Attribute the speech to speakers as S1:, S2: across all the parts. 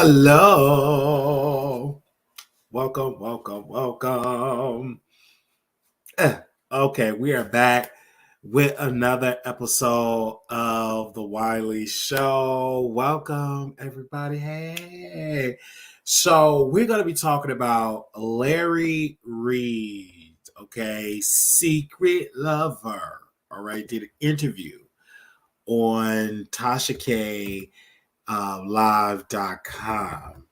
S1: Hello. Welcome. Okay, we are back with another episode of The Wiley Show. Welcome, everybody. Hey. So, we're going to be talking about Larry Reid, okay? Secret Lover. All right, did an interview on Tasha K live.com.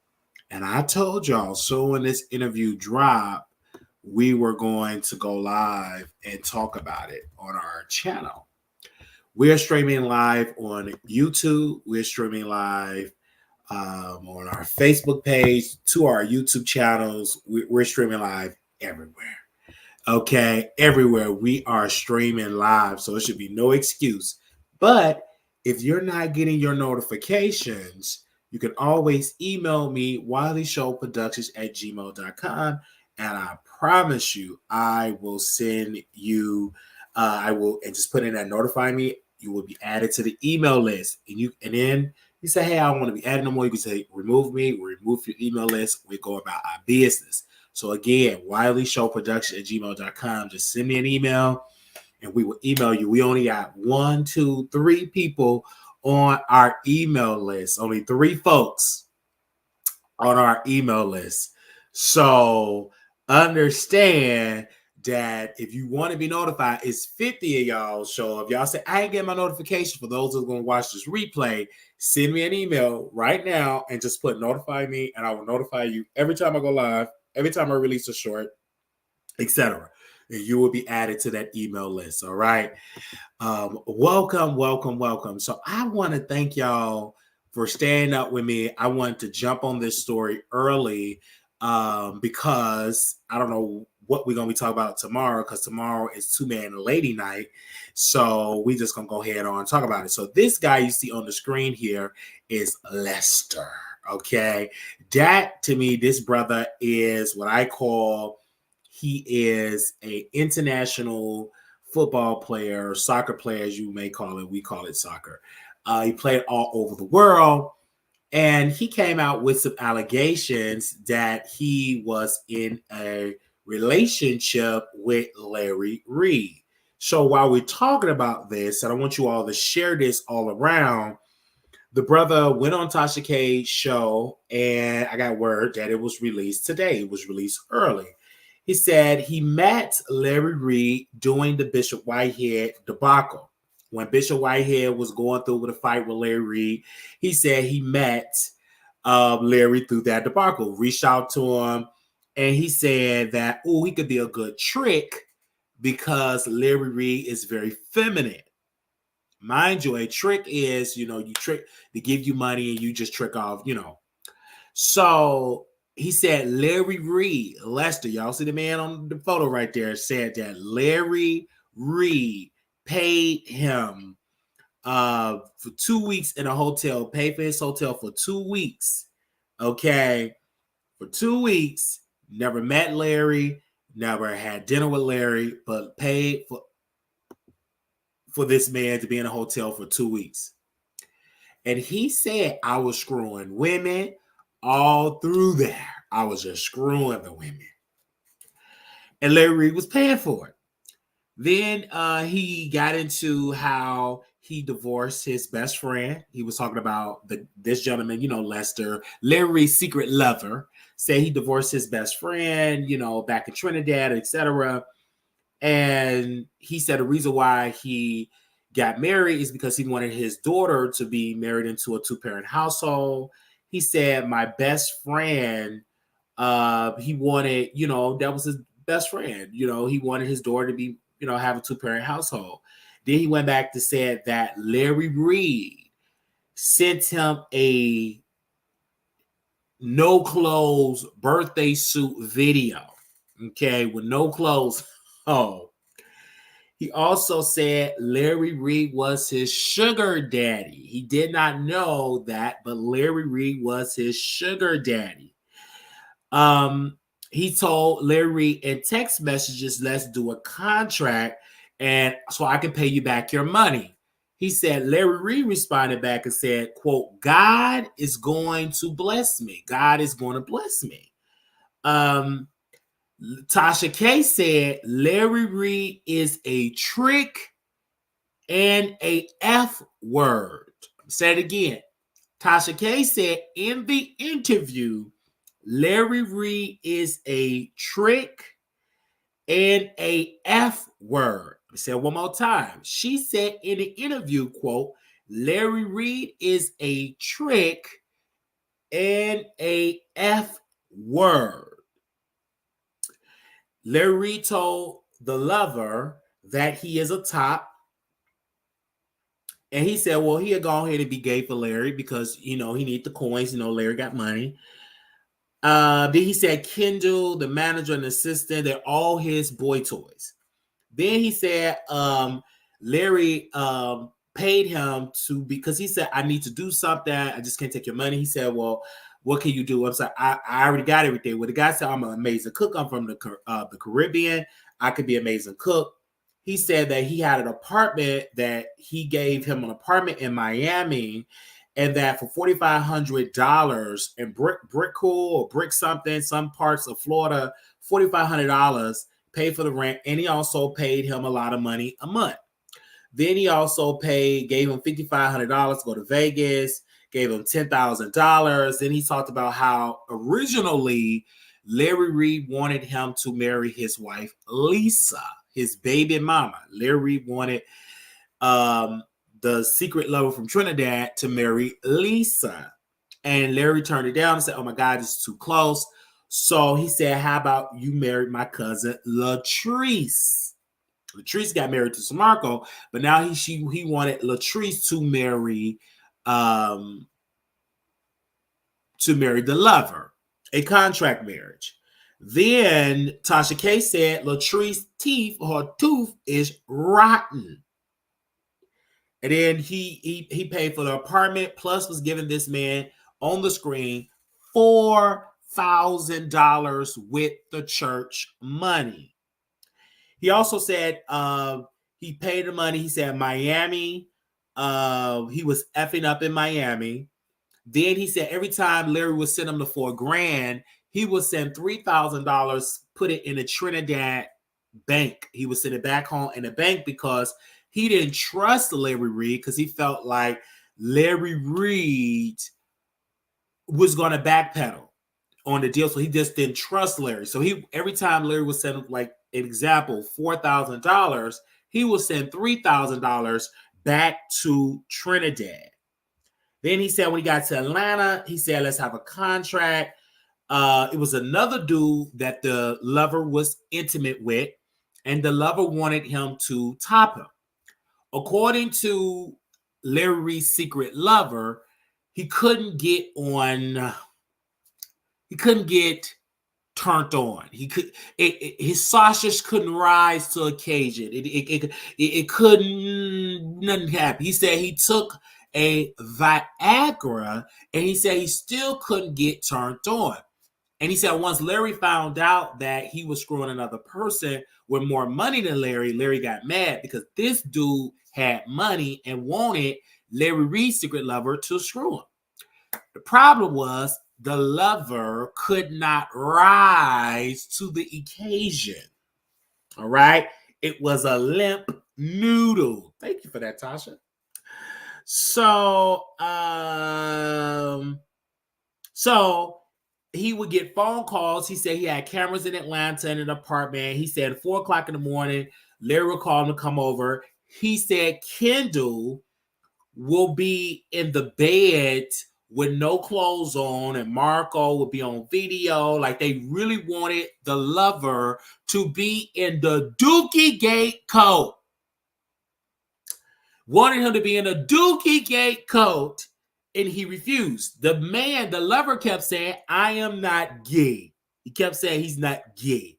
S1: And I told y'all, so when this interview dropped, we were going to go live and talk about it on our channel. We're streaming live on YouTube. We're streaming live on our Facebook page, to our YouTube channels. We're streaming live everywhere. Okay, everywhere we are streaming live. So it should be no excuse. But if you're not getting your notifications, you can always email me, WileyShowProductions@gmail.com. And I promise you, I will send you, and just put in that notify me. You will be added to the email list. And then you say, hey, I don't want to be added no more. You can say, remove me, remove your email list. We go about our business. So again, WileyShowProduction@gmail.com. Just send me an email and we will email you. We only got 1, 2, 3 people on our email list. Only 3 folks on our email list. So understand that if you want to be notified, it's 50 of y'all. So if y'all say, I ain't getting my notification, for those who are going to watch this replay, send me an email right now and just put notify me, and I will notify you every time I go live, every time I release a short, etc. And you will be added to that email list. All right. Welcome. So I want to thank y'all for staying up with me. I wanted to jump on this story early because I don't know what we're going to be talking about tomorrow, because tomorrow is 2-man lady night. So we just going to go ahead on and talk about it. So this guy you see on the screen here is Lester. Okay. That, to me, this brother is what I call, he is an international football player, soccer player, as you may call it. We call it soccer. He played all over the world. And he came out with some allegations that he was in a relationship with Larry Reid. So while we're talking about this, and I want you all to share this all around, the brother went on Tasha K's show, and I got word that it was released today. It was released early. He said he met Larry Reid during the Bishop Whitehead debacle. When Bishop Whitehead was going through with a fight with Larry Reid, he said he met Larry through that debacle, reached out to him, and he said that, he could be a good trick because Larry Reid is very feminine. Mind you, a trick is, you trick to give you money and you just trick off, So he said Larry Reid, Lester, y'all see the man on the photo right there, said that Larry Reid paid him for 2 weeks in a hotel, paid for his hotel for 2 weeks. Okay. For 2 weeks, never met Larry, never had dinner with Larry, but paid for this man to be in a hotel for 2 weeks. And he said, I was screwing women all through there. I was just screwing the women. And Larry Reid was paying for it. Then he got into how he divorced his best friend. He was talking about this gentleman, Lester, Larry's secret lover, said he divorced his best friend, back in Trinidad, etc. And he said the reason why he got married is because he wanted his daughter to be married into a 2-parent household. He said, my best friend, he wanted, that was his best friend. He wanted his daughter to be, have a 2-parent household. Then he went back to say that Larry Reid sent him a no clothes birthday suit video. Okay, with no clothes. Oh. He also said Larry Reid was his sugar daddy. He did not know that, but Larry Reid was his sugar daddy. He told Larry Reid in text messages, let's do a contract, and so I can pay you back your money. He said, Larry Reid responded back and said, quote, God is going to bless me. God is going to bless me. Tasha K said, Larry Reid is a trick and a F word. Say it again. Tasha K said in the interview, Larry Reid is a trick and a F word. I said one more time. She said in the interview, quote, Larry Reid is a trick and a F word. Larry Reid told the lover that he is a top. And he said, well, he'll go ahead and be gay for Larry because, he need the coins. Larry got money. Then he said Kendall, the manager and assistant, they're all his boy toys. Then he said Larry paid him because he said, I need to do something. I just can't take your money. He said, well, what can you do? I'm sorry, I already got everything. Well, the guy said, I'm an amazing cook. I'm from the Caribbean. I could be an amazing cook. He said that he had an apartment that he gave him an apartment in Miami, and that for $4,500 in brick or brick something, some parts of Florida, $4,500 paid for the rent, and he also paid him a lot of money a month. Then he also gave him $5,500 to go to Vegas, gave him $10,000. Then he talked about how originally Larry Reid wanted him to marry his wife, Lisa, his baby mama. Larry Reid wanted the secret lover from Trinidad to marry Lisa. And Larry turned it down and said, oh my God, it's too close. So he said, how about you marry my cousin, Latrice? Latrice got married to Samarco, but now he wanted Latrice to marry the lover, a contract marriage. Then Tasha K said Latrice's tooth is rotten. And then he paid for the apartment, plus was giving this man on the screen $4,000 with the church money. He also said he paid the money. He said Miami. He was effing up in Miami. Then he said every time Larry would send him the $4,000, he would send $3,000, put it in a Trinidad bank. He would send it back home in the bank because he didn't trust Larry Reid, because he felt like Larry Reid was going to backpedal on the deal. So he just didn't trust Larry. So every time Larry would send, like an example, $4,000, he would send $3,000 back to Trinidad. Then he said when he got to Atlanta, he said, let's have a contract. It was another dude that the lover was intimate with, and the lover wanted him to top him. According to Larry Reid's secret lover, he couldn't get turned on. His sausage couldn't rise to occasion. It couldn't, nothing happen. He said he took a Viagra, and he said he still couldn't get turned on. And he said once Larry found out that he was screwing another person with more money than Larry got mad because this dude had money and wanted Larry Reid's secret lover to screw him. The problem was the lover could not rise to the occasion. All right. It was a limp noodle. Thank you for that, Tasha. So he would get phone calls. He said he had cameras in Atlanta in an apartment. He said at 4:00 in the morning, Larry would call him to come over. He said Kendall will be in the bed with no clothes on, and Marco would be on video. Like, they really wanted the lover to be in the Dookie Gate coat. Wanted him to be in a Dookie Gate coat, and he refused. The lover kept saying, I am not gay. He kept saying he's not gay.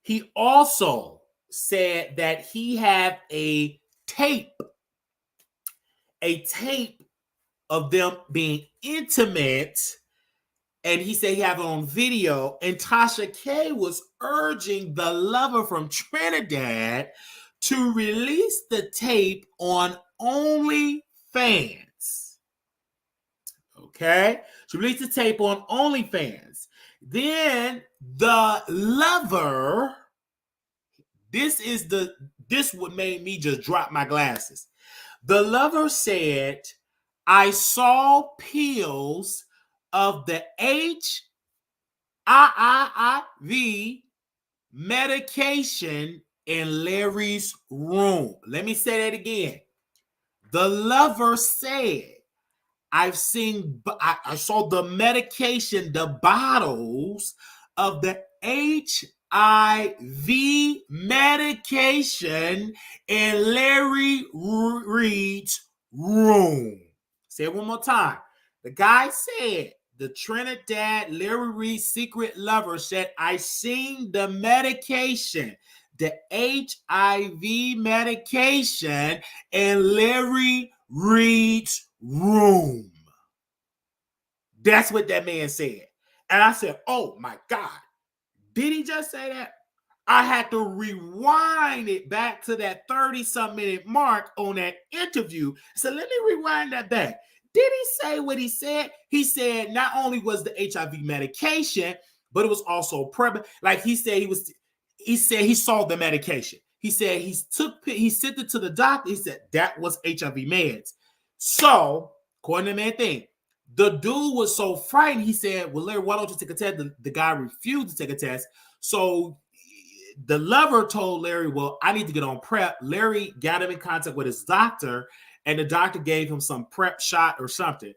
S1: He also said that he had a tape of them being intimate, and he said he had it on video, and Tasha K was urging the lover from Trinidad to release the tape on OnlyFans. Okay? To release the tape on OnlyFans. Then the lover, this what made me just drop my glasses. The lover said, I saw pills of the HIV medication in Larry's room. Let me say that again. The lover said, I saw the medication, the bottles of the HIV medication in Larry Reid's room. Say it one more time. The guy said, the Trinidad Larry Reid secret lover said, I seen the medication, the HIV medication in Larry Reid's room. That's what that man said. And I said, oh my God, did he just say that? I had to rewind it back to that 30-some minute mark on that interview. So let me rewind that back. Did he say what he said? He said not only was the HIV medication, but it was also PrEP. Like he said, he saw the medication. He said he sent it to the doctor. He said that was HIV meds. So, according to the man thing, the dude was so frightened. He said, well, Larry, why don't you take a test? The guy refused to take a test. So the lover told Larry, well, I need to get on PrEP. Larry got him in contact with his doctor, and the doctor gave him some PrEP shot or something.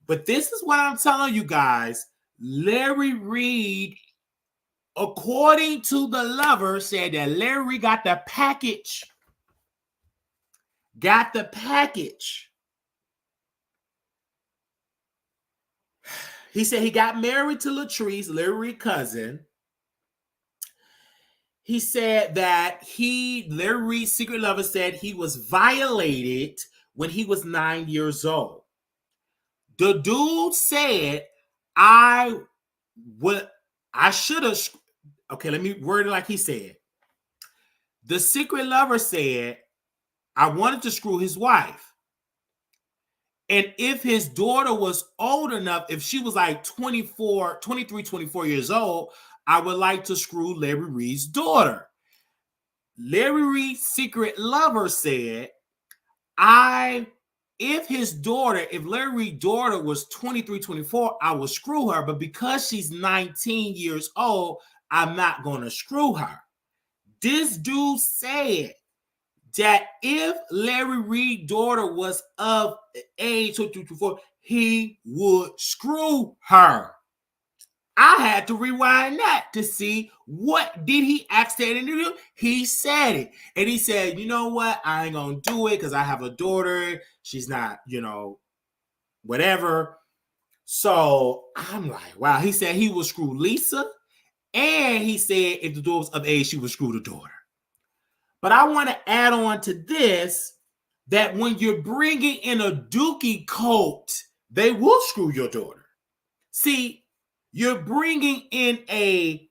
S1: But this is what I'm telling you guys. Larry Reid, according to the lover, said that Larry got the package. Got the package. He said he got married to Latrice, Larry Reid's cousin. He said that Larry Reid's secret lover said he was violated when he was 9 years old. The dude said, I should have, okay, let me word it like he said. The secret lover said, I wanted to screw his wife. And if his daughter was old enough, if she was like 23, 24 years old, I would like to screw Larry Reid's daughter. Larry Reid's secret lover said, if Larry Reid's daughter was 23, 24, I would screw her. But because she's 19 years old, I'm not going to screw her. This dude said that if Larry Reid's daughter was of age 22, 24, he would screw her. I had to rewind that to see what did he ask that interview. He said it. And he said, you know what? I ain't going to do it because I have a daughter. She's not, whatever. So I'm like, wow. He said he would screw Lisa. And he said if the daughter was of age, she would screw the daughter. But I want to add on to this that when you're bringing in a dookie cult, they will screw your daughter. See, you're bringing in a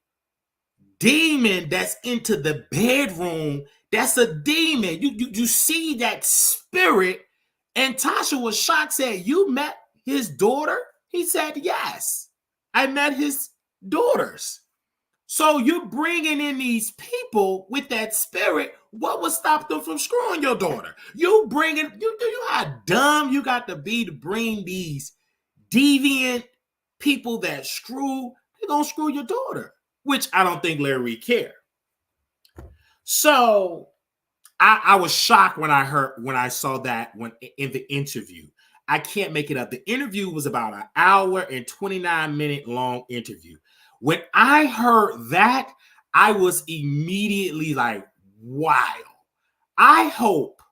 S1: demon that's into the bedroom. That's a demon. You see that spirit. And Tasha was shocked, said, you met his daughter? He said, yes, I met his daughters. So you're bringing in these people with that spirit. What would stop them from screwing your daughter? You how dumb you got to be to bring these deviant people that screw. They're going to screw your daughter, which I don't think Larry cared. So I was shocked when I saw that in the interview. I can't make it up. The interview was about an hour and 29-minute long interview. When I heard that, I was immediately like, wow. I hope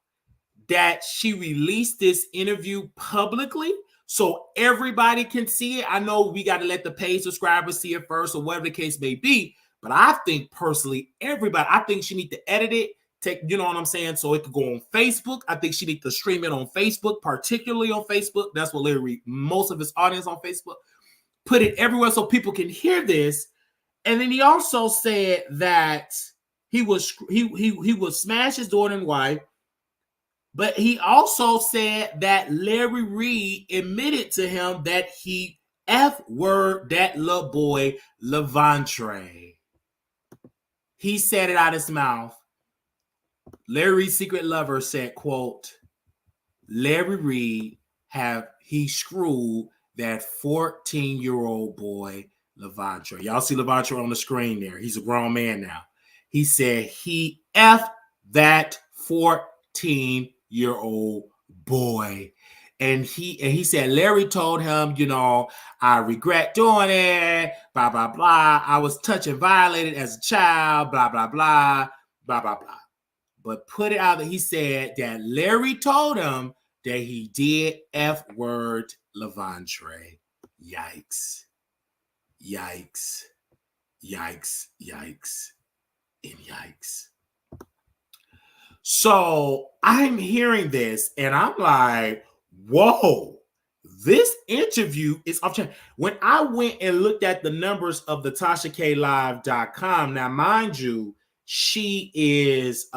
S1: that she released this interview publicly so everybody can see it. I know we got to let the paid subscribers see it first or whatever the case may be. But I think personally, I think she need to edit it, you know what I'm saying, so it could go on Facebook. I think she need to stream it on Facebook, particularly on Facebook. That's what Larry, most of his audience on Facebook. Put it everywhere so people can hear this. And then he also said that He would smash his daughter and wife. But he also said that Larry Reid admitted to him that he F-word that little boy, Levantre. He said it out of his mouth. Larry's secret lover said, quote, Larry Reid he screwed that 14-year-old boy, Levantre. Y'all see Levantre on the screen there. He's a grown man now. He said he F'd that 14-year-old boy. And he said Larry told him, I regret doing it, blah, blah, blah. I was touched and violated as a child, blah, blah, blah, blah, blah, blah. But put it out that he said that Larry told him that he did F-word Levantre. Yikes. Yikes. Yikes. Yikes. And yikes. So I'm hearing this and I'm like, whoa, this interview is off track. When I went and looked at the numbers of the TashaKLive.com, now mind you, she is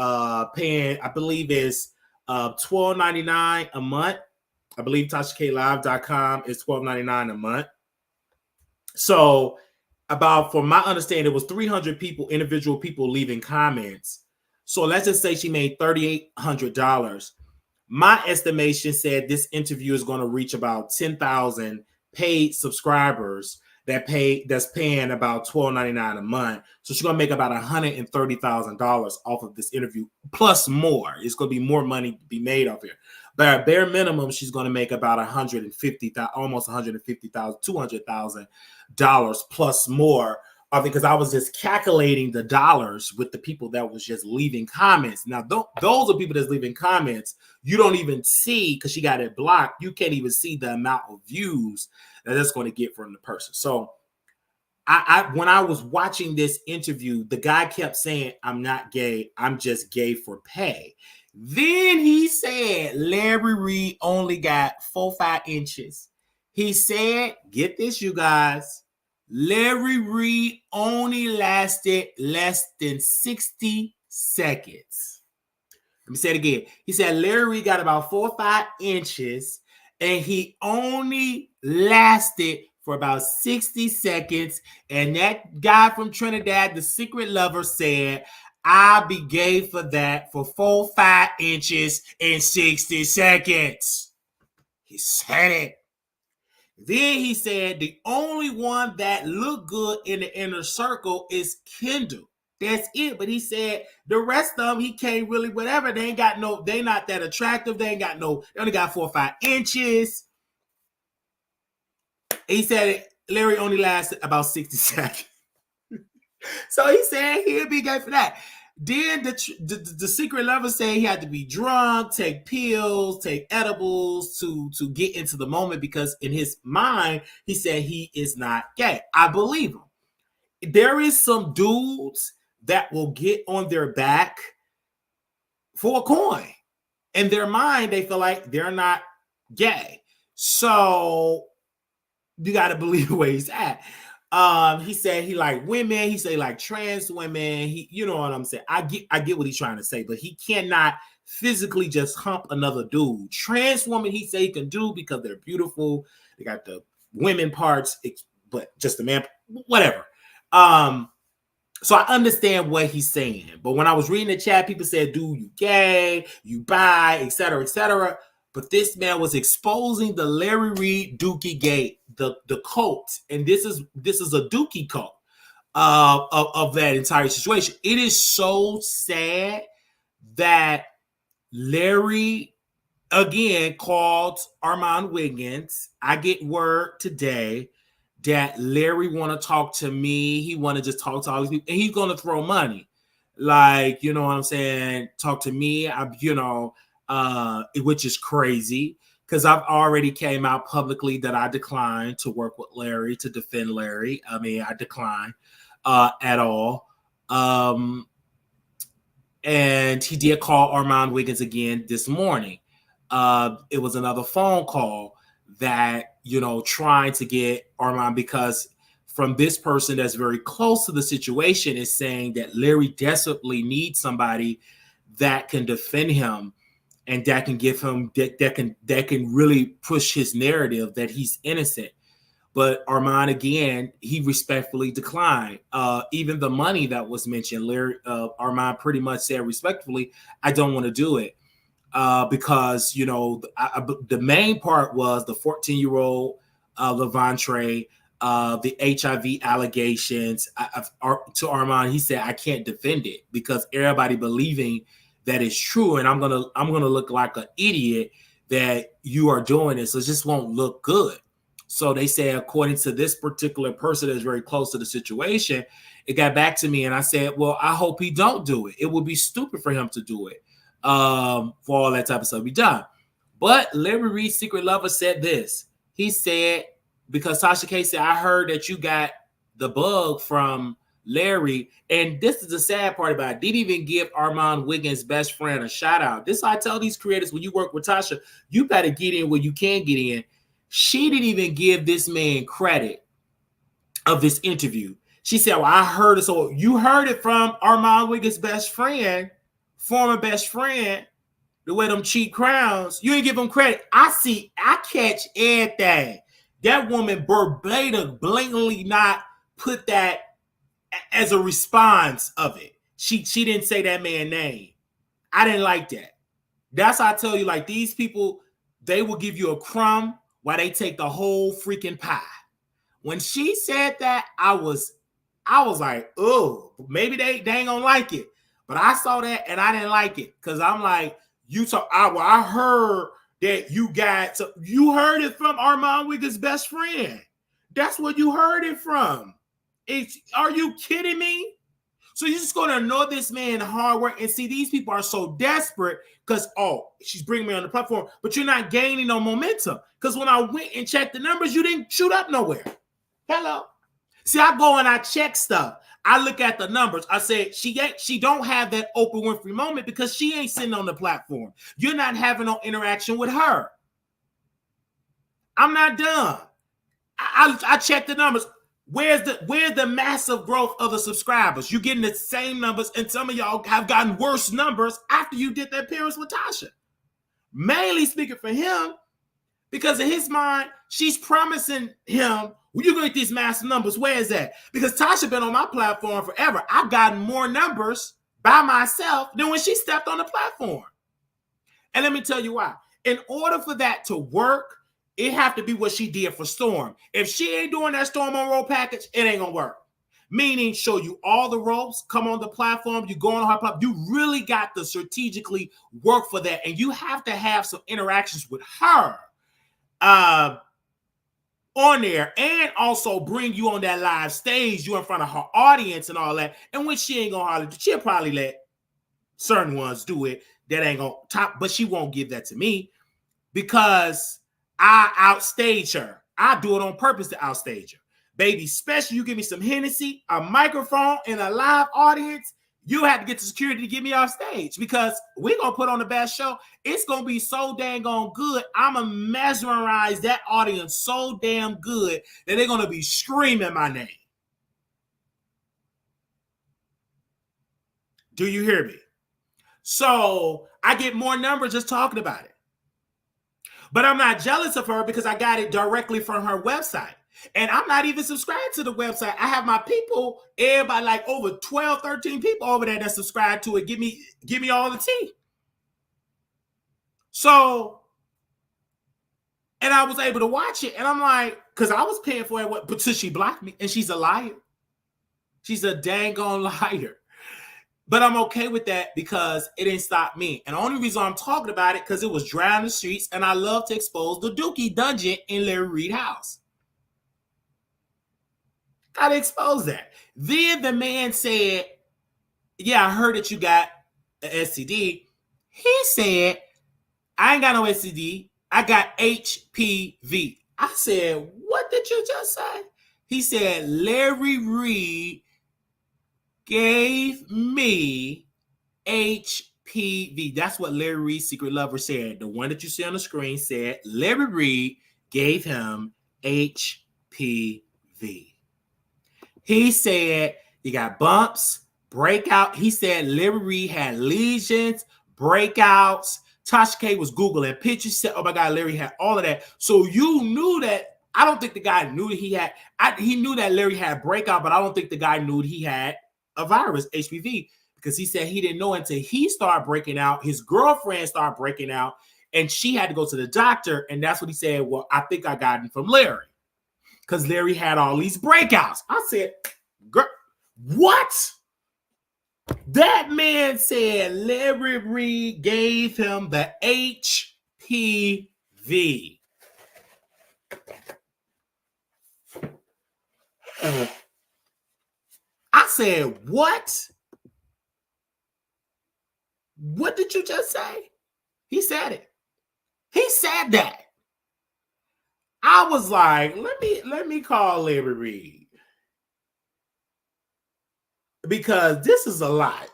S1: paying, I believe it's $12.99 a month. I believe TashaKLive.com is $12.99 a month. So from my understanding, it was 300 people, individual people leaving comments. So let's just say she made $3,800. My estimation said this interview is going to reach about 10,000 paid subscribers that's paying about $12.99 a month. So she's going to make about $130,000 off of this interview, plus more. It's going to be more money to be made off here. But at bare minimum, she's going to make about $150,000, almost $150,000, $200,000 plus more. Because I was just calculating the dollars with the people that was just leaving comments. Now, those are people that's leaving comments. You don't even see, because she got it blocked. You can't even see the amount of views that that's going to get from the person. So when I was watching this interview, the guy kept saying, I'm not gay. I'm just gay for pay. Then he said Larry Reid only got 4-5 inches. He said, get this, you guys, Larry Reid only lasted less than 60 seconds. Let me say it again. He said Larry Reid got about 4 or 5 inches, and he only lasted for about 60 seconds. And that guy from Trinidad, the secret lover, said, I'll be gay for that for 4 or 5 inches in 60 seconds. He said it. Then he said the only one that looked good in the inner circle is Kendall. That's it. But he said the rest of them, he can't really, whatever. They not that attractive. They only got 4 or 5 inches. He said Larry only lasted about 60 seconds. So he said he'll be gay for that. Then the secret lover said he had to be drunk, take pills, take edibles to get into the moment, because in his mind, he said he is not gay. I believe him. There is some dudes that will get on their back for a coin. In their mind, they feel like they're not gay. So you got to believe where he's at. He said he like women. He said like trans women. You know what I'm saying? I get what he's trying to say, but he cannot physically just hump another dude. Trans woman, he said he can do because they're beautiful. They got the women parts, but just the man, whatever. So I understand what he's saying. But when I was reading the chat, people said, dude, you gay, you bi, etc., etc. But this man was exposing the Larry Reid Dookie Gate, the cult, and this is a Dookie cult of that entire situation. It is so sad that Larry again called Armand Wiggins. I get word today that Larry want to talk to me. He want to just talk to all these people, and he's going to throw money. Like, you know what I'm saying? Talk to me. Which is crazy, because I've already came out publicly that I declined to work with Larry, to defend Larry. I mean, I declined at all. And he did call Armand Wiggins again this morning. It was another phone call that, trying to get Armand, because from this person that's very close to the situation is saying that Larry desperately needs somebody that can defend him and that can give him that can really push his narrative that he's innocent. But Armand, again, he respectfully declined. Even the money that was mentioned, Armand pretty much said respectfully, I don't want to do it. Because, you know, the main part was the 14-year-old Levantre, the HIV allegations. To Armand, he said, I can't defend it because everybody believing that it's true, and I'm gonna look like an idiot that you are doing this. So it just won't look good. So they say, according to this particular person that's very close to the situation, it got back to me, and I said, well, I hope he don't do it. It would be stupid for him to do it. For all that type of stuff be done. But Larry Reid, Secret Lover, said this. He said, because Tasha K said, I heard that you got the bug from Larry, and this is the sad part about it. Didn't even give Armand Wiggins' best friend a shout out. This I tell these creators, when you work with Tasha, you got to get in where you can get in. She didn't even give this man credit of this interview. She said, well, I heard it. So you heard it from Armand Wiggins' best friend, former best friend, the way them cheap crowns. You ain't give them credit. I catch everything. That woman blatantly not put that as a response of it. She didn't say that man's name. I didn't like that. That's how I tell you, like, these people, they will give you a crumb while they take the whole freaking pie. When she said that, I was like, oh, maybe they ain't gonna like it. But I saw that and I didn't like it because I'm like, I heard that you heard it from Armand Wiggins' best friend. That's what you heard it from. Are you kidding me? So you're just going to ignore this man hard work and see these people are so desperate because, she's bringing me on the platform, but you're not gaining no momentum. Because when I went and checked the numbers, you didn't shoot up nowhere. Hello. See, I go and I check stuff. I look at the numbers. I said, she don't have that Oprah Winfrey moment because she ain't sitting on the platform. You're not having no interaction with her. I'm not done. I checked the numbers. Where's the massive growth of the subscribers? You're getting the same numbers, and some of y'all have gotten worse numbers after you did that appearance with Tasha. Mainly speaking for him, because in his mind, she's promising him, well, you're going to get these massive numbers. Where is that? Because Tasha been on my platform forever. I've gotten more numbers by myself than when she stepped on the platform. And let me tell you why. In order for that to work, it have to be what she did for Storm. If she ain't doing that Storm on roll package, it ain't going to work. Meaning show you all the ropes, come on the platform, you go on her platform. You really got to strategically work for that. And you have to have some interactions with her on there, and also bring you on that live stage, you in front of her audience and all that. And when she ain't gonna holler, she'll probably let certain ones do it that ain't gonna top, but she won't give that to me because I outstage her. I do it on purpose to outstage her. Baby, especially you give me some Hennessy, a microphone, and a live audience, you have to get the security to get me off stage because we're going to put on the best show. It's going to be so dang on good. I'm going to mesmerize that audience so damn good that they're going to be screaming my name. Do you hear me? So I get more numbers just talking about it. But I'm not jealous of her because I got it directly from her website. And I'm not even subscribed to the website. I have my people, everybody, like over 12, 13 people over there that subscribe to it. Give me all the tea. So, and I was able to watch it. And I'm like, because I was paying for it, but she blocked me. And she's a liar. She's a dang on liar. But I'm okay with that because it didn't stop me. And the only reason I'm talking about it because it was dry on the streets. And I love to expose the Dookie dungeon in Larry Reid house. Gotta expose that. Then the man said, yeah, I heard that you got an STD. He said, I ain't got no STD. I got HPV. I said, what did you just say? He said, Larry Reid gave me HPV. That's what Larry Reid, Secret Lover, said. The one that you see on the screen said Larry Reid gave him HPV. He said he got bumps, breakout. He said Larry Reid had lesions, breakouts. Tasha K was Googling pictures. Said, oh my God, Larry had all of that. So you knew that. I don't think the guy knew that he had. He knew that Larry had breakout, but I don't think the guy knew he had a virus, HPV, because he said he didn't know until he started breaking out. His girlfriend started breaking out, and she had to go to the doctor. And that's what he said. Well, I think I got it from Larry, because Larry had all these breakouts. I said, girl, what? That man said Larry Reid gave him the HPV. I said, what? What did you just say? He said it. He said that. I was like, let me call Larry Reid, because this is a lot.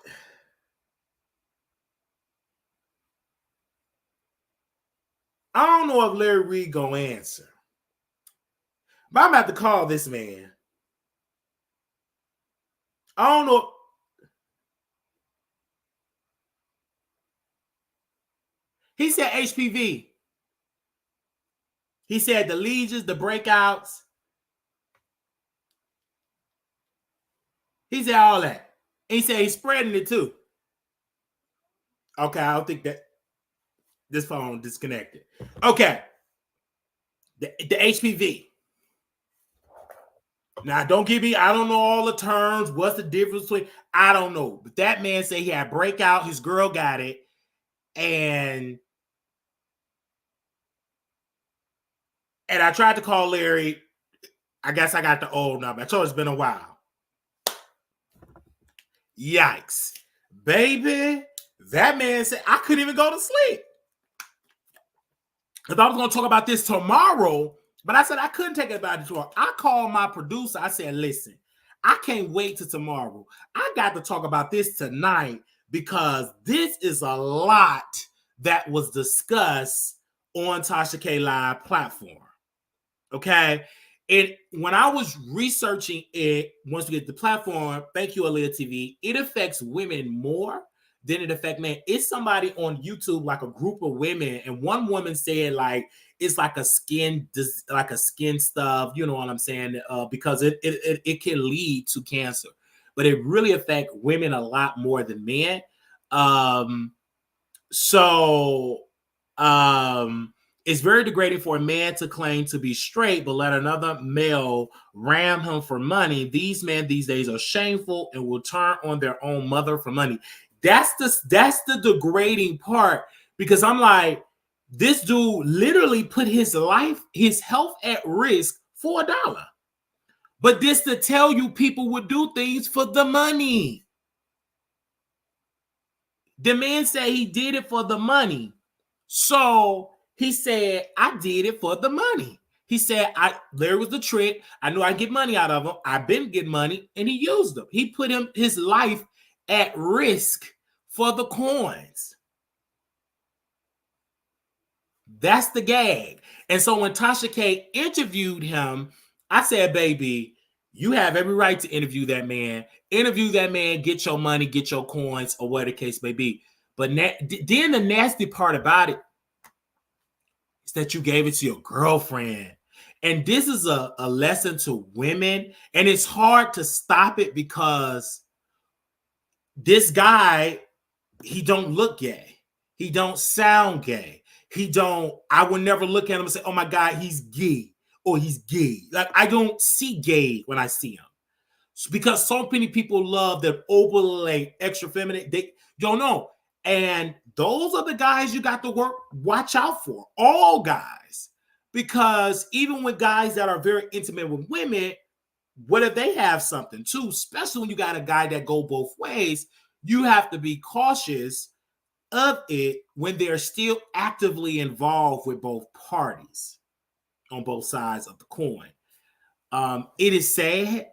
S1: I don't know if Larry Reid gonna answer, but I'm about to call this man. I don't know. He said HPV. He said the lesions, the breakouts. He said all that. He said he's spreading it too. Okay, I don't think that this phone disconnected. Okay. The HPV. Now, don't give me, I don't know all the terms. What's the difference between, I don't know. But that man said he had breakout. His girl got it. And I tried to call Larry. I guess I got the old number. I told it's been a while. Yikes. Baby, that man said I couldn't even go to sleep. Because I was going to talk about this tomorrow, but I said I couldn't take it about it tomorrow. I called my producer. I said, listen, I can't wait till tomorrow. I got to talk about this tonight, because this is a lot that was discussed on Tasha K Live platform. Okay. And when I was researching it, once we get the platform, thank you, Aaliyah TV, it affects women more than it affects men. It's somebody on YouTube, like a group of women, and one woman said, like, it's like a skin stuff, you know what I'm saying? Because it can lead to cancer, but it really affects women a lot more than men. It's very degrading for a man to claim to be straight, but let another male ram him for money. These men these days are shameful and will turn on their own mother for money. That's the degrading part, because I'm like, this dude literally put his life, his health at risk for $1. But this to tell you people would do things for the money. The man said he did it for the money. So he said, I did it for the money. He said, there was the trick. I knew I'd get money out of him. I've been getting money, and he used them. He put his life at risk for the coins. That's the gag. And so when Tasha K interviewed him, I said, baby, you have every right to interview that man. Interview that man, get your money, get your coins, or whatever the case may be. But then the nasty part about it is that you gave it to your girlfriend. And this is a lesson to women. And it's hard to stop it, because this guy, he don't look gay. He don't sound gay. I would never look at him and say, oh my God, he's gay, or he's gay. Like, I don't see gay when I see him. Because so many people love that overlay extra feminine. They don't know. And those are the guys you got to watch out for. All guys. Because even with guys that are very intimate with women, what if they have something too? Especially when you got a guy that go both ways, you have to be cautious of it when they're still actively involved with both parties on both sides of the coin. It is sad,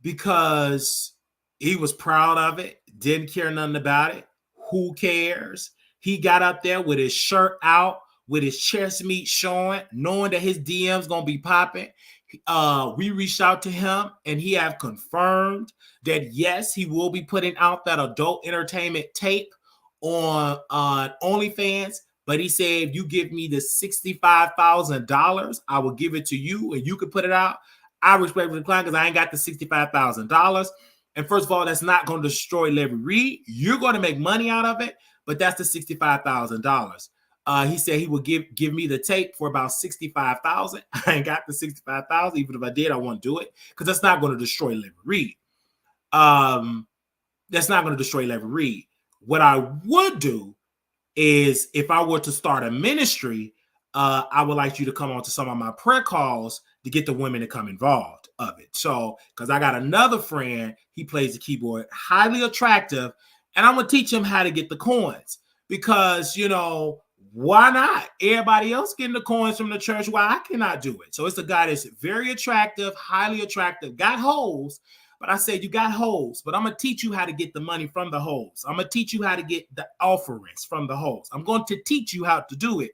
S1: because he was proud of it, didn't care nothing about it. Who cares? He got up there with his shirt out, with his chest meat showing, knowing that his DM's gonna be popping. We reached out to him, and he have confirmed that yes, he will be putting out that adult entertainment tape on OnlyFans. But he said, if you give me the $65,000, I will give it to you, and you can put it out. I respectfully decline because I ain't got the $65,000. And first of all, that's not going to destroy Larry Reid. You're going to make money out of it, but that's the $65,000. He said he would give me the tape for about $65,000. I ain't got the $65,000. Even if I did, I won't do it because that's not going to destroy Larry Reid. That's not going to destroy Larry Reid. What I would do is, if I were to start a ministry, I would like you to come on to some of my prayer calls to get the women to come involved of it. So, because I got another friend, he plays the keyboard, highly attractive, and I'm going to teach him how to get the coins because, you know, why not? Everybody else getting the coins from the church. Why I cannot do it? So it's a guy that's very attractive, highly attractive, got holes. But I said, you got holes, but I'm going to teach you how to get the money from the holes. I'm going to teach you how to get the offerings from the holes. I'm going to teach you how to do it.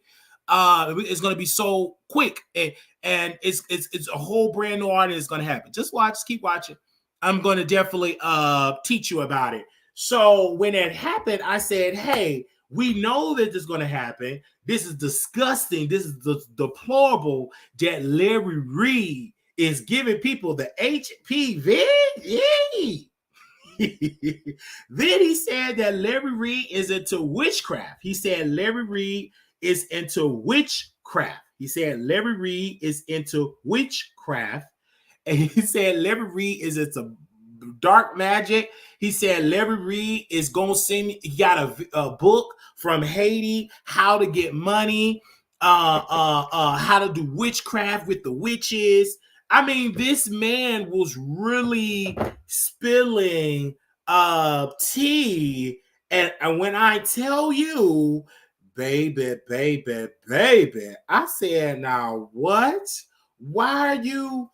S1: It's going to be so quick, and it's a whole brand new art that's going to happen. Just watch, just keep watching. I'm going to definitely teach you about it. So when it happened, I said, hey, we know that this is going to happen. This is disgusting. This is deplorable that Larry Reid is giving people the HPV. Then he said that Larry Reid is into witchcraft. He said Larry Reid is into witchcraft. He said Larry Reid is into witchcraft. And he said Larry Reid is into dark magic. He said Larry Reid is going to send me, he got a book from Haiti, how to get money, how to do witchcraft with the witches. I mean, this man was really spilling tea. And when I tell you, baby, I said, now what? Why are you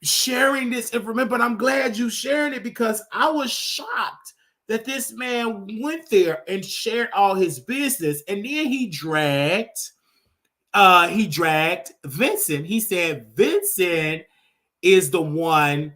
S1: sharing this information? But I'm glad you sharing it because I was shocked that this man went there and shared all his business. And then he dragged Vincent. He said Vincent is the one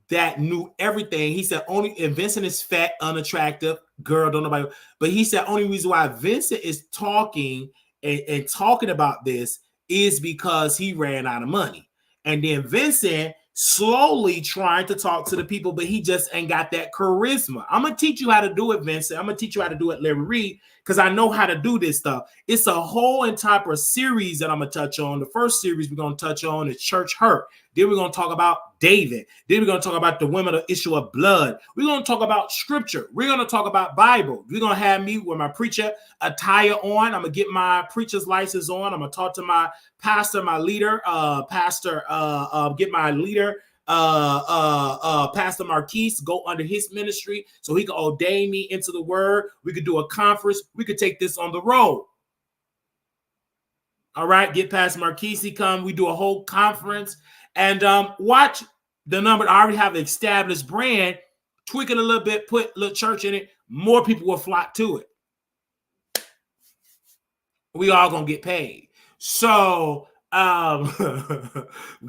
S1: that knew everything. He said and Vincent is fat, unattractive, girl, don't nobody. But he said only reason why Vincent is talking and talking about this is because he ran out of money. And then Vincent slowly trying to talk to the people, but he just ain't got that charisma. I'm going to teach you how to do it, Vincent. I'm going to teach you how to do it, Larry Reid, because I know how to do this stuff. It's a whole entire series that I'm going to touch on. The first series we're going to touch on is church hurt. Then we're going to talk about David. Then we're going to talk about the women of issue of blood. We're going to talk about scripture. We're going to talk about Bible. We're going to have me with my preacher attire on. I'm going to get my preacher's license on. I'm going to talk to my pastor, my leader, get my leader, Pastor Marquise, go under his ministry so he can ordain me into the word. We could do a conference. We could take this on the road. All right, get Pastor Marquise, come. We do a whole conference. And watch the number. I already have an established brand. Tweak it a little bit, put a little church in it. More people will flock to it. We all gonna get paid. So we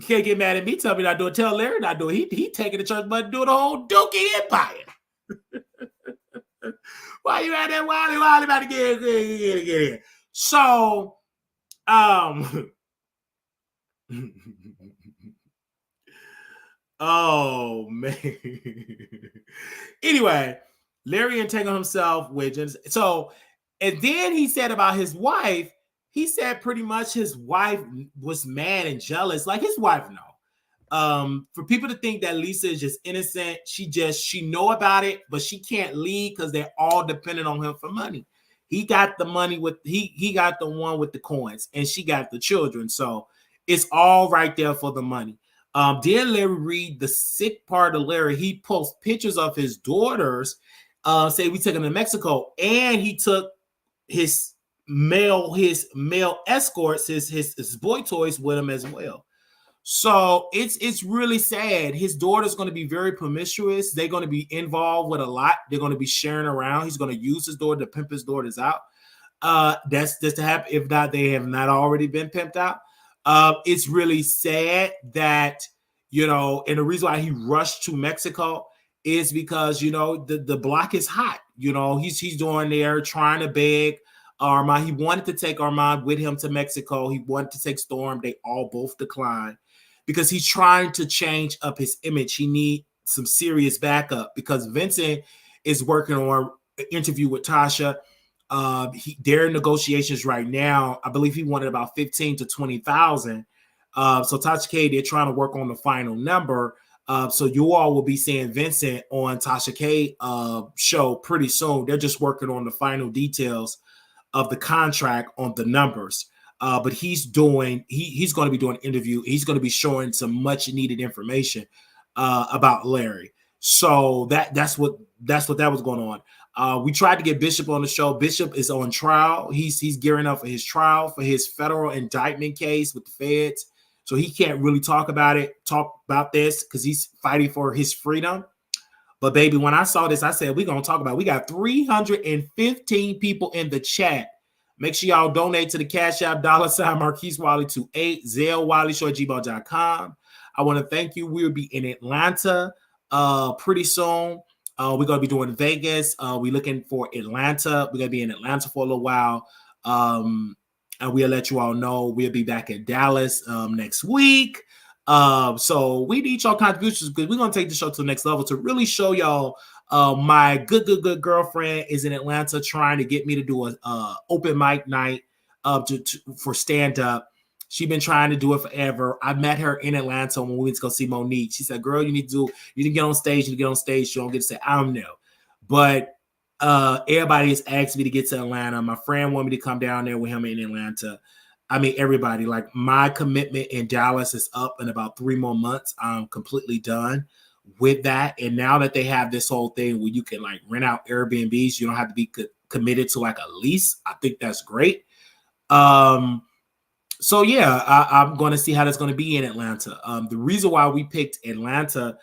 S1: can't get mad at me. Tell me not do it. Tell Larry not do it. He taking the church, but do the whole Dookie Empire. Why you at that Wally about to get in? So oh man. Anyway, Larry entangled himself with so, and then he said about his wife, he said pretty much his wife was mad and jealous, like his wife know. For people to think that Lisa is just innocent, she know about it, but she can't leave because they're all dependent on him for money. He got the money with he got the one with the coins, and she got the children. So it's all right there for the money. Then Larry Reid, the sick part of Larry, he posts pictures of his daughters. Say we took him to Mexico, and he took his male escorts, his boy toys with him as well. So it's really sad. His daughter's going to be very promiscuous. They're going to be involved with a lot. They're going to be sharing around. He's going to use his daughter to pimp his daughters out. That's just to happen. If not, they have not already been pimped out. It's really sad that, you know, and the reason why he rushed to Mexico is because, you know, the block is hot. You know, he's doing there trying to beg Armand. He wanted to take Armand with him to Mexico. He wanted to take Storm. They all both declined because he's trying to change up his image. He needs some serious backup because Vincent is working on an interview with Tasha. They're in negotiations right now. I believe he wanted about 15 to 20,000. So Tasha K, they're trying to work on the final number. So you all will be seeing Vincent on Tasha K show pretty soon. They're just working on the final details of the contract on the numbers. But he's going to be doing an interview. He's going to be showing some much needed information about Larry. So that's what that was going on. We tried to get Bishop on the show. Bishop is on trial. He's gearing up for his trial for his federal indictment case with the feds. So he can't really talk about this because he's fighting for his freedom. But baby, when I saw this, I said, we're going to talk about it. We got 315 people in the chat. Make sure y'all donate to the Cash App $ Marquise Wiley to 8 ZellWileyShow@gmail.com. I want to thank you. We'll be in Atlanta pretty soon. We're going to be doing Vegas. We're looking for Atlanta. We're going to be in Atlanta for a little while. And we'll let you all know. We'll be back in Dallas next week. So we need y'all contributions because we're going to take the show to the next level to really show y'all my good girlfriend is in Atlanta trying to get me to do a open mic night for stand-up. She's been trying to do it forever. I met her in Atlanta when we went to go see Monique. She said, girl, you need to get on stage. You get on stage. You don't get to say, I don't know. But everybody has asked me to get to Atlanta. My friend wanted me to come down there with him in Atlanta. I mean, everybody. Like, my commitment in Dallas is up in about 3 more months. I'm completely done with that. And now that they have this whole thing where you can like rent out Airbnbs, you don't have to be committed to like a lease. I think that's great. So yeah, I'm going to see how that's going to be in Atlanta. The reason why we picked Atlanta,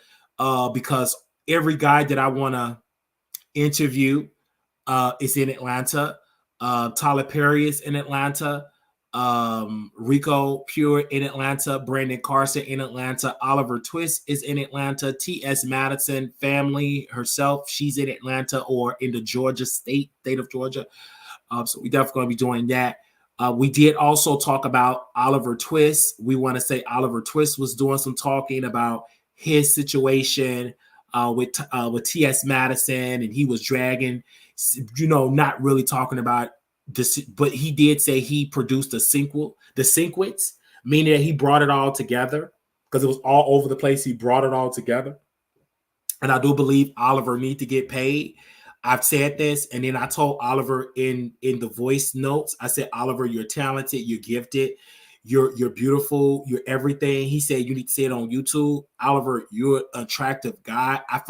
S1: because every guy that I want to interview is in Atlanta. Tyler Perry is in Atlanta. Rico Pure in Atlanta. Brandon Carson in Atlanta. Oliver Twist is in Atlanta. T.S. Madison family herself, she's in Atlanta or in the Georgia state of Georgia. So we definitely going to be doing that. We did also talk about Oliver Twist. We want to say Oliver Twist was doing some talking about his situation with T.S. Madison, and he was dragging, not really talking about this, but he did say he produced the sequence, meaning that he brought it all together because it was all over the place. He brought it all together. And I do believe Oliver needs to get paid. I've said this, and then I told Oliver in the voice notes, I said, Oliver, you're talented, you're gifted, you're beautiful, you're everything. He said, you need to say it on YouTube. Oliver, you're an attractive guy. I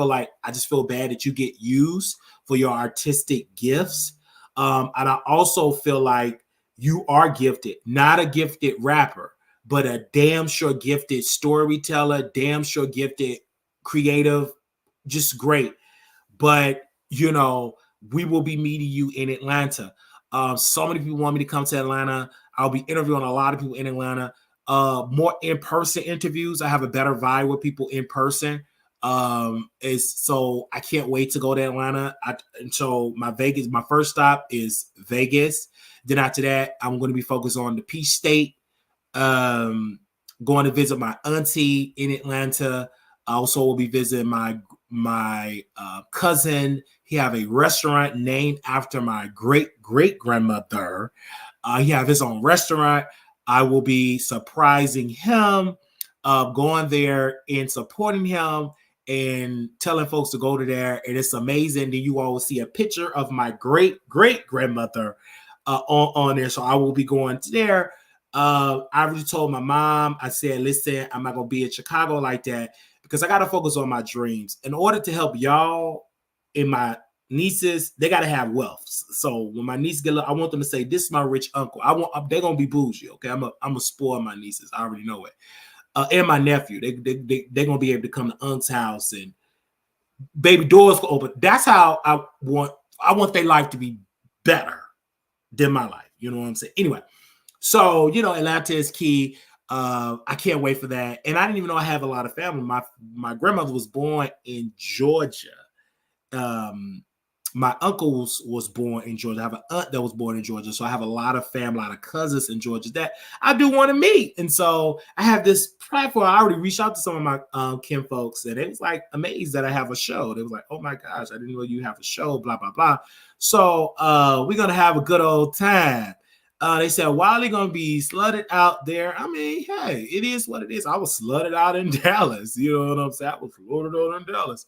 S1: just feel bad that you get used for your artistic gifts. And I also feel like you are gifted, not a gifted rapper, but a damn sure gifted storyteller, damn sure gifted creative, just great. But we will be meeting you in Atlanta. So many people want me to come to Atlanta. I'll be interviewing a lot of people in Atlanta. More in-person interviews. I have a better vibe with people in person. So I can't wait to go to Atlanta. So my first stop is Vegas. Then after that, I'm going to be focused on the Peach State. Going to visit my auntie in Atlanta. I also will be visiting my cousin. He have a restaurant named after my great grandmother. He have his own restaurant. I will be surprising him, going there and supporting him and telling folks to go to there. And it's amazing. Then you all will see a picture of my great grandmother on there. So I will be going to there. I already told my mom, I said, listen, I'm not going to be in Chicago like that because I got to focus on my dreams. In order to help y'all and my nieces, they got to have wealth. So when my nieces get, I want them to say, this is my rich uncle. They're going to be bougie. Okay. I'm going to spoil my nieces. I already know it. And my nephew, they're going to be able to come to Unc's house and baby doors go open. That's how I want their life to be better than my life. You know what I'm saying? Anyway, so, Atlanta is key. I can't wait for that. And I didn't even know I have a lot of family. My grandmother was born in Georgia. My uncle was born in Georgia. I have an aunt that was born in Georgia. So I have a lot of family, a lot of cousins in Georgia that I do want to meet. And so I have this platform. I already reached out to some of my kin folks, and it was like amazed that I have a show. They was like, oh my gosh, I didn't know you have a show, blah, blah, blah. So we're going to have a good old time. They said, Wiley going to be slutted out there. I mean, hey, it is what it is. I was slutted out in Dallas. You know what I'm saying? I was slutted out in Dallas.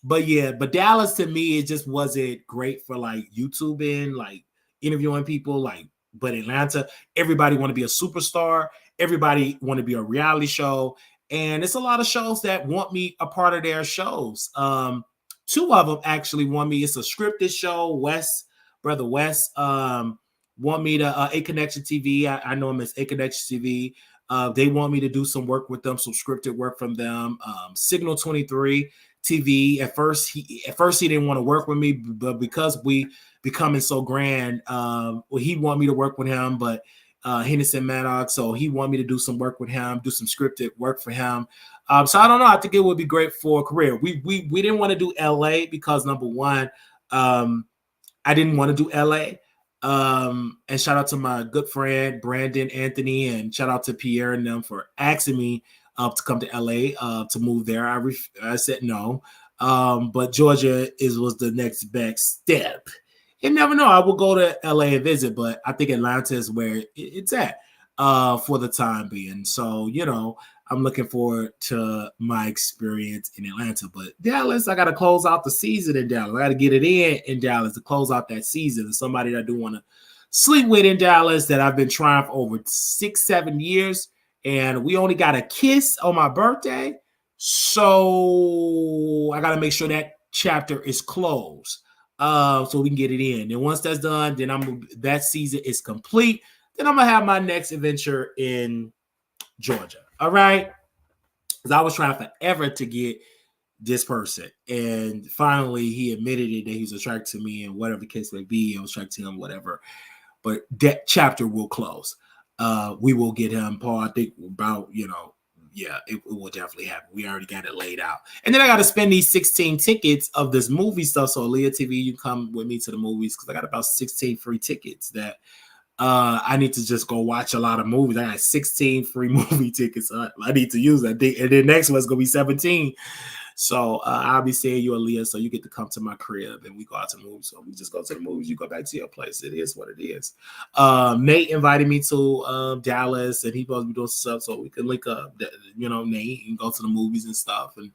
S1: But yeah, but Dallas to me, it just wasn't great for like YouTubing, like interviewing people. Like, but Atlanta, everybody want to be a superstar. Everybody want to be a reality show. And it's a lot of shows that want me a part of their shows. Two of them actually want me. It's a scripted show. Brother West, want me to A Connection TV. I know him as A Connection TV. They want me to do some work with them, some scripted work from them. Signal 23 TV. At first he didn't want to work with me, but because we becoming so grand, he want me to work with him, but Henderson Maddox, so he want me to do some work with him, do some scripted work for him. So I don't know. I think it would be great for a career. We didn't want to do LA because number one, I didn't want to do LA. And shout out to my good friend Brandon Anthony, and shout out to Pierre and them for asking me to come to LA to move there. I said no, but Georgia was the next best step. You never know. I will go to LA and visit, but I think Atlanta is where it's at for the time being. So I'm looking forward to my experience in Atlanta. But Dallas, I got to close out the season in Dallas. I got to get it in Dallas to close out that season. And somebody that I do want to sleep with in Dallas that I've been trying for over 6-7 years. And we only got a kiss on my birthday. So I got to make sure that chapter is closed so we can get it in. And once that's done, then that season is complete. Then I'm going to have my next adventure in Georgia. All right. Because I was trying forever to get this person. And finally, he admitted it that he's attracted to me, and whatever the case may be, I was attracted to him, whatever. But that chapter will close. We will get him, Paul. I think about, it will definitely happen. We already got it laid out. And then I got to spend these 16 tickets of this movie stuff. So, Leah TV, you come with me to the movies because I got about 16 free tickets that I need to just go watch a lot of movies. I got 16 free movie tickets. I need to use that. And then next one's going to be 17. So I'll be seeing you, Aaliyah, so you get to come to my crib and we go out to the movies. So we just go to the movies. You go back to your place. It is what it is. Nate invited me to Dallas, and he supposed to be doing stuff so we can link up, Nate, and go to the movies and stuff and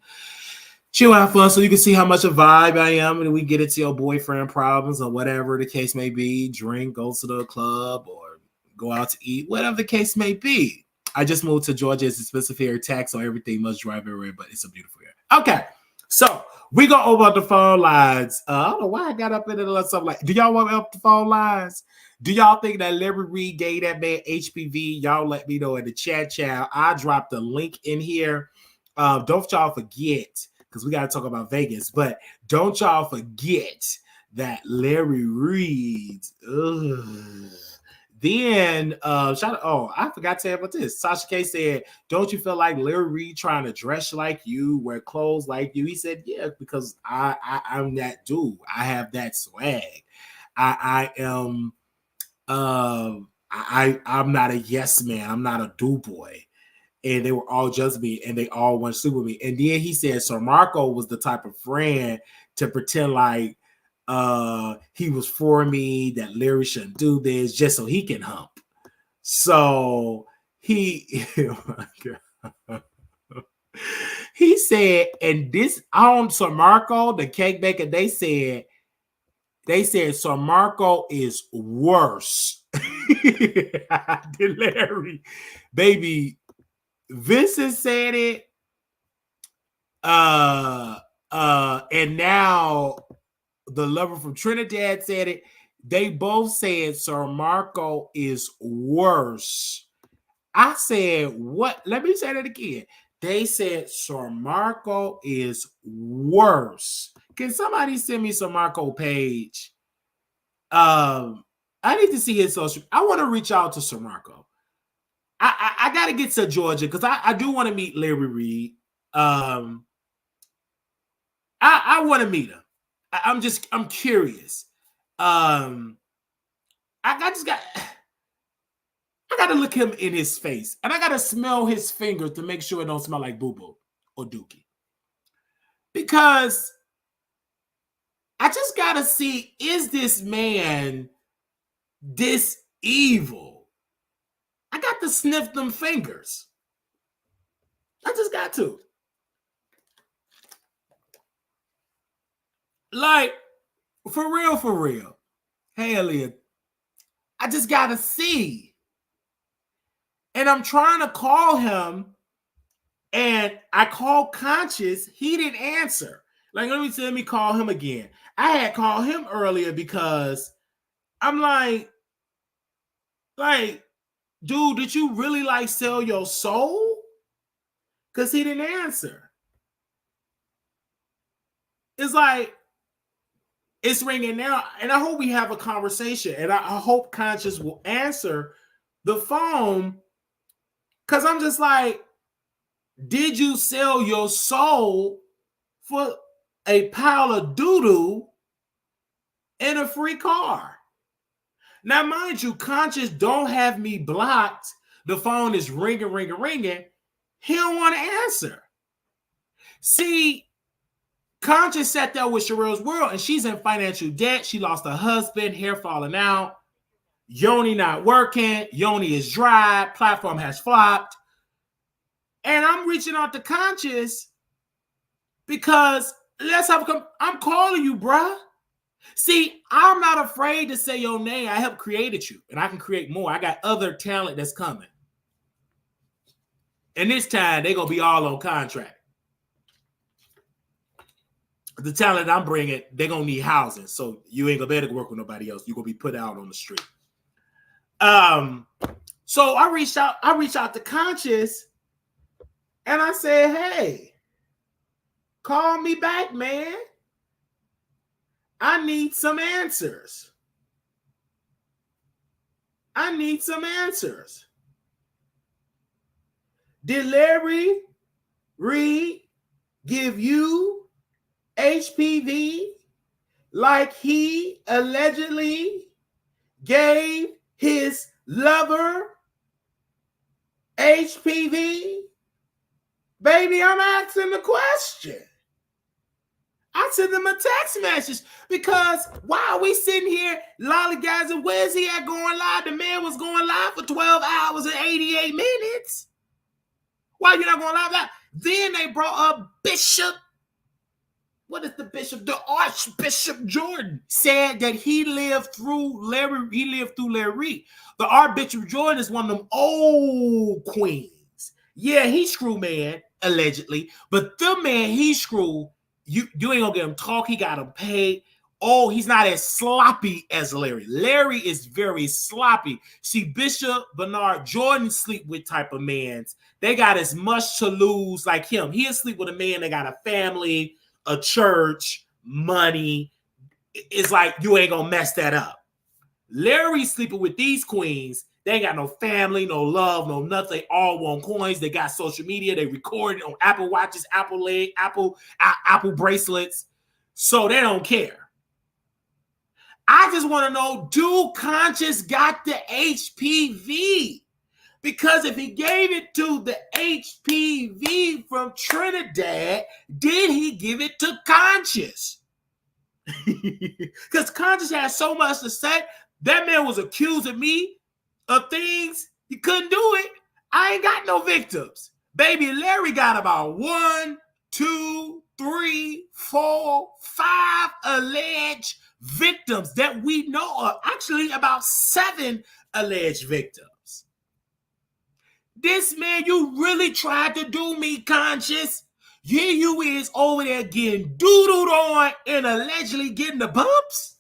S1: chill, have fun, so you can see how much a vibe I am, and we get into your boyfriend problems or whatever the case may be. Drink, go to the club, or go out to eat, whatever the case may be. I just moved to Georgia. It's expensive here, tax, so everything must drive everywhere, but it's a beautiful area. Okay, so we gonna open up the phone lines. I don't know why I got up into something like. Do y'all want to up the phone lines? Do y'all think that Larry Reid gave that man HPV? Y'all let me know in the chat. I dropped the link in here. Don't y'all forget, because we got to talk about Vegas, but don't y'all forget that Larry Reid. Then I forgot to tell you about this. Tasha K said, "Don't you feel like Larry Reid trying to dress like you, wear clothes like you?" He said, "Yeah, because I'm that dude. I have that swag. I am. I'm not a yes man. I'm not a do boy." And they were all judging me, and they all want to sleep with me. And then he said Sir Marco was the type of friend to pretend like he was for me, that Larry shouldn't do this just so he can hump. So he he said, and this on Sir Marco, the cake baker, they said Sir Marco is worse than Larry. Baby, Vincent said it. And now the lover from Trinidad said it. They both said Sir Marco is worse. I said, what? Let me say that again. They said Sir Marco is worse. Can somebody send me Sir Marco page? I need to see his social. I want to reach out to Sir Marco. I got to get to Georgia because I do want to meet Larry Reid. I want to meet him. I'm curious. I got to look him in his face, and I got to smell his fingers to make sure it don't smell like boo-boo or dookie. Because I just got to see, is this man this evil? I got to sniff them fingers. I just got to. Like, for real. Hey, Elliot, I just got to see. And I'm trying to call him, and I called Conscious. He didn't answer. Like, let me call him again. I had called him earlier because I'm like, dude, did you really like sell your soul? Because he didn't answer. It's like, it's ringing now, and I hope we have a conversation, and I hope Conscious will answer the phone, because I'm just like, did you sell your soul for a pile of doo-doo and a free car? Now, mind you, Conscious don't have me blocked. The phone is ringing. He don't want to answer. See, Conscious sat there with Sherelle's World, and she's in financial debt. She lost her husband, hair falling out. Yoni not working. Yoni is dry. Platform has flopped. And I'm reaching out to Conscious because I'm calling you, bruh. See, I'm not afraid to say your name. I helped created you, and I can create more. I got other talent that's coming. And this time, they're going to be all on contract. The talent I'm bringing, they're going to need housing. So you ain't going to be able to work with nobody else. You're going to be put out on the street. So I reached out to Conscious, and I said, hey, call me back, man. I need some answers. Did Larry Reid give you HPV like he allegedly gave his lover HPV? Baby, I'm asking the question. I sent him a text message because while we sitting here lollygazzing, where's he at going live? The man was going live for 12 hours and 88 minutes. Why you not going live? Then they brought up Bishop. What is the bishop? The Archbishop Jordan said that he lived through Larry Reid. The Archbishop Jordan is one of them old queens. Yeah, he's screw man, allegedly. But the man he screw, you ain't gonna get him talk. He got him paid. Oh, he's not as sloppy as Larry. Larry is very sloppy. See, Bishop Bernard Jordan sleep with type of mans. They got as much to lose like him. He'll sleep with a man that got a family, a church, money. It's like you ain't gonna mess that up. Larry sleeping with these queens. They ain't got no family, no love, no nothing. They all want coins. They got social media. They record on Apple Watches, Apple bracelets. So they don't care. I just want to know, do Conscious got the HPV? Because if he gave it to the HPV from Trinidad, did he give it to Conscious? Because Conscious had so much to say. That man was accusing me of things. He couldn't do it. I ain't got no victims. Baby, Larry got about 1, 2, 3, 4, 5 alleged victims that we know of. Actually, about 7 alleged victims. This man, you really tried to do me, Conscious. Here you is over there getting doodled on and allegedly getting the bumps.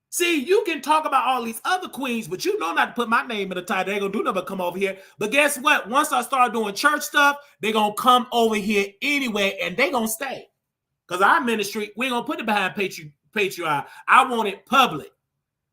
S1: See, you can talk about all these other queens, but you know not to put my name in the title. They ain't gonna do nothing but come over here. But guess what? Once I start doing church stuff, they're gonna come over here anyway, and they gonna stay. Because our ministry, we ain't gonna put it behind Patreon. I want it public.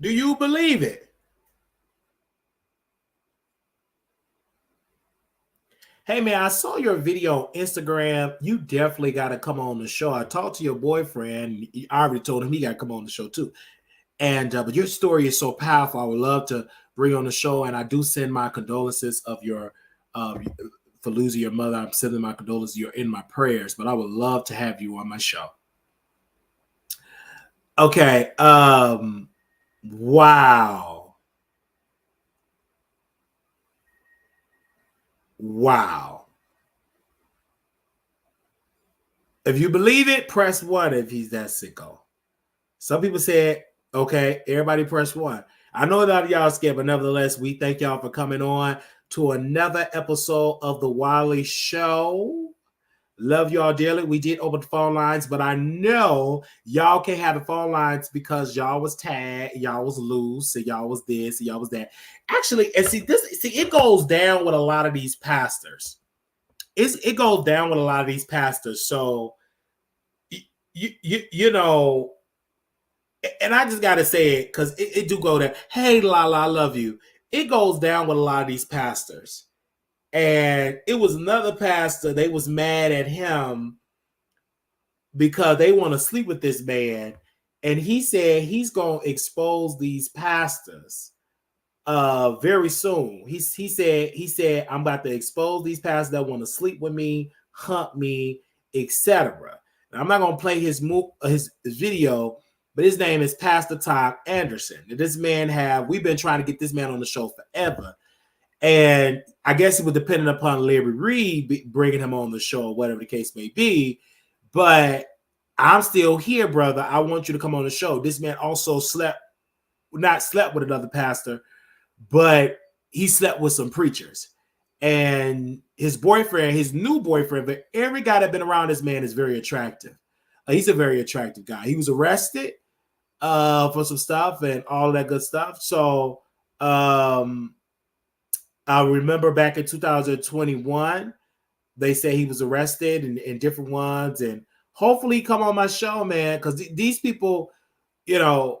S1: Do you believe it? Hey man, I saw your video on Instagram. You definitely got to come on the show. I talked to your boyfriend. I already told him he got to come on the show too. And but your story is so powerful. I would love to bring you on the show. And I do send my condolences of your for losing your mother. I'm sending my condolences. You're in my prayers. But I would love to have you on my show. Okay. Wow. Wow. If you believe it, press 1 if he's that sicko. Some people said, okay, everybody press 1. I know a lot of y'all scared, but nevertheless, we thank y'all for coming on to another episode of The Wiley Show. Love y'all dearly. We did open the phone lines, but I know y'all can't have the phone lines because y'all was tagged, y'all was loose, and y'all was this, and y'all was that. Actually, and see, it goes down with a lot of these pastors. It goes down with a lot of these pastors. So, you know, and I just gotta say it because it do go there. Hey, Lala, I love you. It goes down with a lot of these pastors. And it was another pastor, they was mad at him because they want to sleep with this man. And he said he's gonna expose these pastors very soon. He said I'm about to expose these pastors that want to sleep with me, hunt me, etc. I'm not gonna play his video, but his name is Pastor Tom Anderson. And this man we've been trying to get this man on the show forever. And I guess it was dependent upon Larry Reid bringing him on the show or whatever the case may be. But I'm still here, brother. I want you to come on the show. This man also not slept with another pastor, but he slept with some preachers. And his boyfriend, his new boyfriend, but every guy that's been around this man is very attractive. He's a very attractive guy. He was arrested for some stuff and all that good stuff. So I remember back in 2021, they say he was arrested in different ones. And hopefully come on my show, man, because these people, you know,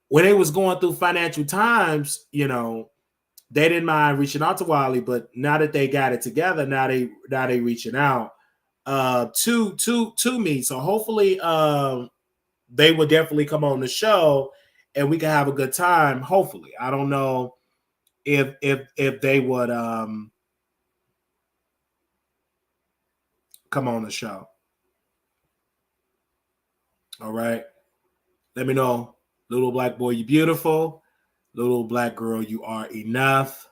S1: when they was going through financial times, you know, they didn't mind reaching out to Wiley, but now that they got it together, now they reaching out to me. So hopefully they will definitely come on the show and we can have a good time. Hopefully. I don't know if they would come on the show. All right. Let me know. Little black boy, you beautiful. Little black girl, you are enough.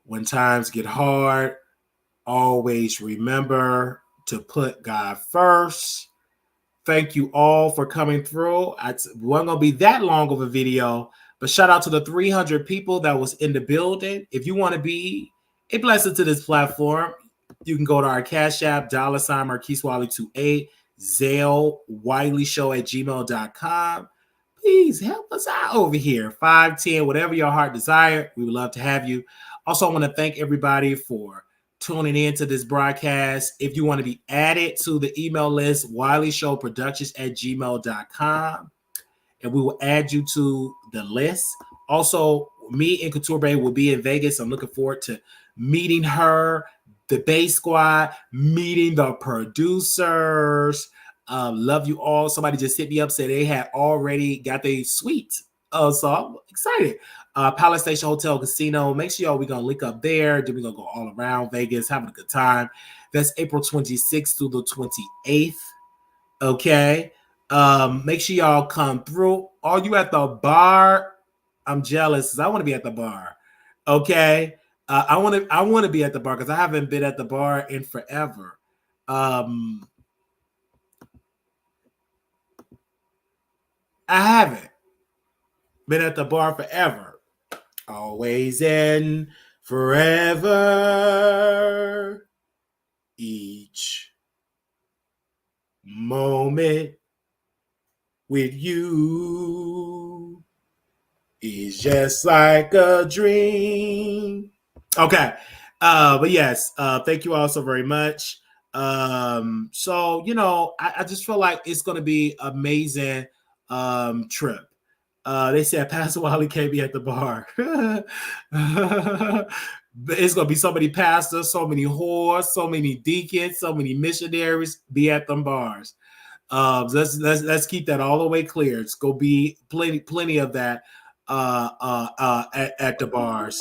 S1: When times get hard, always remember to put God first. Thank you all for coming through. It wasn't going to be that long of a video, but shout out to the 300 people that was in the building. If you want to be a blessing to this platform, you can go to our Cash App, $ Marquise Wiley 28, Zelle, WileyShow@gmail.com. Please help us out over here. 5, 10, whatever your heart desire. We would love to have you. Also, I want to thank everybody for tuning in to this broadcast. If you want to be added to the email list, WileyShowProductions@gmail.com, and we will add you to the list. Also, me and Couture Bay will be in Vegas. I'm looking forward to meeting her, the Bay Squad, meeting the producers. Love you all. Somebody just hit me up, said they had already got their suite. So I'm excited. Palace Station Hotel Casino. Make sure y'all, we're going to link up there. Then we're going to go all around Vegas, having a good time. That's April 26th through the 28th. Okay. Make sure y'all come through. Are you at the bar? I'm jealous because I want to be at the bar. Okay. I want to be at the bar because I haven't been at the bar in forever. I haven't been at the bar forever. Always and forever. Each moment with you is just like a dream. Okay. But yes, thank you all so very much. So, you know, I just feel like it's going to be amazing trip. They said Pastor Wiley can't be at the bar. It's gonna be so many pastors, so many whores, so many deacons, so many missionaries be at them bars. Let's keep that all the way clear. It's gonna be plenty of that at the bars.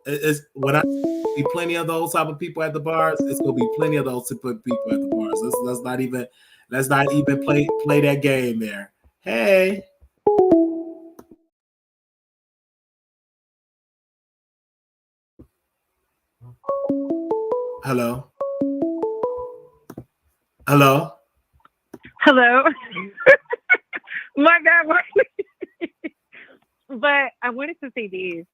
S1: It's when I be plenty of those type of people at the bars. It's gonna be plenty of those type of people at the bars. Let's not even play that game there. Hey. Hello. Hello.
S2: Hello. My God. But I wanted to say this.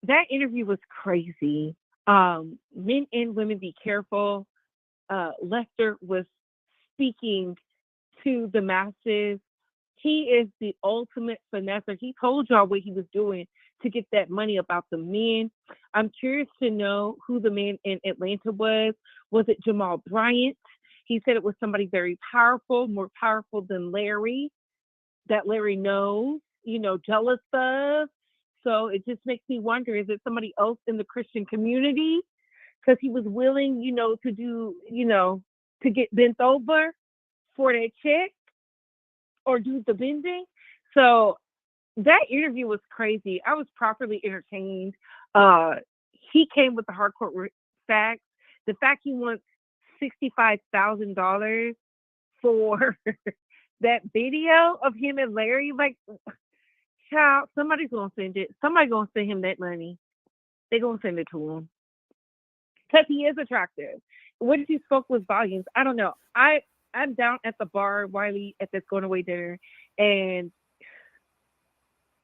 S2: That interview was crazy. Men and women, be careful. Lester was speaking to the masses. He is the ultimate finesser. He told y'all what he was doing to get that money about the men. I'm curious to know who the man in Atlanta was. Was it Jamal Bryant? He said it was somebody very powerful, more powerful than Larry, that Larry knows, jealous of. So it just makes me wonder, is it somebody else in the Christian community? Because he was willing, to do, to get bent over for that check or do the bending. So that interview was crazy. I was properly entertained. He came with the hardcore facts. The fact he wants $65,000 for that video of him and Larry, like, child, somebody's gonna send it. Somebody's gonna send him that money. They're gonna send it to him because he is attractive. What you spoke was volumes. I don't know. I'm down at the bar, Wiley, at this going away dinner, and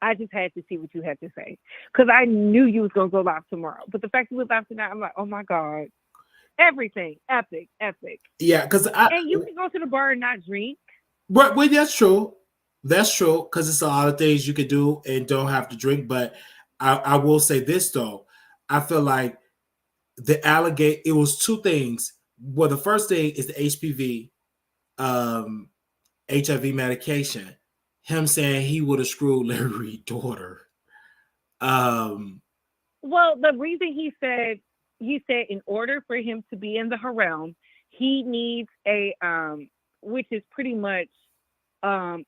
S2: I just had to see what you had to say because I knew you was gonna go live tomorrow. But the fact you was live tonight, I'm like, oh my God, everything epic.
S1: Yeah, because
S2: and you can go to the bar and not drink.
S1: But that's true. That's true because it's a lot of things you could do and don't have to drink. But I will say this though, I feel like the allegate. It was two things. Well, the first thing is the HPV, HIV medication. Him saying he would have screwed Larry Reid's daughter.
S2: Well, the reason he said in order for him to be in the harem, he needs a which is pretty much an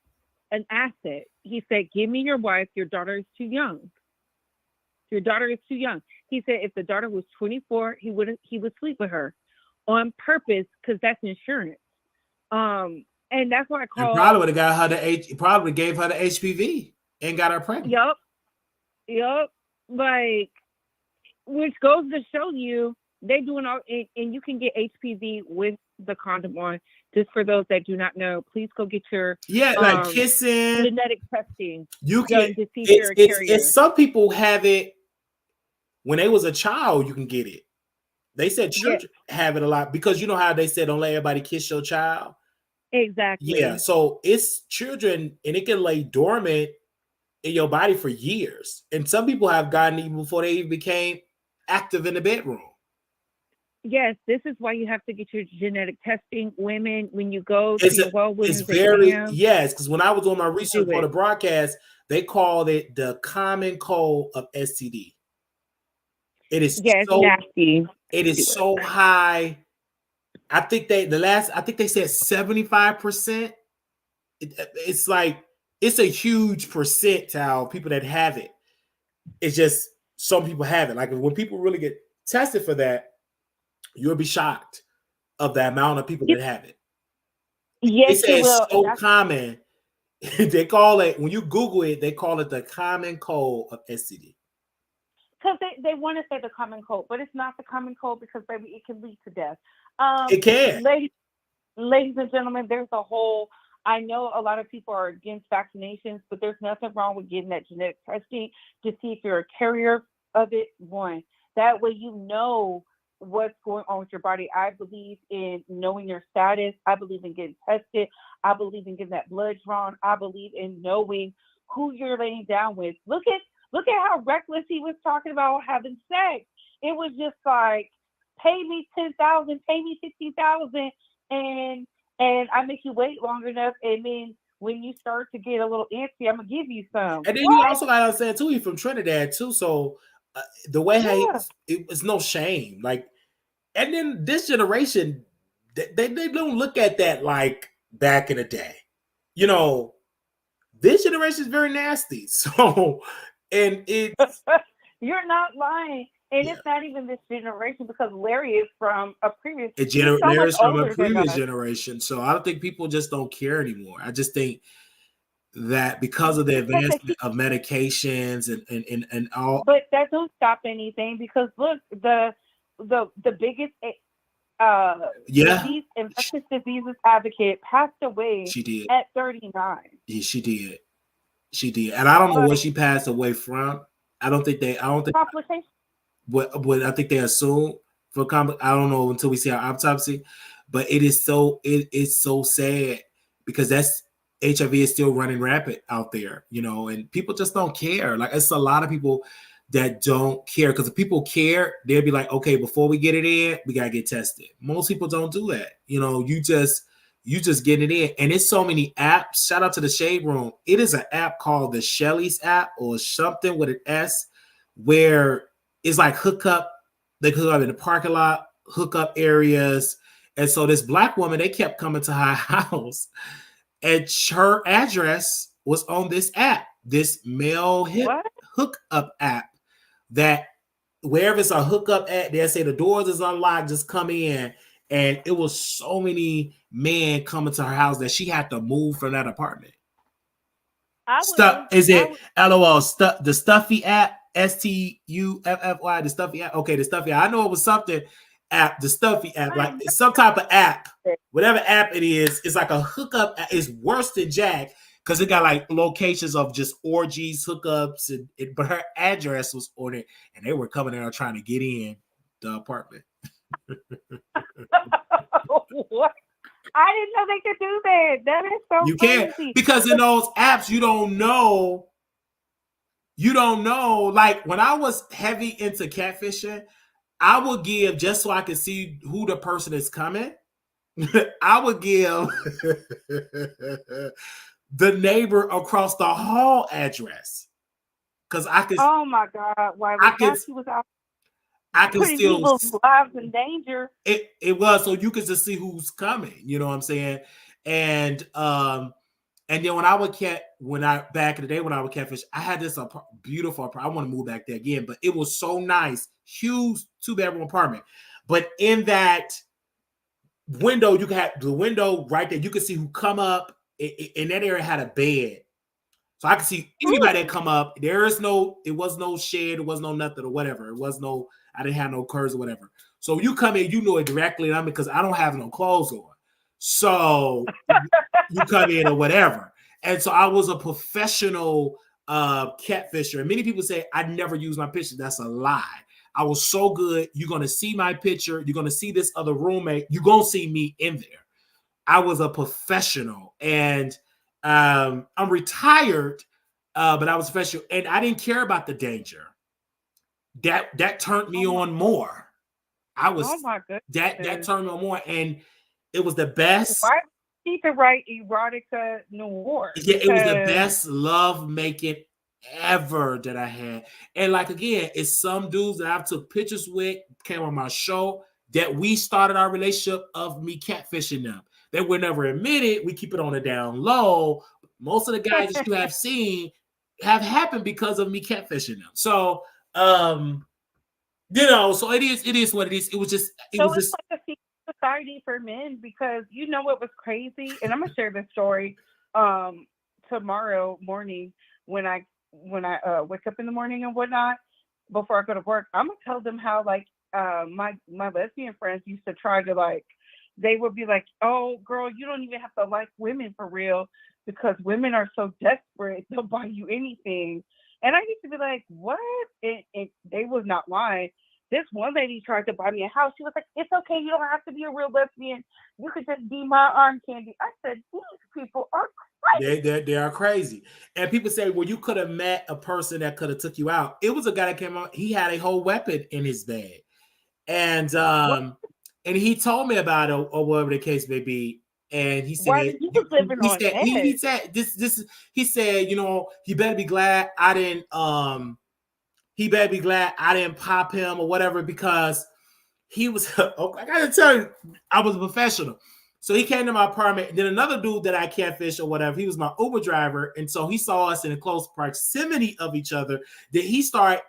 S2: asset. He said, "Give me your wife. Your daughter is too young. Your daughter is too young." He said if the daughter was 24, he would sleep with her on purpose because that's insurance. And that's why I call.
S1: And probably would have got her probably gave her the HPV and got her pregnant.
S2: Yup. Like, which goes to show you they doing all, and you can get HPV with the condom on. Just for those that do not know, please go get your
S1: like kissing,
S2: genetic testing.
S1: You can. It's some people have it when they was a child. You can get it. They said children have it a lot because you know how they said don't let everybody kiss your child.
S2: Exactly.
S1: Yeah, so it's children, and it can lay dormant in your body for years. And some people have gotten even before they even became active in the bedroom.
S2: Yes, this is why you have to get your genetic testing. Women, when you go to your
S1: it's very yes, because when I was doing my research for the broadcast, they called it the common cold of STD. It is so
S2: nasty.
S1: It is so high. I think they said 75%. It's like it's a huge percentile of people that have it. It's just some people have it. Like when people really get tested for that, you'll be shocked of the amount of people that have it.
S2: Yes,
S1: they say it's so common. They call it, when you Google it, they call it the common cold of STD.
S2: Because they want to say the common cold, but it's not the common cold because, baby, it can lead to death.
S1: It can.
S2: Ladies and gentlemen, there's a whole, I know a lot of people are against vaccinations, but there's nothing wrong with getting that genetic testing to see if you're a carrier of it. One, that way you know what's going on with your body. I believe in knowing your status. I believe in getting tested. I believe in getting that blood drawn. I believe in knowing who you're laying down with. Look at how reckless he was talking about having sex. It was just like, pay me $10,000, pay me $50,000, and I make you wait long enough, and then when you start to get a little antsy, I'm gonna give you some.
S1: And then you
S2: What?
S1: also got to understand too, he's from Trinidad too. So the way
S2: Yeah.
S1: it's no shame. Like, and then this generation, they don't look at that like back in the day. You know, this generation is very nasty. So, and it's
S2: You're not lying. And
S1: yeah,
S2: it's not even this generation because Larry is from a previous, he's so much
S1: there's from a
S2: older than
S1: previous
S2: us.
S1: generation. So I don't think people just don't care anymore. I just think that because of the
S2: Because they
S1: advancement
S2: keep,
S1: of medications and all,
S2: but that don't stop anything because look, the biggest
S1: yeah,
S2: disease infectious diseases advocate passed away
S1: she did.
S2: at 39.
S1: Yeah, she did. She did, and I don't know what
S2: Like
S1: she passed away from. I don't think they. I don't think
S2: complications.
S1: what I think they assume for I don't know until we see our autopsy, but it's so sad because that's HIV is still running rapid out there, you know, and people just don't care. Like it's a lot of people that don't care because if people care, they'll be like, okay, before we get it in, we gotta get tested. Most people don't do that. You know, you just get it in, and it's so many apps. Shout out to the Shade Room. It is an app called the Shelly's app or something with an S, where it's like hookup. They hook up in the parking lot, hookup areas, and so this black woman, they kept coming to her house, and her address was on this app, this male
S2: What?
S1: hookup app. That wherever it's a hookup at, they say the doors is unlocked, just come in. And it was so many men coming to her house that she had to move from that apartment.
S2: I would
S1: Stuff
S2: move.
S1: is
S2: I
S1: it
S2: would.
S1: LOL stuff the Stuffy app STUFFY the Stuffy app. Okay, the Stuffy app. I know it was something app, the Stuffy app,
S2: I
S1: like
S2: ain't
S1: it's some type of app,
S2: never.
S1: whatever app it is. It's like a hookup. It's worse than Jack because it got like locations of just orgies, hookups, but her address was on it, and they were coming there trying to get in the apartment.
S2: What? I didn't know they could do that. That is so
S1: You can't
S2: crazy.
S1: because in those apps you don't know. You don't know. Like when I was heavy into catfishing, I would give just so I could see who the person is coming. I would give the neighbor across the hall address because
S2: Oh my God,
S1: I
S2: Wiley,
S1: could
S2: now she was out
S1: I could
S2: putting
S1: still
S2: people's lives in danger.
S1: it was so you could just see who's coming. You know what I'm saying? And and then when I would back in the day when I would catfish, I had this beautiful apartment. I want to move back there again, but it was so nice, huge 2-bedroom apartment. But in that window, you could have the window right there. You could see who come up. In that area had a bed, so I could see
S2: Ooh.
S1: anybody that come up. It was no shed, it was no nothing or whatever. It was no, I didn't have no curves or whatever. So you come in, you know it directly on me because I don't have no clothes on. So you come in or whatever. And so I was a professional catfisher. And many people say I never use my picture. That's a lie. I was so good. You're going to see my picture. You're going to see this other roommate. You're going to see me in there. I was a professional. And I'm retired, but I was a professional. And I didn't care about the danger. That turned me
S2: Oh my,
S1: on more. I
S2: oh
S1: was
S2: my
S1: that
S2: goodness.
S1: turned me on more. And it was the best.
S2: Why she could write erotica noir?
S1: Yeah, it was the
S2: Because
S1: best love making ever that I had. And like again, it's some dudes that I've took pictures with, came on my show, that we started our relationship of me catfishing them. They were never admitted. We keep it on the down low. Most of the guys that you have seen have happened because of me catfishing them. So so it is what it is. It
S2: so
S1: was
S2: it's
S1: just
S2: like a secret society for men because you know what was crazy, and I'm gonna share this story tomorrow morning when I wake up in the morning and whatnot before I go to work. I'm gonna tell them how like my lesbian friends used to try to like they would be like, oh girl, you don't even have to like women for real because women are so desperate they'll buy you anything. And I used to be like, what? And they was not lying. This one lady tried to buy me a house. She was like, it's okay. You don't have to be a real lesbian. You could just be my arm candy. I said, these people are crazy.
S1: they are crazy. And people say, well, you could have met a person that could have took you out. It was a guy that came out, he had a whole weapon in his bag. And
S2: What?
S1: he told me about it or whatever the case may be. And he said,
S2: Why you was living on edge.
S1: he said, you know, he better be glad I didn't pop him or whatever, because he was I gotta tell you, I was a professional. So he came to my apartment. And then another dude that I catfished or whatever, he was my Uber driver. And so he saw us in a close proximity of each other. Then he started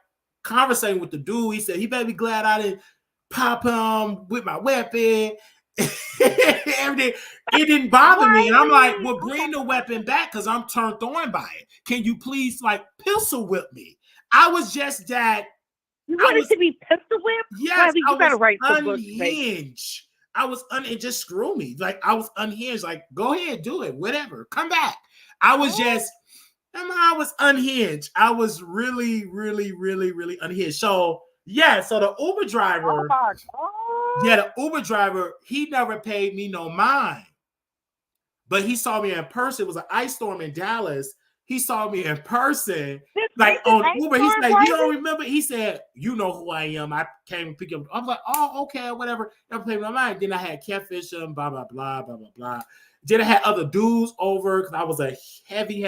S1: conversating with the dude. He said, he better be glad I didn't pop him with my weapon. Everything. It didn't bother me. And I'm like, well, bring the weapon back because I'm turned on by it. Can you please like pistol whip me? I was just that.
S2: You wanted to be pistol whipped?
S1: Yes,
S2: you gotta write some books,
S1: unhinged. I was just screw me. Like I was unhinged. Like, go ahead, do it, whatever. Come back. I was unhinged. I was really, really, really, really unhinged. So yeah, so the Uber driver, the Uber driver, he never paid me no mind. But he saw me in person. It was an ice storm in Dallas. He saw me in person, like on Uber. He's like, you don't remember? He said, you know who I am. I came and picked up. I was like, oh, okay, whatever. Never paid my mind. Then I had catfish him, blah, blah, blah, blah, blah, blah. Then I had other dudes over because I was a heavy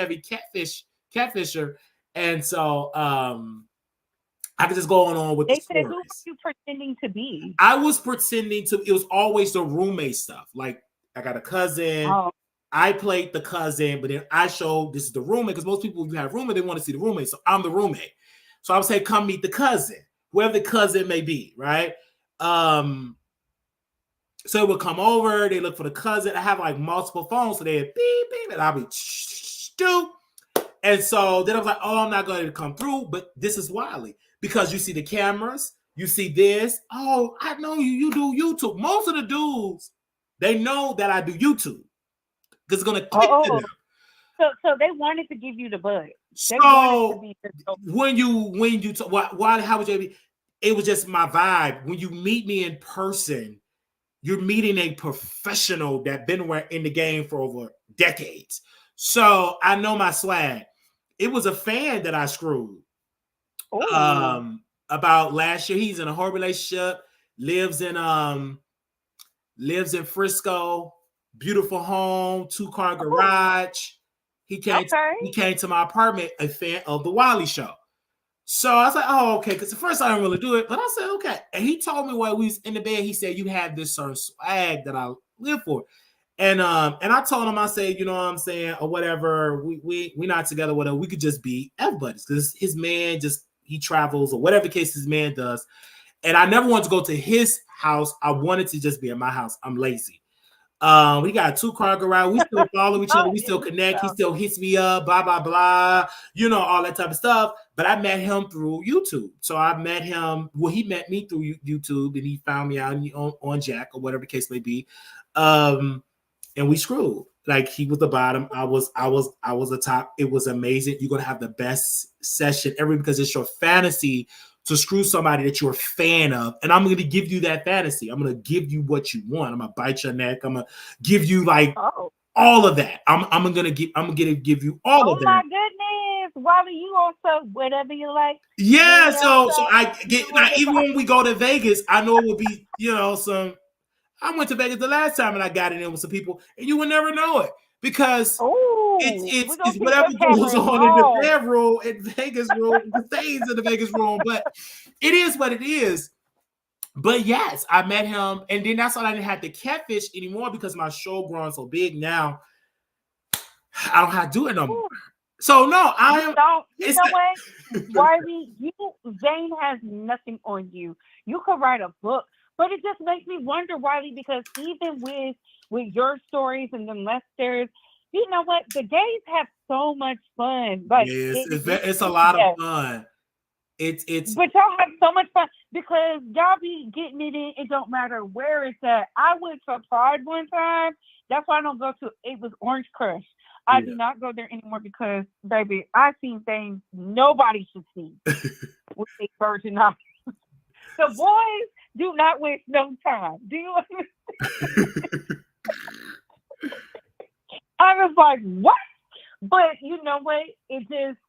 S1: catfisher. And so I could just go on with the stories.
S2: Who were you pretending to be?
S1: I was pretending to, it was always the roommate stuff. Like, I got a cousin. Oh. I played the cousin, but then I showed this is the roommate, because most people who have roommate, they want to see the roommate. So I'm the roommate. So I would say, come meet the cousin, whoever the cousin may be, right? So it would come over, they look for the cousin. I have like multiple phones, so they'd beep, beep, and I'll be stoop. And so then I was like, oh, I'm not going to come through, but this is wildly, because you see the cameras, you see this. Oh, I know you do YouTube. Most of the dudes, they know that I do YouTube. Because it's gonna click to them.
S2: So they wanted to give you the bug.
S1: So when you talk, why how would you be? It was just my vibe. When you meet me in person, you're meeting a professional that been in the game for over decades. So I know my swag. It was a fan that I screwed. About last year, he's in a horrible relationship. Lives in Frisco. Beautiful home, 2-car garage. He came to my apartment, a fan of the Wiley Show. So I was like, oh, okay. Because at first I didn't really do it, but I said, okay. And he told me while we was in the bed, he said, you have this certain swag that I live for. And I told him, I said, you know what I'm saying, or whatever, we not together, whatever, we could just be F buddies. Because his man he travels, or whatever the case his man does. And I never wanted to go to his house. I wanted to just be at my house. I'm lazy. We got a 2-car garage. We still follow each other. We still connect. He still hits me up, blah, blah, blah. You know, all that type of stuff. But I met him through YouTube. So I met him. Well, he met me through YouTube, and he found me out on Jack, or whatever the case may be. And we screwed. Like, he was the bottom. I was the top. It was amazing. You're going to have the best session ever, because it's your fantasy to screw somebody that you're a fan of. And I'm going to give you that fantasy. I'm going to give you what you want. I'm going to bite your neck. I'm going to give you like all of that. I'm going to give you all of that.
S2: Oh my goodness. Wally, you also whatever you like.
S1: Yeah. So I get, even when we go to Vegas, I know it would be, I went to Vegas the last time and I got it in with some people, and you would never know it, because it's whatever goes on in the bedroom, in Vegas room, the things in the Vegas room, but it is what it is. But yes, I met him, and then that's why I didn't have to catfish anymore, because my show grown so big now. I don't have to do it no more. So no,
S2: You know what, Wiley, Zane has nothing on you. You could write a book, but it just makes me wonder, Wiley, because even with your stories and the Lesters, you know what? The gays have so much fun. Like,
S1: it's a lot of fun.
S2: But y'all have so much fun because y'all be getting it in. It don't matter where it's at. I went to Pride one time. That's why I don't go to. It was Orange Crush. I do not go there anymore because, baby, I've seen things nobody should see with a virgin eyes. The boys do not waste no time. Do you understand? I was like, what? But you know what? It just,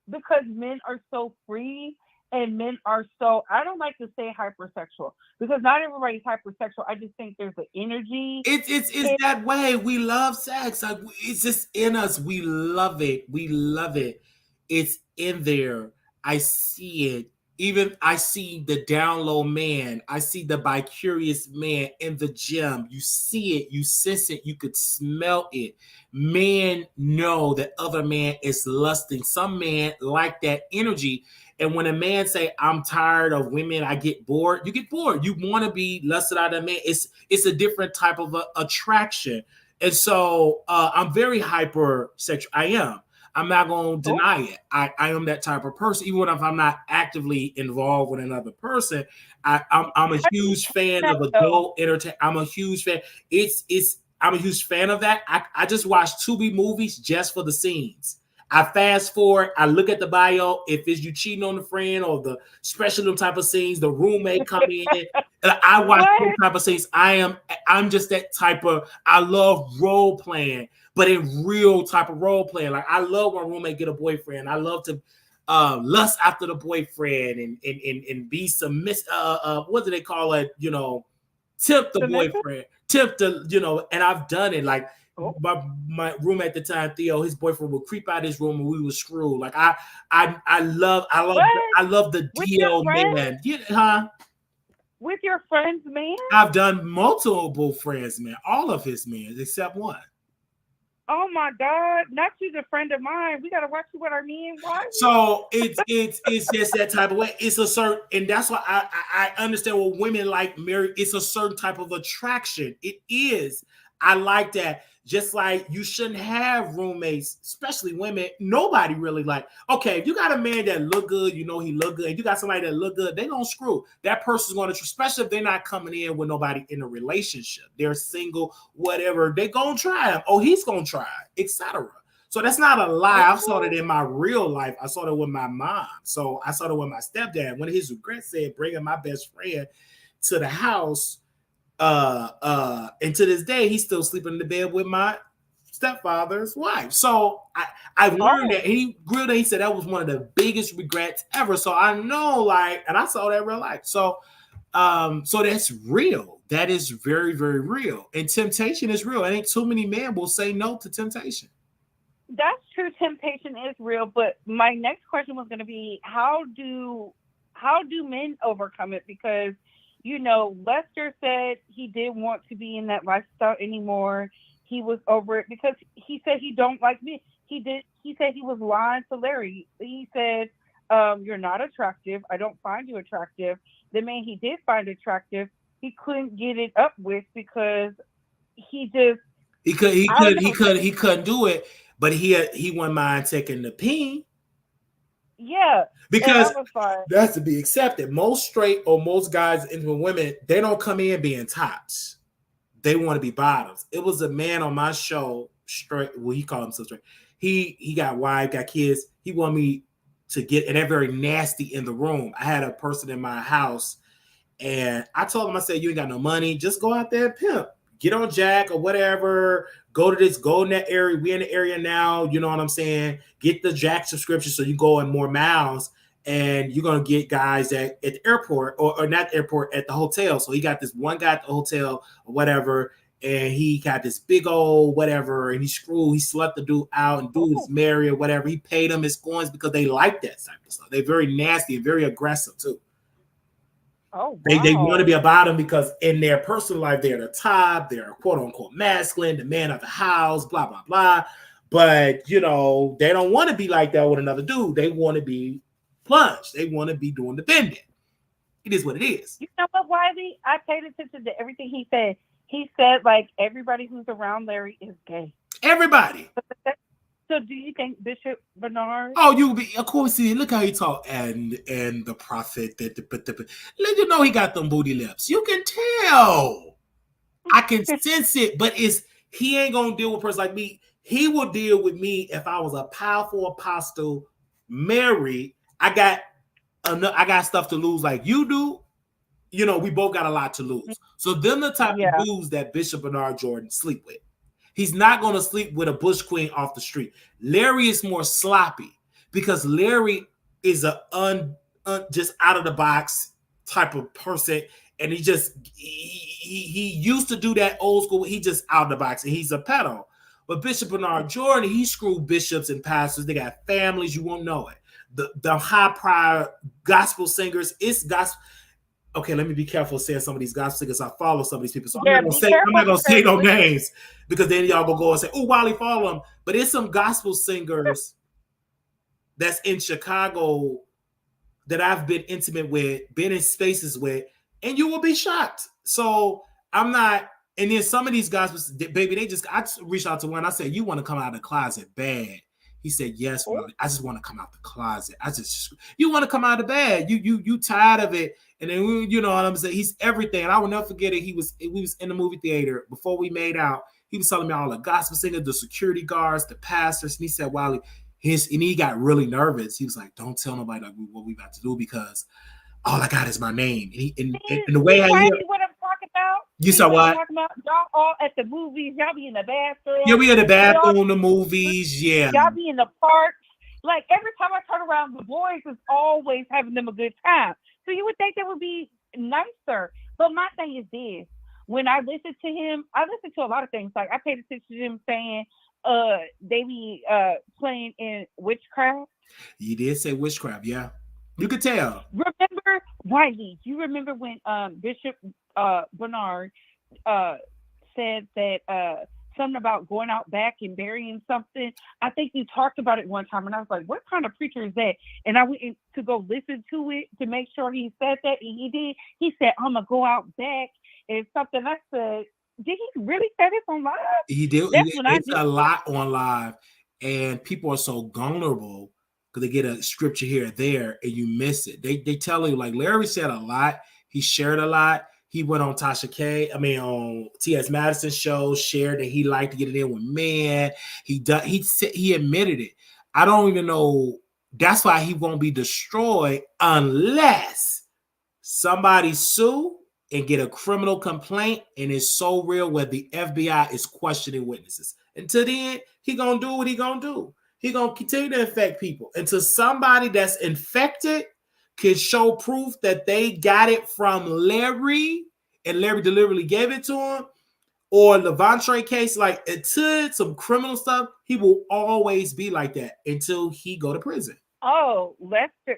S2: because men are so free and men are so, I don't like to say hypersexual because not everybody's hypersexual. I just think there's an energy.
S1: It's that way. We love sex. Like, it's just in us. We love it. We love it. It's in there. I see it. Even I see the down low man. I see the bi-curious man in the gym. You see it. You sense it. You could smell it. Men know that other man is lusting. Some men like that energy. And when a man say, "I'm tired of women," I get bored. You get bored. You want to be lusted out of a man. It's a different type of attraction. And so I'm very hypersexual. I am. I'm not going to
S2: Oh,
S1: deny it. I am that type of person. Even if I'm not actively involved with another person, I'm a
S2: how do you
S1: huge fan
S2: that
S1: of
S2: though?
S1: adult entertainment. I'm a huge fan. I'm a huge fan of that. I just watched Tubi movies just for the scenes. I fast forward, I look at the bio. If it's you cheating on the friend or the special type of scenes, the roommate come in. And I watch those
S2: What?
S1: type of scenes. I'm just that type of, I love role playing, but in real type of role playing. Like, I love when a roommate get a boyfriend. I love to lust after the boyfriend and be submissive. What do they call it? Tip the
S2: Submissive?
S1: boyfriend, tip the, and I've done it. Like,
S2: Oh,
S1: my roommate at the time, Theo, his boyfriend would creep out his room and we would screw. Like, I
S2: what?
S1: love the
S2: With your
S1: deal,
S2: friends?
S1: man. Yeah, huh?
S2: With your friends, man?
S1: I've done multiple friends, man. All of his men except one.
S2: Oh my God! Not you, a friend of mine. We gotta watch you with our men. Why?
S1: So it's just that type of way. It's a certain, and that's why I understand what women like married. It's a certain type of attraction. It is. I like that. Just like you shouldn't have roommates, especially women. Nobody really like. Okay, if you got a man that look good, he look good, and you got somebody that look good, they gonna screw. That person's gonna, especially if they're not coming in with nobody in a relationship. They're single, whatever. They gonna try him. Oh, he's gonna try, etc. So that's not a lie. I've saw
S2: Oh,
S1: it in my real life. I saw it with my mom. So I saw it with my stepdad. One of his regrets said bringing my best friend to the house. And to this day, he's still sleeping in the bed with my stepfather's wife. So I learned
S2: oh,
S1: that. And he grilled it. He said that was one of the biggest regrets ever. So I know, like, and I saw that in real life. So that's real. That is very, very real. And temptation is real. I think too many men will say no to temptation.
S2: that's true. Temptation is real, but my next question was going to be how do men overcome it? Because Lester said he didn't want to be in that lifestyle anymore. He was over it because he said he don't like me. He did. He said he was lying to Larry. He said, "You're not attractive. I don't find you attractive." The man he did find attractive, he couldn't get it up with because he just,
S1: He could he
S2: I don't
S1: could he
S2: know.
S1: could he couldn't do it, but he wouldn't mind taking the peen
S2: Yeah, and I
S1: because
S2: was like,
S1: that's to be accepted. Most straight or most guys into women, they don't come in being tops. They want to be bottoms. It was a man on my show, straight. Well, he called himself straight. He got wife, got kids. He wanted me to get, and they're very nasty in the room. I had a person in my house. And I told him, I said, you ain't got no money. Just go out there and pimp. Get on Jack or whatever. Go to this, go in that area. We in the area now. You know what I'm saying? Get the Jack subscription so you go in more miles. And you're going to get guys at the airport or not the airport, at the hotel. So he got this one guy at the hotel or whatever. And he got this big old whatever. And he slept the dude out, and dude is
S2: oh,
S1: married or whatever. He paid him his coins because they like that type of stuff. They're very nasty and very aggressive too.
S2: oh
S1: They want to be
S2: wow.
S1: about them because in their personal life, they're the top, they're quote unquote masculine, the man of the house, blah, blah, blah. But, they don't want to be like that with another dude. They want to be plunged. They want to be doing the bending. It is what it is.
S2: You know what, Wiley? I paid attention to everything he said. He said like everybody who's around Larry is gay.
S1: Everybody.
S2: So do you think Bishop Bernard?
S1: Oh, you be, of course. See, look how he talk, and the prophet that let you know he got them booty lips. You can tell. I can sense it, but he ain't gonna deal with a person like me. He will deal with me if I was a powerful apostle, married. I got stuff to lose like you do. We both got a lot to lose. So them the type of
S2: Yeah.
S1: dudes that Bishop Bernard Jordan sleep with. He's not gonna sleep with a bush queen off the street. Larry is more sloppy because Larry is just out of the box type of person, and he used to do that old school. He just out of the box, and he's a pedo. But Bishop Bernard Jordan, he screwed bishops and pastors. They got families, you won't know it. The high prior gospel singers, it's gospel. Okay, let me be careful saying some of these gospel singers. I follow some of these people, so I'm not gonna say no names because then y'all gonna go and say, "Oh, Wally, follow them." But it's some gospel singers that's in Chicago that I've been intimate with, been in spaces with, and you will be shocked. So I'm not. And then some of these guys, baby, I reached out to one. I said, "You want to come out of the closet bad?" He said, "Yes, Wally. I just want to come out the closet. You want to come out of bed. You tired of it." And then you know what I'm saying. He's everything. And I will never forget it. We was in the movie theater before we made out. He was telling me all the gospel singers, the security guards, the pastors, and he said, "Wally." And he got really nervous. He was like, "Don't tell nobody like what we about to do because all I got is my name." And the way I hear
S2: what I'm talking about.
S1: You saw what?
S2: Y'all all at the movies. Y'all be in the bathroom.
S1: Yeah, we in the bathroom, the movies. Yeah.
S2: Y'all be in the parks. Like every time I turn around, the boys is always having them a good time. So you would think that would be nicer. But my thing is this: when I listen to him, I listen to a lot of things. Like I paid attention to him saying, they be playing in witchcraft.
S1: You did say witchcraft, yeah. You could tell.
S2: Remember, Wiley, you remember when Bishop Bernard said that something about going out back and burying something? I think you talked about it one time, and I was like, what kind of preacher is that? And I went to go listen to it to make sure he said that, and he did. He said, I'm going to go out back and something. I said, did he really say this on live?
S1: He did. It's a lot on live, and people are so vulnerable because they get a scripture here or there, and you miss it. They tell you, like Larry said a lot. He shared a lot. He went on on T.S. Madison's show, shared that he liked to get it in with men. He admitted it. I don't even know. That's why he won't be destroyed unless somebody sue and get a criminal complaint, and it's so real where the FBI is questioning witnesses. Until then, he gonna do what he gonna do. He gonna continue to infect people until somebody that's infected can show proof that they got it from Larry and Larry deliberately gave it to him, or Levante case, like until some criminal stuff, he will always be like that until he go to prison.
S2: Oh, Lester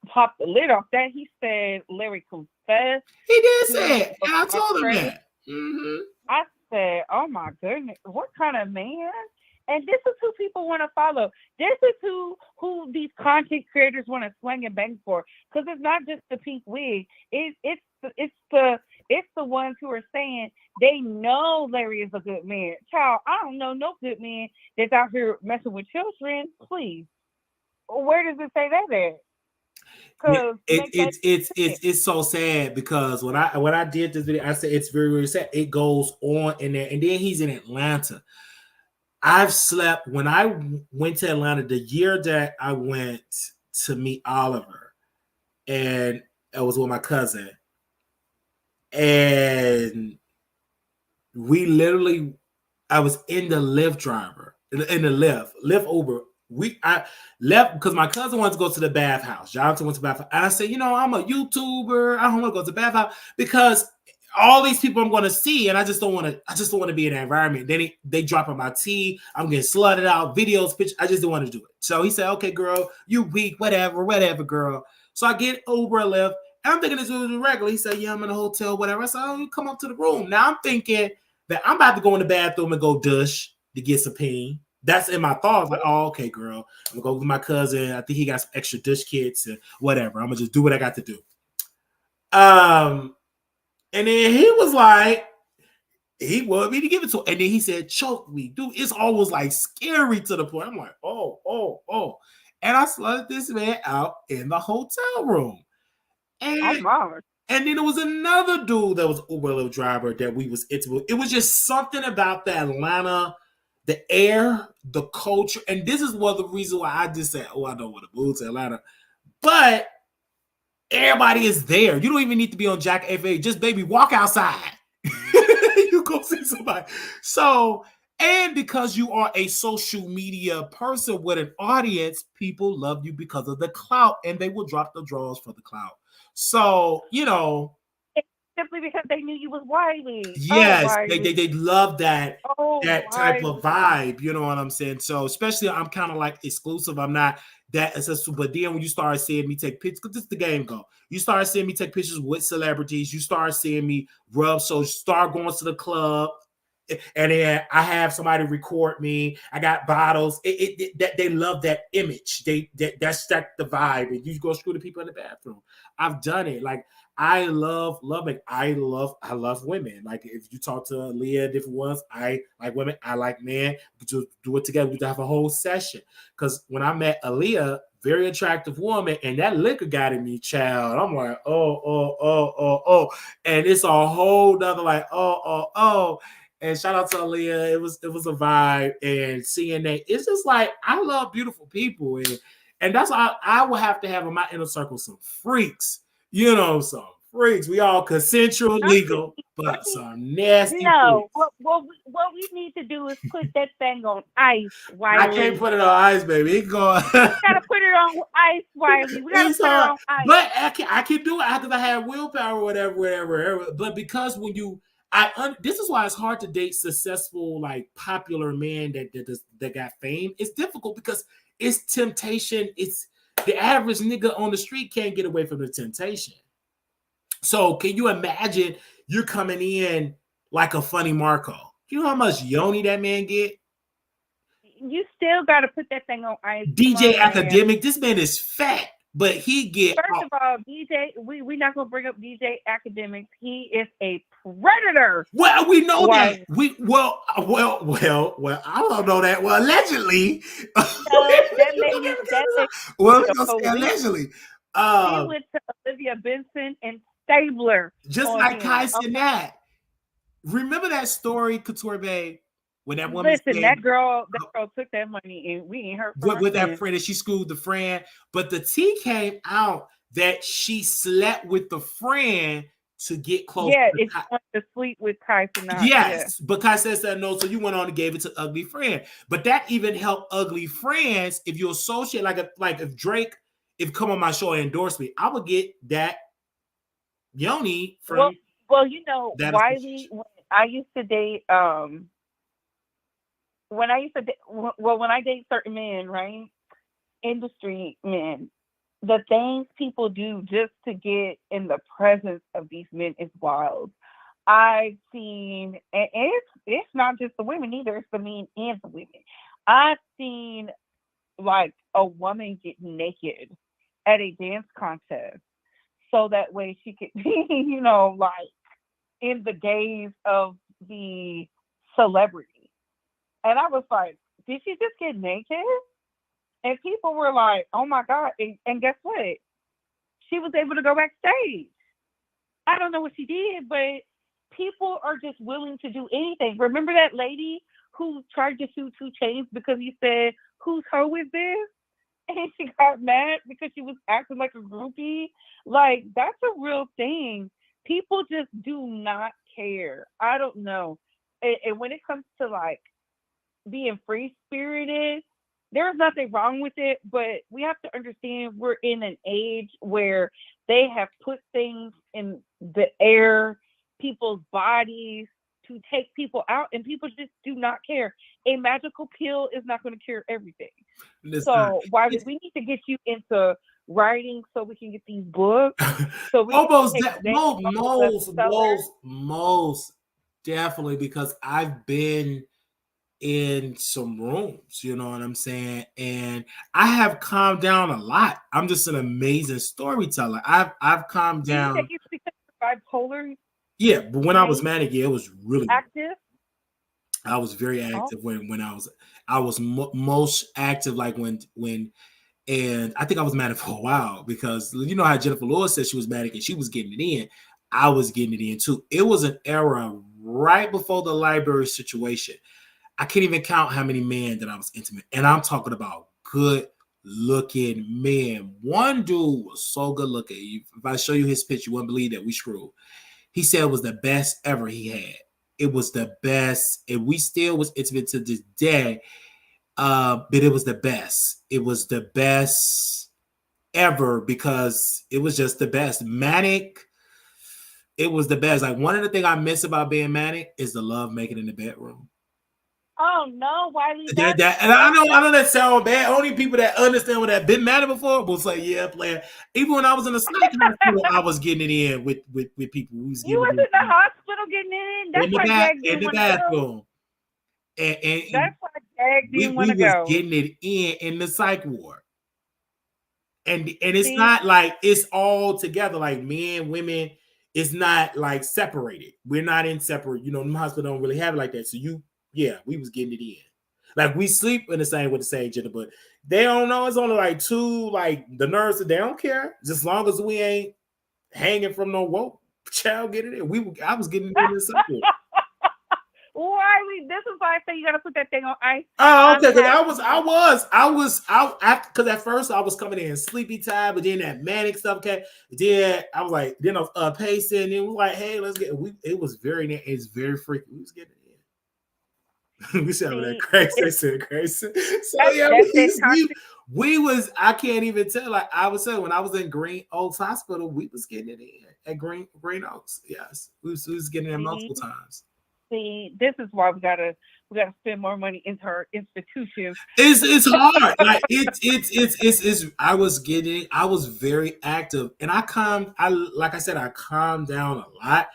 S2: popped the lid off that. He said Larry confessed.
S1: He did say it, and I told him that. Mm-hmm.
S2: I said, oh my goodness, what kind of man? And this is who people want to follow. This is who these content creators want to swing and bang for. Because it's not just the pink wig. It's the ones who are saying they know Larry is a good man. Child, I don't know no good man that's out here messing with children. Please, where does it say that at?
S1: It's so sad because when I did this video, I said it's very, very sad. It goes on in there, and then he's in Atlanta. I've slept when I went to Atlanta the year that I went to meet Oliver, and I was with my cousin, and I was in the Lyft driver, in the Lyft Uber. I left because my cousin wanted to go to the bathhouse. Jonathan went to the bathhouse. And I said, I'm a YouTuber. I don't want to go to the bathhouse because all these people I'm going to see, and I just don't want to be in that environment. Then they dropping my tea. I'm getting slutted out, videos, pictures. I just didn't want to do it. So he said, okay, girl, you weak, whatever, girl. So I get Uber and Lyft, and I'm thinking this was regular. He said, yeah, I'm in a hotel, whatever. I said, oh, you come up to the room. Now I'm thinking that I'm about to go in the bathroom and go dush to get some pee. That's in my thoughts. Like, oh, okay, girl. I'm going to go with my cousin. I think he got some extra dish kits and whatever. I'm going to just do what I got to do. And then he was like, he wanted me to give it to him. And then he said, choke me. Dude, it's always like scary to the point. I'm like, oh. And I slutted this man out in the hotel room. And then there was another dude that was Uber Lyft driver that we was intimate. It was just something about the Atlanta, the air, the culture. And this is one of the reasons why I just said, I don't want to move to Atlanta. But everybody is there. You don't even need to be on Jack FA. Just baby, walk outside. You go see somebody. So And because you are a social media person with an audience, people love you because of the clout, and they will drop the draws for the clout. So,
S2: Simply because they knew you was Wiley. Oh,
S1: yes, they
S2: Wiley.
S1: they love that
S2: Oh,
S1: type of
S2: Wiley.
S1: vibe. You know what I'm saying? So, especially I'm kind of like exclusive. I'm not that accessible. But then when you start seeing me take pictures, because this is the game go. You start seeing me take pictures with celebrities. You start seeing me rub. So start going to the club. And then I have somebody record me. I got bottles. That they love that image. That's the vibe. And you go screw the people in the bathroom. I've done it. Like I love it. I love women. Like if you talk to Leah, different ones, I like women. I like men. We just do it together. We have a whole session. Because when I met Aaliyah, very attractive woman, and that liquor got in me, child. I'm like, oh, and it's a whole nother like, oh. And shout out to Aaliyah. It was a vibe, and seeing that it's just like I love beautiful people, and that's why I will have to have in my inner circle some freaks, some freaks. We all consensual, legal, but some nasty
S2: No,
S1: freaks.
S2: what we need to do is put that thing on ice,
S1: I
S2: Wiley.
S1: can't put it on ice, baby. It go.
S2: We gotta put it on ice, Wiley. We gotta
S1: It's
S2: put it
S1: hard,
S2: on ice.
S1: but I can do it because I have willpower, whatever. But because when you, this is why it's hard to date successful, like popular men that got fame. It's difficult because it's temptation. It's the average nigga on the street can't get away from the temptation. So can you imagine you're coming in like a funny Marco? You know how much yoni that man get?
S2: You still gotta put that thing on ice.
S1: DJ
S2: On,
S1: Academic, this man is fat, but he get.
S2: First of all, DJ, we're not gonna bring up DJ Academics. He is a predator.
S1: Well, we know that. Well. I don't know that. Well, allegedly. Well, we're gonna say allegedly.
S2: He went to Olivia Benson and Stabler.
S1: Just like Kai Sinat. Remember that story, Couture Bay? When that woman
S2: that girl took that money and we ain't heard from her
S1: with that friend, and she schooled the friend. But the tea came out that she slept with the friend to get close.
S2: Yeah, if you want to sleep with Kai Sinat.
S1: Yes, but Kai said no, so you went on and gave it to Ugly Friend. But that even helped Ugly Friends if you associate, like if Drake, if come on my show and endorse me, I would get that yoni from.
S2: Well, Wiley. When I used to date, when I date certain men, right, industry men, the things people do just to get in the presence of these men is wild. I've seen, and it's not just the women either; it's the men and the women. I've seen like a woman get naked at a dance contest, so that way she could be, like in the gaze of the celebrity. And I was like, did she just get naked? And people were like, oh my God. And guess what? She was able to go backstage. I don't know what she did, but people are just willing to do anything. Remember that lady who tried to sue 2 Chainz because he said, whose hoe is this? And she got mad because she was acting like a groupie. Like, that's a real thing. People just do not care. I don't know. And when it comes to like being free spirited, there's nothing wrong with it, but we have to understand we're in an age where they have put things in the air, people's bodies, to take people out, and people just do not care. A magical pill is not going to cure everything. So why do we need to get you into writing so we can get these books? So we
S1: most definitely, because I've been in some rooms, you know what I'm saying, and I have calmed down a lot. I'm just an amazing storyteller. I've calmed down.
S2: Do you think it's because you're bipolar?
S1: Yeah, but when I was manic, it was really
S2: active.
S1: I was very active when I was most active, like when and I think I was manic for a while, because you know how Jennifer Lewis said she was manic and she was getting it in. I was getting it in too. It was an era right before the library situation. I can't even count how many men that I was intimate. And I'm talking about good looking men. One dude was so good looking. If I show you his picture, you wouldn't believe that we screwed. He said it was the best ever he had. It was the best, and we still was intimate to this day. But it was the best. It was the best ever because it was just the best. Manic, it was the best. Like one of the things I miss about being manic is the love making in the bedroom.
S2: Oh no, Wiley,
S1: And I know that sound bad. Only people that understand what that been manic before will say, "Yeah, player." Even when I was in the psych hospital, I was getting it in with people. We was
S2: you
S1: getting
S2: was
S1: it
S2: in the hospital getting it in. That's why Jag
S1: in
S2: didn't
S1: the
S2: want to go.
S1: bathroom, and
S2: That's why Jag didn't want
S1: we
S2: to
S1: was
S2: go.
S1: getting it in the psych ward. And it's
S2: See?
S1: not like it's all together, like men, women. It's not like separated. We're not in separate. You know, the hospital don't really have it like that. So we was getting it in. Like we sleep in the same with the same gender, but they don't know. It's only like two. Like the nurses, they don't care. Just as long as we ain't hanging from no rope, child, get it in. I was getting it in the cycle.
S2: Wiley, this is why I say you gotta put that thing on ice.
S1: Oh, okay. Because because at first I was coming in sleepy time, but then that manic stuff came. Then I was like, then I was pacing. It was like, hey, let's get. It was it's very freaky. We was getting it in. We said that crazy. So yeah, we was. I can't even tell. Like I was saying, when I was in Green Oaks Hospital, we was getting it in at Green Oaks. Yes, we was getting it in multiple times.
S2: See, this is why we gotta spend more money into our institutions.
S1: It's hard. Like it's I was very active and I like I said, I calmed down a lot.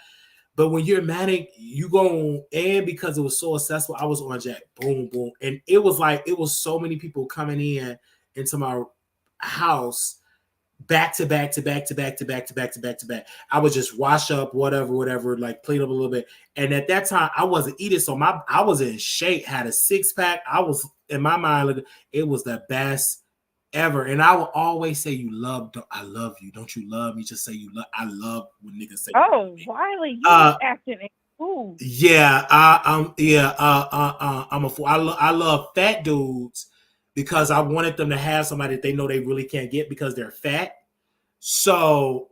S1: But when you're manic, you go and because it was so accessible, I was on Jack, boom, boom. And it was so many people coming into my house back to back to back to back to back to back to back to back. I would just wash up, whatever, like clean up a little bit. And at that time, I wasn't eating, so I was in shape, had a 6-pack. I was in my mind, it was the best ever. And I will always say, I love you. Don't you love me? Just say you love. I love when niggas say.
S2: Oh, Wiley, you was acting a fool.
S1: Yeah, I'm a fool. I love fat dudes because I wanted them to have somebody that they know they really can't get because they're fat. So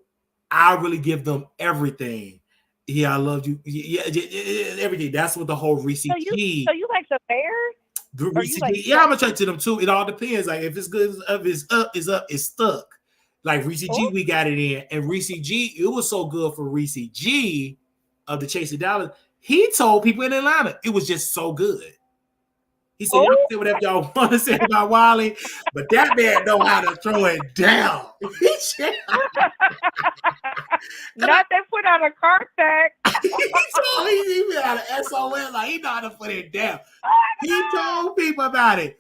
S1: I really give them everything. Yeah, I love you. Yeah, everything. That's what the whole Reese G.
S2: So you like the Bears?
S1: Reese G. Yeah, I'm gonna try to them too. It all depends. Like if it's good, if it's up, it's stuck. Like Reese G, we got it in, and Reese G. It was so good for Reese G of the Chase of Dallas. He told people in Atlanta it was just so good. He said, y'all say whatever y'all want to say about Wiley, but that man know how to throw it down.
S2: Not they put out a car sack.
S1: He put out an SOS, like he know how to put it down. He told people about it.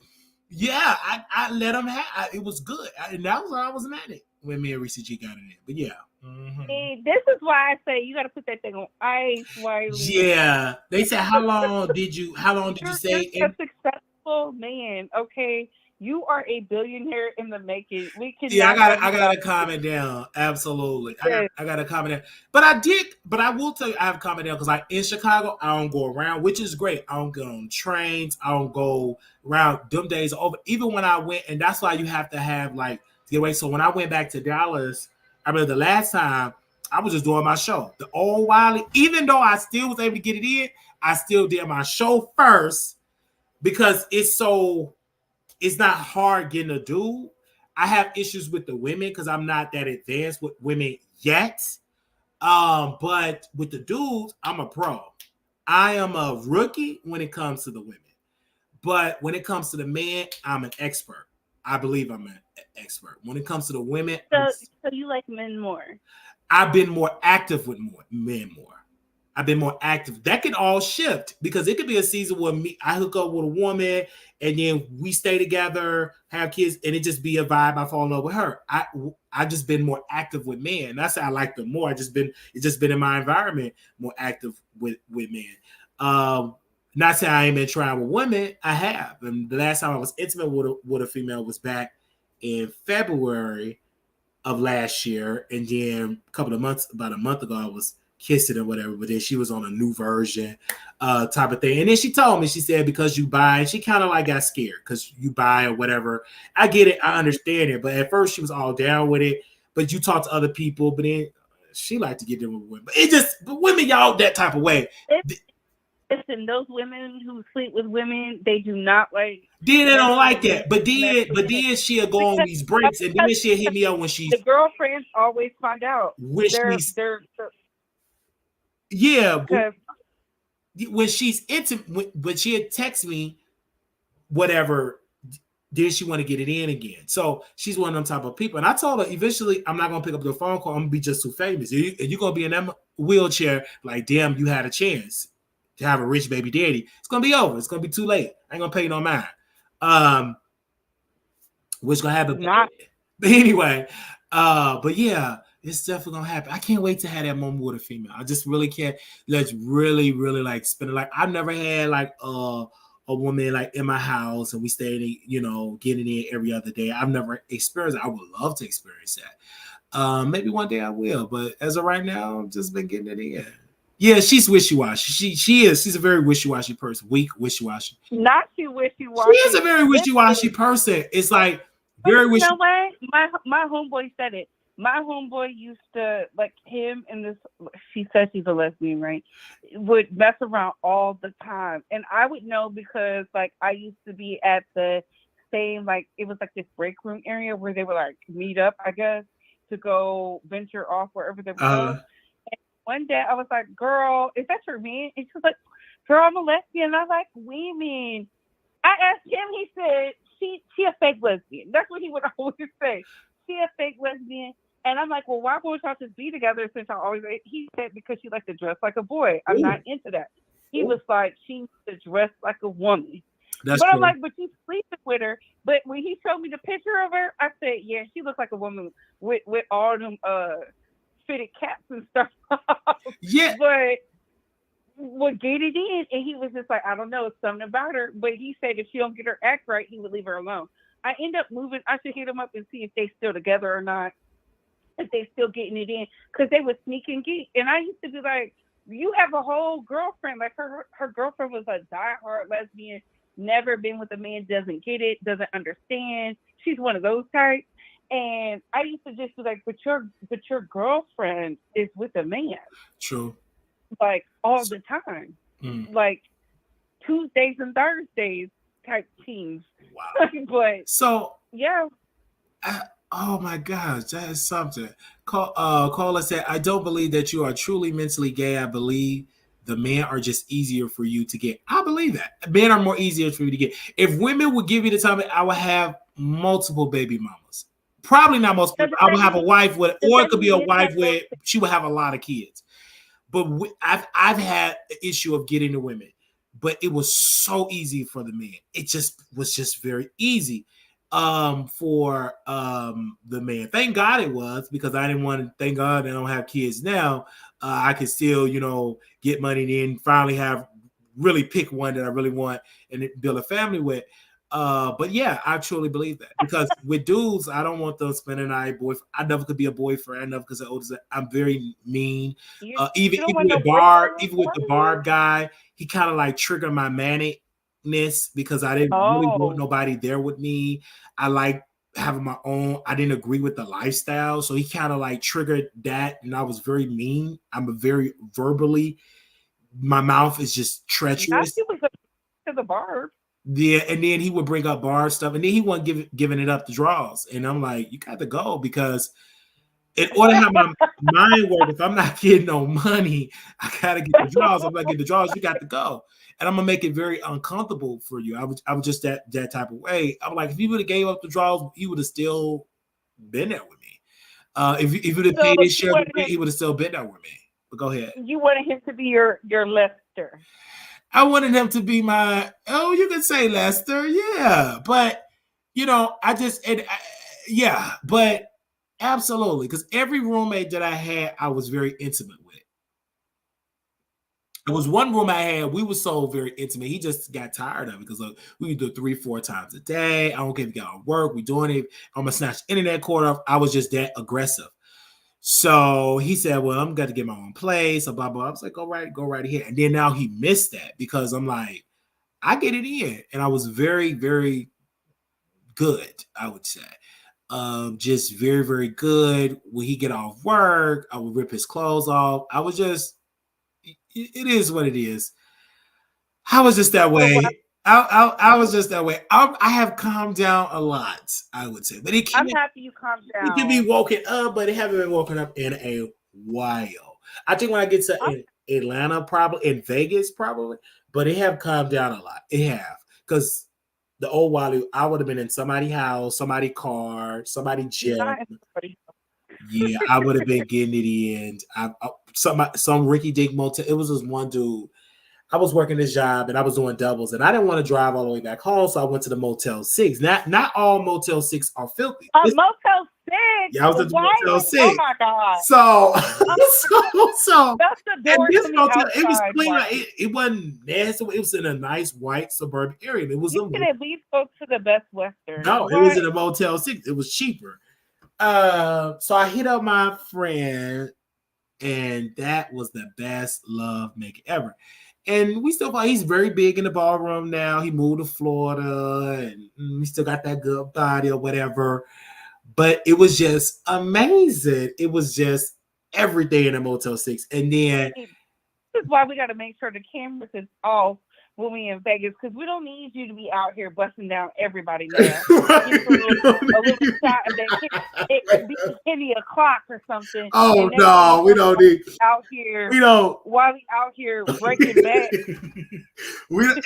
S1: Yeah, I let him have it. Was good. And that was why I was mad at when me and Reese G got it in. But yeah.
S2: Mm-hmm. See, this is why I say you got to put that thing on ice, Wiley.
S1: Yeah, they said how long did you say?
S2: You're a successful man. Okay, you are a billionaire in the making. We can.
S1: Yeah, I gotta calm it down. Absolutely, I gotta calm it down. But I will tell you, I have calmed it down because like in Chicago, I don't go around, which is great. I don't go on trains. I don't go around. Them days are over. Even when I went, and that's why you have to have like to get away. So when I went back to Dallas. I remember the last time I was just doing my show. The old Wiley, even though I still was able to get it in, I still did my show first because it's not hard getting a dude. I have issues with the women because I'm not that advanced with women yet. But with the dudes, I'm a pro. I am a rookie when it comes to the women. But when it comes to the men, I'm an expert. I believe I'm an expert. When it comes to the women,
S2: so you like men more?
S1: I've been more active with men more. I've been more active. That can all shift because it could be a season where I hook up with a woman and then we stay together, have kids, and it just be a vibe. I fall in love with her. I just been more active with men. That's how I like them more. It's just been in my environment more active with men. Not saying I ain't been trying with women. I have. And the last time I was intimate with a female was back in February of last year. And then about a month ago, I was kissing or whatever. But then she was on a new version type of thing. And then she told me, she said, because you buy, and she kind of like got scared because you buy or whatever. I get it. I understand it. But at first she was all down with it. But you talk to other people. But then she liked to get them with women. But women, y'all, that type of way.
S2: Listen, those women who sleep with women, they do not like
S1: Then they don't
S2: messing
S1: like
S2: with men.
S1: that. But then she'll go on
S2: Because,
S1: these breaks, and then she'll hit me up
S2: the girlfriends always find out.
S1: when
S2: They're
S1: she's
S2: they're
S1: yeah, but
S2: because
S1: when she's intimate, when she'll text me whatever, then she want to get it in again. So she's one of them type of people. And I told her eventually I'm not gonna pick up the phone call. I'm gonna be just too famous. You're gonna be in that wheelchair, like damn, you had a chance to have a rich baby daddy. It's gonna be over. It's gonna be too late. I ain't gonna pay you no mind. What's gonna happen?
S2: not
S1: But anyway, but yeah, it's definitely gonna happen. I can't wait to have that moment with a female. I just really can't. Let's really, really like spend it. Like I've never had like a woman like in my house and we stayed, getting in every other day. I've never experienced it. I would love to experience that. Maybe one day I will, but as of right now, I've just been getting it in. Yeah, she's wishy-washy. She is. She's a very wishy-washy person. Weak, wishy-washy.
S2: not too wishy
S1: She is
S2: washy.
S1: a very wishy-washy person. It's like
S2: But
S1: very
S2: you
S1: wishy.
S2: know what? My homeboy said it. My homeboy used to like him and this. She said she's a lesbian, right? Would mess around all the time, and I would know because like I used to be at the same like it was like this break room area where they would like meet up, I guess, to go venture off wherever they would go. One day I was like, "Girl, is that your man?" And she was like, "Girl, I'm a lesbian." And I was like, "Women." I asked him. He said, "She a fake lesbian." That's what he would always say. She a fake lesbian. And I'm like, "Well, why won't y'all just be together since y'all always?" He said, "Because she likes to dress like a boy. I'm not into that." He was like, "She needs to dress like a woman."
S1: That's
S2: But I'm
S1: true.
S2: like, "But you sleeping with her." But when he showed me the picture of her, I said, "Yeah, she looks like a woman with all them fitted caps and stuff."
S1: Yeah.
S2: But would get it in, and he was just like, "I don't know, it's something about her." But he said if she don't get her act right, he would leave her alone. I end up moving. I should hit him up and see if they still together or not, if they still getting it in, because they would sneak and geek. And I used to be like, "You have a whole girlfriend." Like her girlfriend was a diehard lesbian, never been with a man, doesn't get it, doesn't understand. She's one of those types. And I used to just be like, but your girlfriend is with a man,
S1: True.
S2: like all the time, like Tuesdays and Thursdays type teams.
S1: Wow.
S2: But
S1: So,
S2: yeah,
S1: oh my gosh, that is something. Caller said, "I don't believe that you are truly mentally gay. I believe the men are just easier for you to get." I believe that men are more easier for you to get. If women would give me the time, I would have multiple baby mamas. Probably not most
S2: does
S1: people. I would
S2: that
S1: have a
S2: mean
S1: wife with,
S2: does
S1: or it
S2: that
S1: could be
S2: mean
S1: a
S2: men have
S1: wife
S2: more?
S1: where she would have a lot of kids. But I've had an issue of getting the women, but it was so easy for the men. It just was just very easy for the man. Thank God it was, because I didn't want to. Thank God I don't have kids now. I could still get money and then finally have really pick one that I really want and build a family with. But yeah, I truly believe that, because with dudes, I don't want them spending night boyfriend. I never could be a boyfriend. I never, because I'm very mean.
S2: You,
S1: Even
S2: you don't
S1: even
S2: want no
S1: with Barb,
S2: boyfriend?
S1: even with the Barb guy, he kind of like triggered my manicness because I didn't really want
S2: Oh,
S1: nobody there with me. I like having my own. I didn't agree with the lifestyle, so he kind of like triggered that, and I was very mean. I'm a very verbally. My mouth is just
S2: now
S1: treacherous.
S2: she was to the barb.
S1: Yeah, and then he would bring up bar stuff, and then he wasn't giving it up the draws, and I'm like, you got to go, because in order to have my mind work, if I'm not getting no money, I gotta get the draws. If I'm not getting the draws, you got to go, and I'm gonna make it very uncomfortable for you. I was just that type of way. I'm like, if he would have gave up the draws, he would have still been there with me. If he would have
S2: So
S1: paid his
S2: you
S1: share of the
S2: wanted
S1: rent,
S2: him,
S1: he would have still been there with me. But go ahead.
S2: you wanted him to be your Lester.
S1: I wanted him to be my, oh, you can say Lester, yeah. But, I just, yeah, but absolutely. Because every roommate that I had, I was very intimate with. It was one room I had, we were so very intimate. He just got tired of it, because we would do it 3-4 times a day. I don't care if you got on work, we doing it. I'm going to snatch internet cord off. I was just that aggressive. So he said, well, I'm going to get my own place, or blah, blah. I was like, go right here. And then now he missed that, because I'm like, I get it in. And I was very, very good, I would say. Just very, very good. When he get off work, I would rip his clothes off. I was just, it is what it is. I was just that way. I was just that way. I have calmed down a lot, I would say, but
S2: I'm happy you calmed down.
S1: it can be woken up, but it haven't been woken up in a while. I think when I get to Atlanta, probably in Vegas, probably, but it have calmed down a lot. It have, because the old Wally, I would have been in somebody's house, somebody's car, somebody's gym. Yeah, I would have been getting it in. Some Ricky Dick motel. It was this one dude. I was working this job and I was doing doubles, and I didn't want to drive all the way back home, so I went to the Motel 6. Not all Motel 6 are filthy.
S2: Motel 6.
S1: Yeah, I was at the Motel 6.
S2: Oh my god.
S1: So
S2: that's the door
S1: this
S2: to
S1: motel,
S2: outside,
S1: it was clean. Like, it wasn't nasty. It was in a nice white suburban area. It was.
S2: You can at least go to the Best Western.
S1: No, it was in a Motel 6. It was cheaper. So I hit up my friend, and that was the best love making ever. And we still, he's very big in the ballroom now. He moved to Florida, and he still got that good body or whatever. But it was just amazing. It was just everything in a Motel 6. And then
S2: this is why we got to make sure the cameras is off when we in Vegas, because we don't need you to be out here busting down everybody now. a little shot, and then it could be Kenny o'clock or something.
S1: Oh no, we don't need
S2: out here.
S1: We don't.
S2: While we out here breaking back.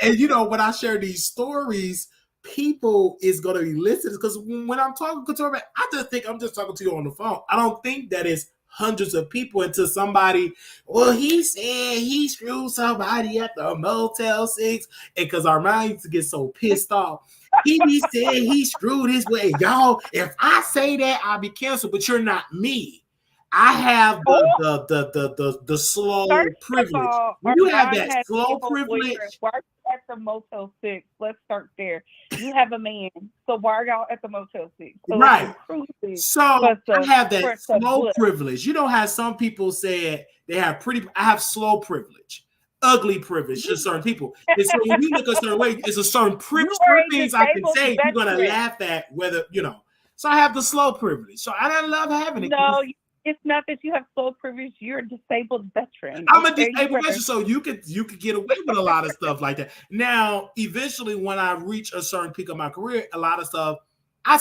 S1: And you know, when I share these stories, people is going to be listening, because when I'm talking to her, I just think I'm just talking to you on the phone. I don't think that it's hundreds of people until somebody, well, he said he screwed somebody at the Motel 6, and because our minds get so pissed off. He said he screwed his way. Y'all, if I say that, I'll be canceled, but you're not me. I have the slow privilege. When you have that slow privilege.
S2: Why are you at the Motel 6? Let's start there. You have a man, so why are y'all at the Motel 6? So
S1: right. So I have that slow privilege. You know how some people said they have I have slow privilege, ugly privilege to certain people. And so when you look a certain way, it's a certain privilege. Certain things I can say you're gonna laugh at, whether you know. So I have the slow privilege. So I love having it.
S2: No. It's not that you have slow privilege. You're a disabled veteran.
S1: I'm a disabled veteran, so you could get away with a lot of stuff like that. Now, eventually, when I reach a certain peak of my career, a lot of stuff I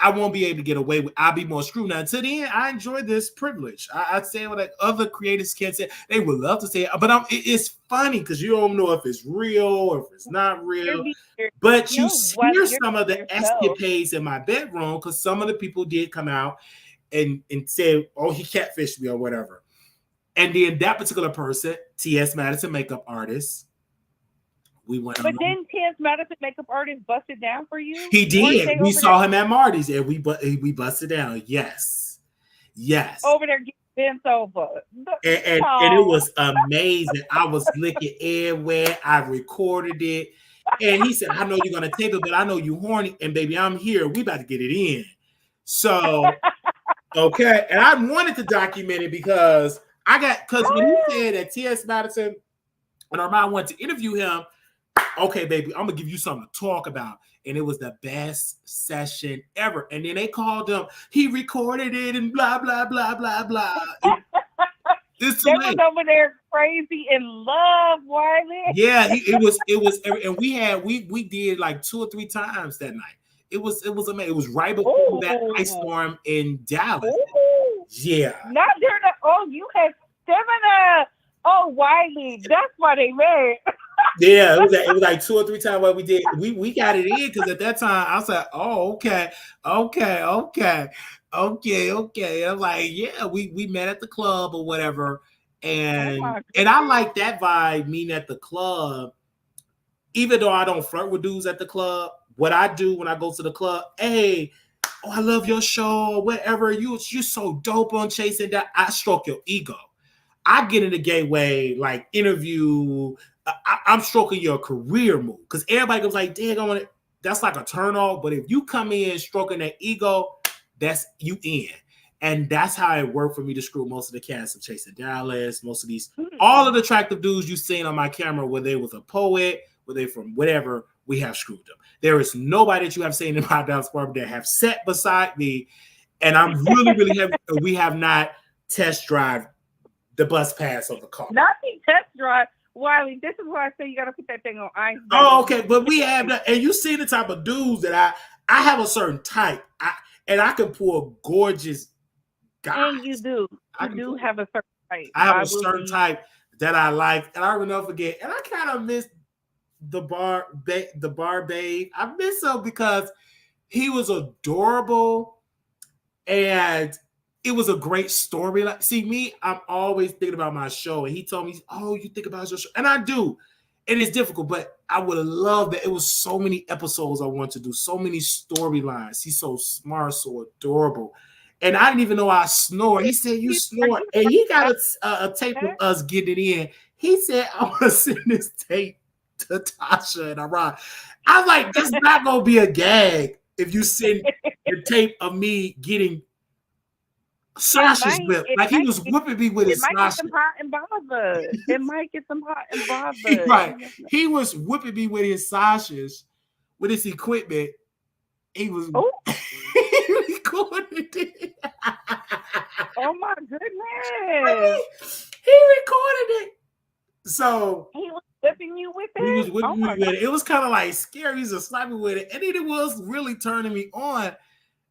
S1: won't be able to get away with. I'll be more screwed. Now, until the end, I enjoy this privilege. I say what other creators can't say. They would love to say it, but it's funny because you don't know if it's real or if it's not real. But you hear some of the escapades in my bedroom, because some of the people did come out and say, oh, he catfished me or whatever. And then that particular person, T.S. Madison, makeup artist, we went.
S2: But then T.S. Madison, makeup artist, busted down for you?
S1: He did. We saw him at Marty's, and we busted down. Yes.
S2: Over there getting bent over.
S1: And it was amazing. I was licking everywhere. I recorded it. And he said, I know you're going to take it, but I know you horny. And baby, I'm here. We about to get it in. So... Okay, and I wanted to document it because when you said that T.S. Madison and Armand wanted to interview him, okay, baby, I'm gonna give you something to talk about. And it was the best session ever. And then they called him, he recorded it and blah, blah, blah, blah, blah. They was
S2: over there crazy in love, Wiley.
S1: Yeah, it was, and we did like 2 or 3 times that night. It was amazing. It was right before that ice storm in Dallas.
S2: Ooh.
S1: Yeah.
S2: Not during you had stamina. Oh, Wiley. That's why they made.
S1: Yeah, it was like 2 or 3 times what we did. We got it in because at that time I was like, oh, okay. I'm like, yeah, we met at the club or whatever. And I like that vibe, meeting at the club, even though I don't flirt with dudes at the club. What I do when I go to the club, hey, I love your show, whatever. You're so dope on Chasing That. I stroke your ego. I get in the gateway, like interview. I'm stroking your career move, because everybody goes like, dang, that's like a turn off. But if you come in stroking that ego, that's you in. And that's how it worked for me to screw most of the cast of Chasing Dallas, most of these, all of the attractive dudes you've seen on my camera, whether they was a poet, whether they from whatever, we have screwed them. There is nobody that you have seen in my Dallas apartment that have sat beside me, and I'm really, really happy we have not test drive the bus pass of the car.
S2: Not the test drive. Wiley, this is why I say you gotta put that thing on ice.
S1: Oh,
S2: Baby.
S1: okay, but we have that, and you see the type of dudes that I have a certain type. I can pull gorgeous guys.
S2: And you do.
S1: I
S2: You
S1: can
S2: do
S1: pull.
S2: have a certain type.
S1: I have
S2: I
S1: a
S2: will
S1: certain
S2: be.
S1: type that I like, and I will never forget. And I kind of miss the bar babe. I miss him because he was adorable, and it was a great story. Like, see, me, I'm always thinking about my show, and he told me, "Oh, you think about your show," and I do. It is difficult, but I would have loved that. It was so many episodes I want to do, so many storylines. He's so smart, so adorable. And I didn't even know I snore. He said, "You
S2: Are
S1: snore."
S2: you
S1: And he got a tape of
S2: that?
S1: us getting it in. He said, "I want to send this tape to Tasha and Iran." I was like, "That's not going to be a gag if you send the tape of me getting Sasha's whip." Like, he was whipping me with
S2: It
S1: his
S2: might get
S1: Sasha.
S2: some hot and bothered. It might get some hot and bothered.
S1: Right. He was whipping me with his Sashas, with his equipment. He was
S2: Oh,
S1: recording it.
S2: oh my
S1: I
S2: goodness.
S1: mean, he recorded it. So
S2: He was whipping you with
S1: he was
S2: it? Oh
S1: whipping me
S2: my
S1: with it. It was kind of like scary. He was just slapping with it. And then it was really turning me on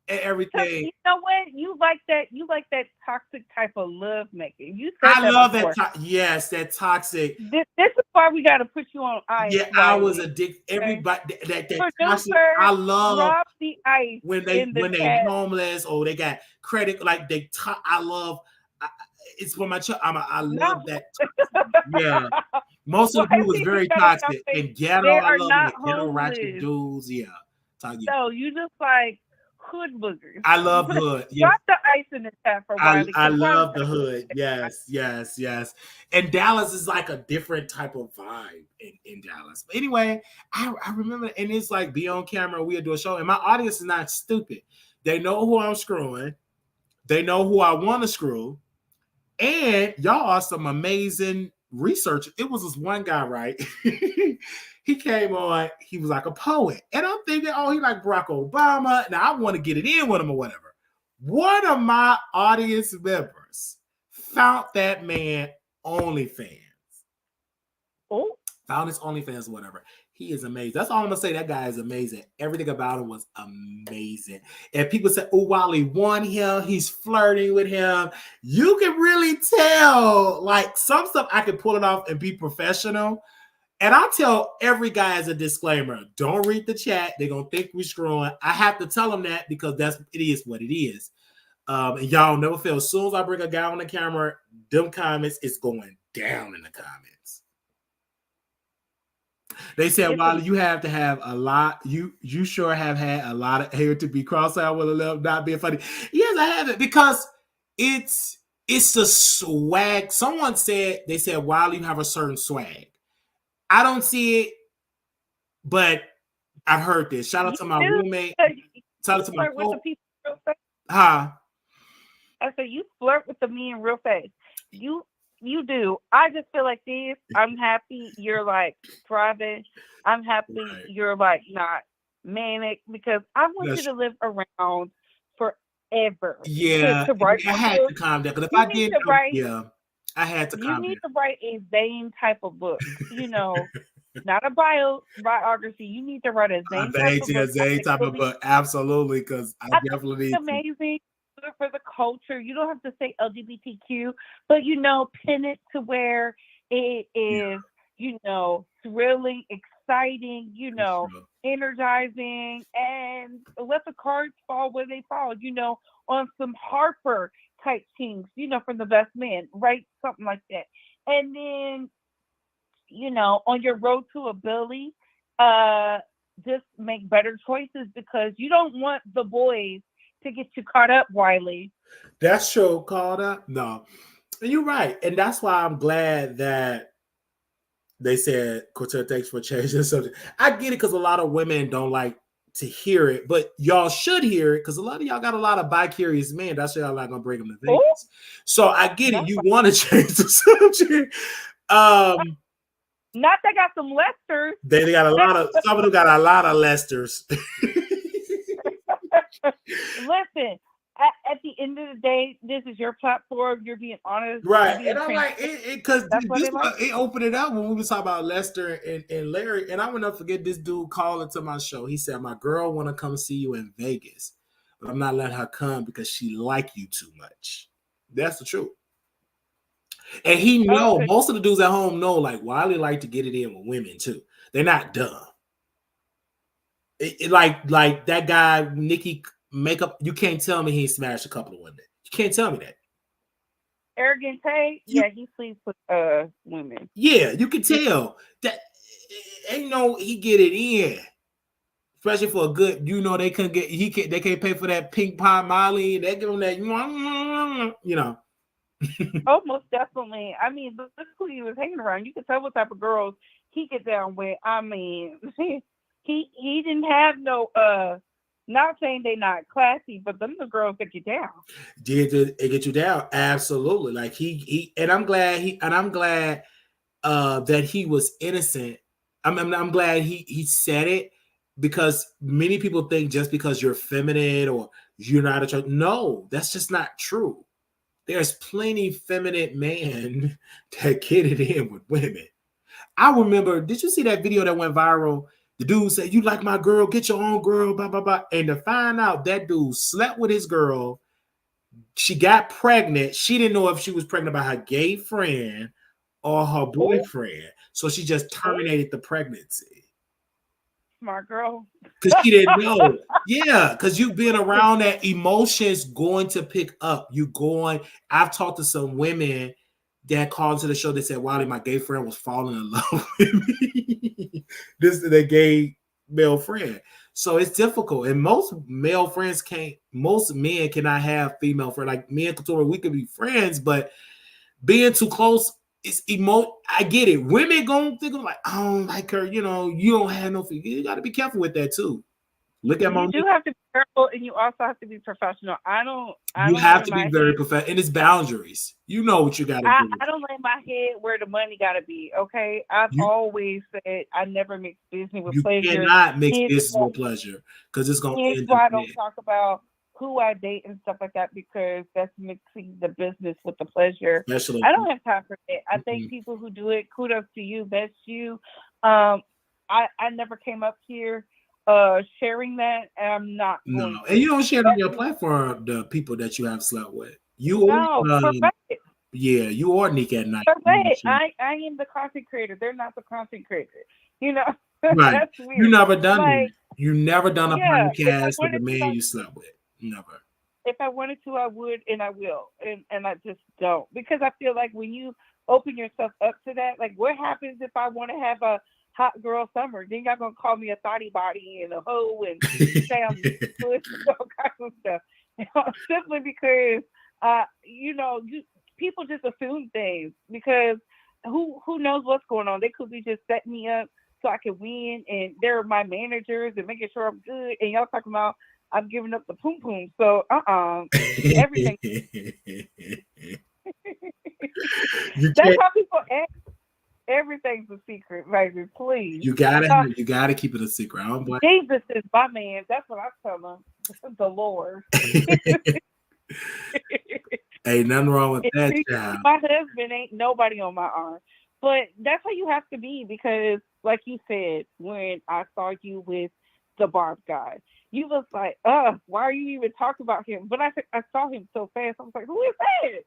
S1: and everything.
S2: You know what? You like that toxic type of love making. You said
S1: I
S2: that
S1: love
S2: before.
S1: that. Yes, that toxic.
S2: This is why we got to put you on ice.
S1: Yeah, I was addicted. Everybody that toxic.
S2: Producer,
S1: I love
S2: drop the ice
S1: when
S2: in the
S1: they
S2: chat.
S1: homeless or they got credit. Like I love. It's for my child. I love that. Yeah. Most of the dude was very toxic and ghetto.
S2: They
S1: I
S2: are
S1: love
S2: not
S1: it. Ghetto ratchet
S2: homeless.
S1: dudes. Yeah.
S2: So you just like hood boogers.
S1: I love hood. Yeah.
S2: Drop the ice in the chat for Wiley.
S1: I love the hood. Yes, yes, yes. And Dallas is like a different type of vibe in Dallas. But anyway, I remember, and it's like be on camera, we'll do a show. And my audience is not stupid. They know who I'm screwing. They know who I want to screw. And y'all are some amazing research. It was this one guy, right? He came on, he was like a poet. And I'm thinking, oh, he like Barack Obama. Now I want to get it in with him or whatever. One of my audience members found that man OnlyFans.
S2: Oh,
S1: Found his OnlyFans, whatever. He is amazing. That's all I'm gonna say. That guy is amazing. Everything about him was amazing. And people say, "Oh, Wally won him. He's flirting with him." You can really tell. Like some stuff, I can pull it off and be professional. And I tell every guy as a disclaimer: don't read the chat. They're gonna think we're screwing. I have to tell them that because it is what it is. And y'all never feel. As soon as I bring a guy on the camera, them comments is going down in the comments. They said, Wally, you have to have a lot. You sure have had a lot of hair to be cross-eyed with a little not being funny. Yes, I have it because it's the swag. Someone said they said, Wally, you have a certain swag. I don't see it, but I've heard this. Shout out to my roommate. Shout out to my
S2: with the people real fast.
S1: Huh?
S2: I said you flirt with the men real fast. You do. I just feel like this. I'm happy you're like thriving. I'm happy you're like not manic because I want you to live around forever.
S1: Yeah,
S2: to write
S1: I had to calm down because if I did, I had to calm down.
S2: You need to write a Zane type of book. You know, not a biography. You need to write a Zane
S1: type of book. Absolutely, because I definitely need
S2: amazing. For the culture, you don't have to say LGBTQ, but pin it to where it is, thrilling, exciting, energizing, and let the cards fall where they fall. On some Harper type teams, from the best man, right? Something like that, and then, on your road to a Billy, just make better choices because you don't want the boys to get you caught up, Wiley.
S1: That's true. Caught up? No. And you're right. And that's why I'm glad that they said, Cortez, thanks for changing the subject. I get it because a lot of women don't like to hear it, but y'all should hear it because a lot of y'all got a lot of bi-curious men. That's why y'all not going to bring them to Vegas. So I get it. You want to change the subject.
S2: Not they got some Lesters.
S1: They got a lot of, some of them got a lot of Lesters.
S2: Listen, At the end of the day, this is your platform. You're being honest. You're
S1: Right.
S2: being
S1: And I'm like,
S2: transparent.
S1: because
S2: That's what
S1: this
S2: they like.
S1: it opened it up when we was talking about Lester and Larry. And I will never forget this dude calling to my show. He said, my girl want to come see you in Vegas, but I'm not letting her come because she like you too much. That's the truth. And he
S2: Oh,
S1: know
S2: so
S1: most of the dudes at home know like Wiley like to get it in with women too. They're not dumb. Like that guy Nikki makeup. You can't tell me he smashed a couple of women. You can't tell me that.
S2: Arrogant Tay,
S1: You
S2: yeah, he sleeps with women.
S1: Yeah, you can tell that ain't no he get it in, especially for a good. You know they couldn't get they can't pay for that pink pie Molly. They give him that you know.
S2: Oh, most definitely. I mean, look who he was hanging around. You can tell what type of girls he get down with. I mean, he didn't have no not saying they not classy, but them the girls that get down.
S1: Did it get you down? Absolutely. Like he and I'm glad that he was innocent. I'm glad he said it because many people think just because you're feminine or you're not attractive. No, that's just not true. There's plenty feminine men that get it in with women. I remember, did you see that video that went viral? The dude said, "You like my girl, get your own girl, blah, blah, blah." And to find out that dude slept with his girl, she got pregnant. She didn't know if she was pregnant by her gay friend or her
S2: Oh,
S1: boyfriend. So she just
S2: oh,
S1: terminated the pregnancy
S2: smart girl.
S1: because she didn't know. Yeah, because you've been around that emotions going to pick up. You going. I've talked to some women that called to the show. They said, "Wow, my gay friend was falling in love with me." This is their gay male friend. So it's difficult, and most male friends can't. Most men cannot have female friends. Like me and Couture, we could be friends, but being too close is I get it. Women gonna think of like, I don't like her. You know, you don't have no. You got to be careful with that too. Look at
S2: You
S1: Monique.
S2: do have to be careful, and you also have to be professional. I
S1: You
S2: don't
S1: have
S2: lay
S1: to be
S2: my
S1: very
S2: head.
S1: professional, and it's boundaries. You know what you got to do.
S2: I don't lay my head where the money gotta be. Okay, I've
S1: You
S2: always said I never mix business with
S1: you
S2: pleasure.
S1: cannot mix
S2: Hence,
S1: business with pleasure because it's gonna
S2: hence
S1: end up
S2: why I don't
S1: there.
S2: talk about who I date and stuff like that because that's mixing the business with the pleasure.
S1: Especially,
S2: I don't have time for it. I think
S1: mm-mm,
S2: people who do it, kudos to you, that's you. Um, I never came up here sharing that, and I'm not
S1: no,
S2: going
S1: and you
S2: to.
S1: don't share it on
S2: That's
S1: your
S2: me.
S1: platform the people that you have slept with.
S2: No, perfect.
S1: Yeah, you are Nick at night.
S2: Perfect. I am the content creator. They're not the content creator. You know,
S1: Right.
S2: that's
S1: You
S2: weird.
S1: never done
S2: Like,
S1: that. You never done a
S2: yeah, if I
S1: podcast with the
S2: wanted to,
S1: man you slept with. Never.
S2: if I wanted to, I would, and I will, and I just don't because I feel like when you open yourself up to that, like, what happens if I want to have a hot girl summer? Then y'all gonna call me a thotty body and a hoe and say I'm good and all kinds of stuff, simply because people just assume things because who knows what's going on? They could be just setting me up so I can win, and they're my managers and making sure I'm good. And y'all talking about I'm giving up the poom poom. So everything.
S1: You
S2: That's
S1: can't.
S2: how people act. Everything's a secret, baby. Please.
S1: You gotta keep it a secret. I don't blame.
S2: Jesus is my man. That's what I tell them. The Lord.
S1: Ain't nothing wrong with that, child.
S2: My husband ain't nobody on my arm. But that's how you have to be because, like you said, when I saw you with the Barb guy, you was like, why are you even talking about him? But I saw him so fast. I was like, who is that?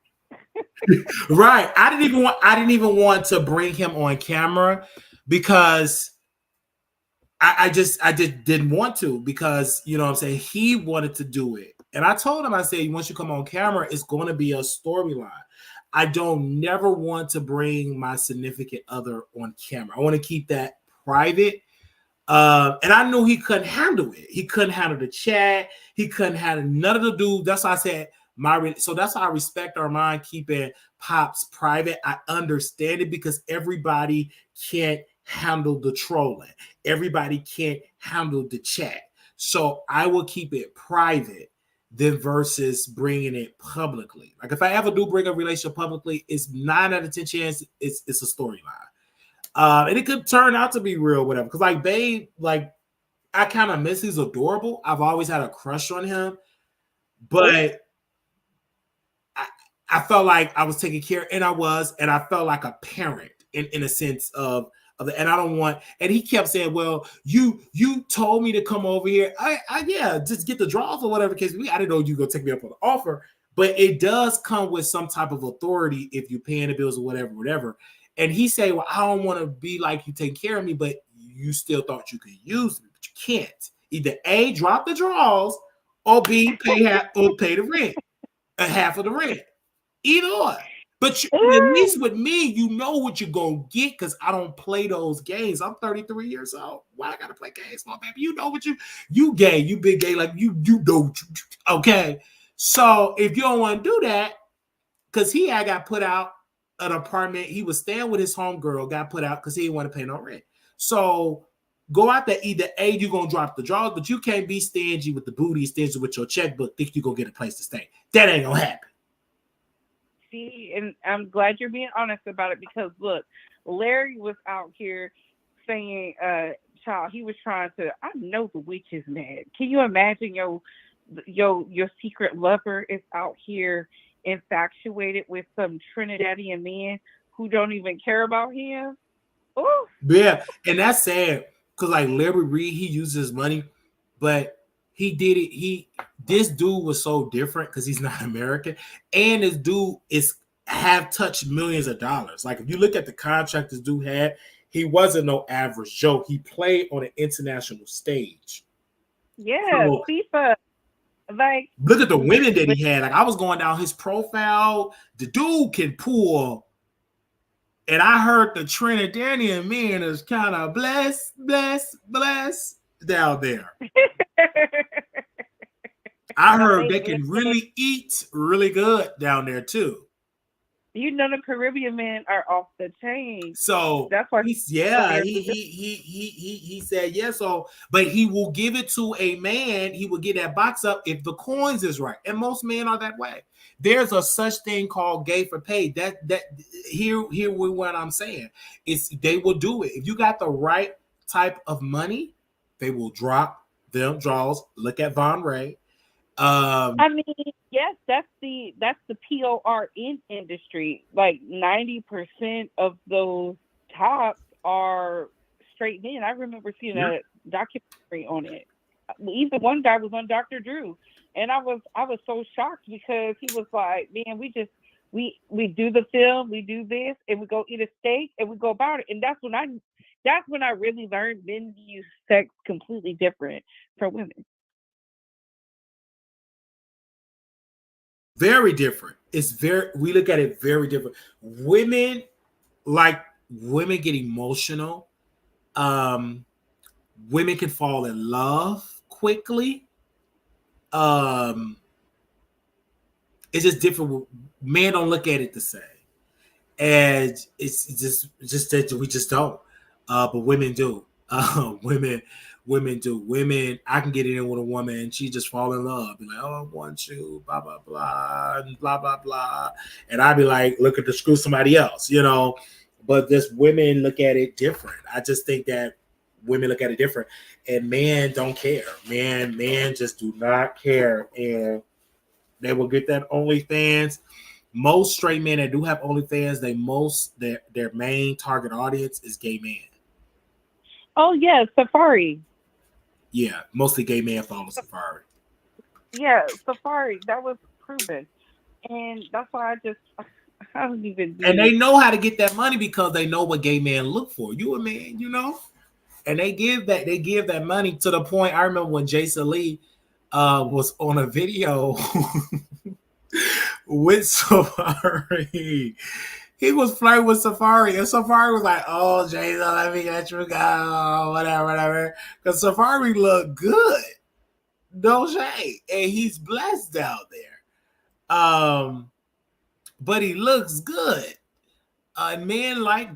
S1: Right. I didn't even want to bring him on camera because I just didn't want to because you know what I'm saying he wanted to do it. And I told him, I said, once you come on camera, it's going to be a storyline. I don't never want to bring my significant other on camera. I want to keep that private. And I knew he couldn't handle it. He couldn't handle the chat. He couldn't handle none of the dudes. That's why I said so that's why I respect Armand keeping Pops private. I understand it because everybody can't handle the trolling. Everybody can't handle the chat. So I will keep it private than versus bringing it publicly. Like if I ever do bring a relationship publicly, it's 9 out of 10 chance it's a storyline. And it could turn out to be real, whatever. Because like Babe, like I kind of miss. He's adorable. I've always had a crush on him. But I felt like I was taking care, and I felt like a parent in a sense of the, and I don't want, and he kept saying, well, you told me to come over here. Yeah, just get the draws or whatever case. I didn't know you were gonna take me up on the offer, but it does come with some type of authority if you're paying the bills or whatever. And he said, well, I don't want to be like you taking care of me, but you still thought you could use me, but you can't. Either A, drop the draws, or B, pay the rent, half of the rent. Either or. But at least with me, you know what you're going to get because I don't play those games. I'm 33 years old. Why I got to play games, my baby? You know what you gay. You big gay. Like, you know. Okay. So if you don't want to do that, because he had got put out an apartment. He was staying with his homegirl, got put out because he didn't want to pay no rent. So go out there. Either A, you're going to drop the draws, but you can't be stingy with the booty, stingy with your checkbook, think you're going to get a place to stay. That ain't going to happen.
S2: And I'm glad you're being honest about it because look, Larry was out here saying, child, he was trying to, I know the witch is mad. Can you imagine your secret lover is out here infatuated with some Trinidadian man who don't even care about him? Ooh.
S1: Yeah, and that's sad because like Larry Reid, he uses money, but he did it. This dude was so different because he's not American, and this dude have touched millions of dollars. Like if you look at the contract this dude had, he wasn't no average Joe. He played on an international stage.
S2: Yeah, so, FIFA. Like
S1: look at the women that he had. Like I was going down his profile. The dude can pull. And I heard the Trinidadian men is kind of blessed down there. I heard they can really eat really good down there too.
S2: You know the Caribbean men are off the chain.
S1: So
S2: that's why
S1: he said yes. So, but he will give it to a man. He will get that box up if the coins is right, and most men are that way. There's a such thing called gay for pay. That here with what I'm saying is they will do it if you got the right type of money. They will drop them draws. Look at Von Ray.
S2: I mean, yes, that's the PORN industry. Like 90% of those tops are straight men. I remember seeing a documentary on it. Even one guy was on Dr. Drew, and I was so shocked because he was like, "Man, we do the film, we do this, and we go eat a steak, and we go about it." And that's when I really learned men view sex completely different from women.
S1: Very different. We look at it very different. Women get emotional. Women can fall in love quickly. It's just different. Men don't look at it the same. And it's just that we just don't. But women do. Women do. Women, I can get in with a woman and she just fall in love. Be like, oh, I want you, blah, blah, blah, and blah, blah, blah. And I'd be like, look at the screw somebody else, you know. But this women look at it different. I just think that women look at it different. And men don't care. Men just do not care. And they will get that OnlyFans. Most straight men that do have OnlyFans, their main target audience is gay men.
S2: Oh yeah, Safari.
S1: Yeah, mostly gay men follow Safari.
S2: Yeah, Safari. That was proven, and that's why I don't even.
S1: And they know how to get that money because they know what gay men look for. You a man, you know, and they give that money to the point. I remember when Jason Lee was on a video with Safari. He was flirting with Safari, and Safari was like, "Oh, Jason, let me get you go, whatever." Because Safari looked good, no shade, and he's blessed out there. But he looks good. Men like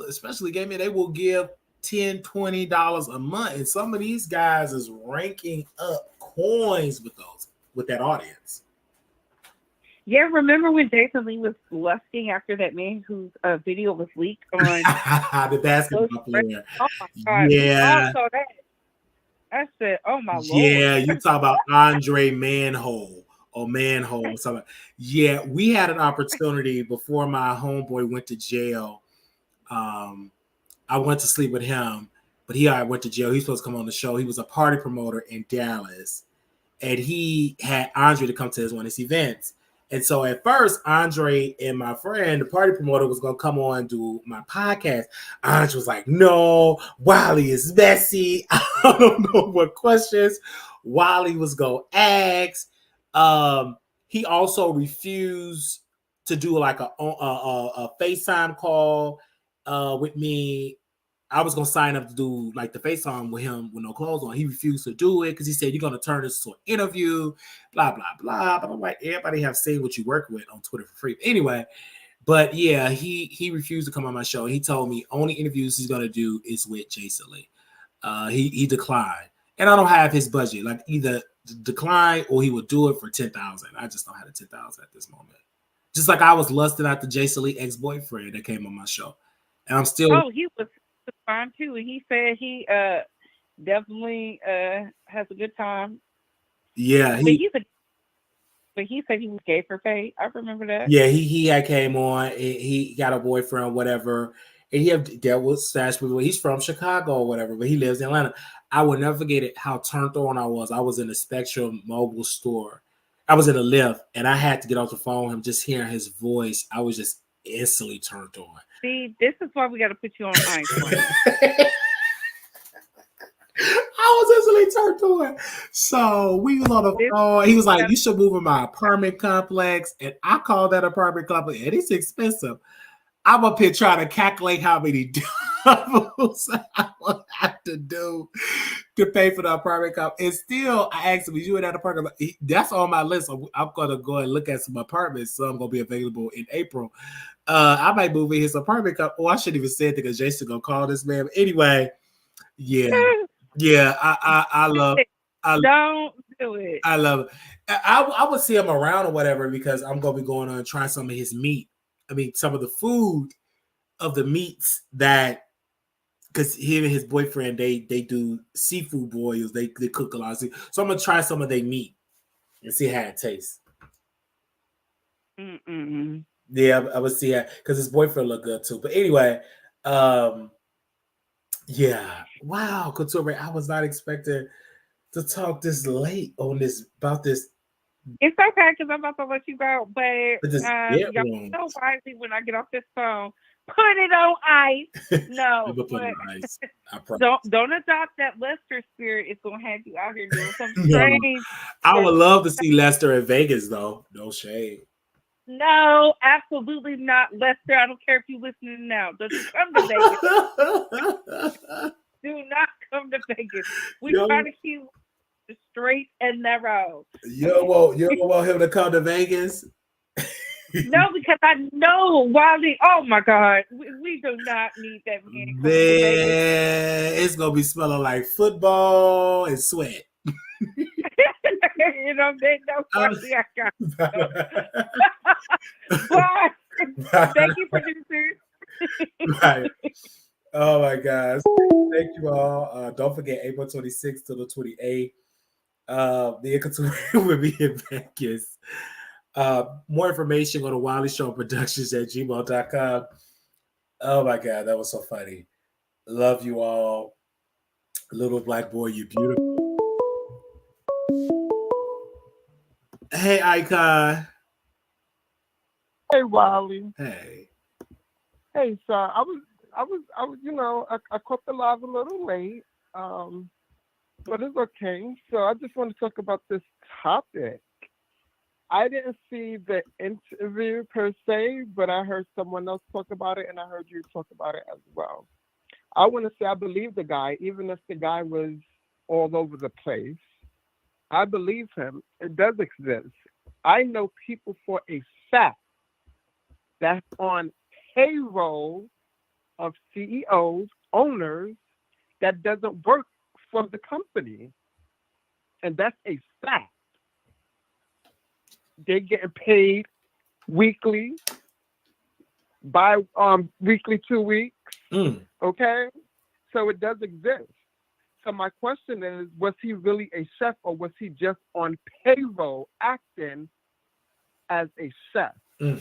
S1: especially gay men, they will give $10, $20 a month, and some of these guys is ranking up coins with that audience.
S2: Yeah, remember when Jason Lee was lusting after that man whose video was leaked on
S1: the basketball player?
S2: Oh my God!
S1: Yeah,
S2: that. I said, "Oh my Lord!"
S1: Yeah, you talk about Andre Manhole. or manhole or something. Yeah, we had an opportunity before my homeboy went to jail. I went to sleep with him, but he went to jail. He's supposed to come on the show. He was a party promoter in Dallas, and he had Andre to come to one of his events. And so at first, Andre and my friend, the party promoter, was going to come on and do my podcast. Andre was like, no, Wiley is messy. I don't know what questions Wiley was going to ask. He also refused to do like a FaceTime call with me. I was gonna sign up to do like the FaceTime with him with no clothes on. He refused to do it because he said, "You're gonna turn this to an interview," blah blah blah. But I'm like, everybody have seen what you work with on Twitter for free. Anyway, but yeah, he refused to come on my show. He told me only interviews he's gonna do is with Jason Lee. He declined, and I don't have his budget. Like either decline or he would do it for 10,000. I just don't have the 10,000 at this moment. Just like I was lusting after Jason Lee ex-boyfriend that came on my show, and I'm still.
S2: Oh, he was fine too, and he said he definitely has a good time.
S1: Yeah,
S2: but he said he was gay for pay. I remember that.
S1: Yeah, he had came on. He got a boyfriend, whatever, and he had dealt with stash people. He's from Chicago or whatever, but he lives in Atlanta. I will never forget it. How turned on I was. I was in the Spectrum mobile store. I was in a lift, and I had to get off the phone with him. Just hearing his voice, I was just instantly turned on.
S2: See, this is why we got to put you on ice.
S1: I was instantly turned on. So we was on the phone. He was like, "You should move in my apartment complex," and I called that apartment complex, and it's expensive. I'm up here trying to calculate how many doubles I would have to do to pay for the apartment complex. And still, I asked him, "Was you in that apartment?" That's on my list. I'm going to go and look at some apartments. Some going to be available in April. I might move in his apartment complex. Oh, I shouldn't even say it because Jason going to call this man. But anyway, yeah. Yeah, I love.
S2: Don't do it.
S1: I love it. I would see him around or whatever because I'm gonna be going on and trying some of his meat. I mean, some of the food of the meats that because him and his boyfriend they do seafood boils. They cook a lot of seafood. So I'm gonna try some of their meat and see how it tastes. Yeah, I would see that because his boyfriend look good too. But anyway, yeah. Wow, Couture, I was not expecting to talk this late on this about this.
S2: It's okay because I'm about to let you go, but y'all know wisely when I get off this phone, put it on ice. No,
S1: put it on ice.
S2: Don't adopt that Lester spirit. It's gonna have you out here doing something strange.
S1: I would love to see Lester in Vegas, though. No shade.
S2: No, absolutely not, Lester. I don't care if you're listening now. Don't you come to Vegas. Do not come to Vegas. We try to keep the straight and narrow.
S1: You don't want him to come to Vegas?
S2: No, because I know Wiley. Oh my God, we do not need that man coming to Vegas.
S1: It's gonna be smelling like football and sweat.
S2: You know, they know Wiley. I got. Bye. Thank you, producers.
S1: Right. Oh my gosh. Thank you all. Don't forget April 26th to the 28th. The Couture will be in Vegas. More information go to WileyShowProductions@gmail.com. Oh my God, that was so funny. Love you all. Little black boy, you beautiful. Hey, Icon.
S3: Hey, Wiley.
S1: Hey.
S3: Hey, so I was, you know, I caught the live a little late, but it's okay. So I just want to talk about this topic. I didn't see the interview per se, but I heard someone else talk about it, and I heard you talk about it as well. I want to say I believe the guy, even if the guy was all over the place. I believe him. It does exist. I know people for a fact that's on payroll of CEOs, owners, that doesn't work for the company. And that's a fact. They're getting paid weekly, weekly 2 weeks. Okay? So it does exist. So my question is, was he really a chef, or was he just on payroll acting as a chef
S1: Mm.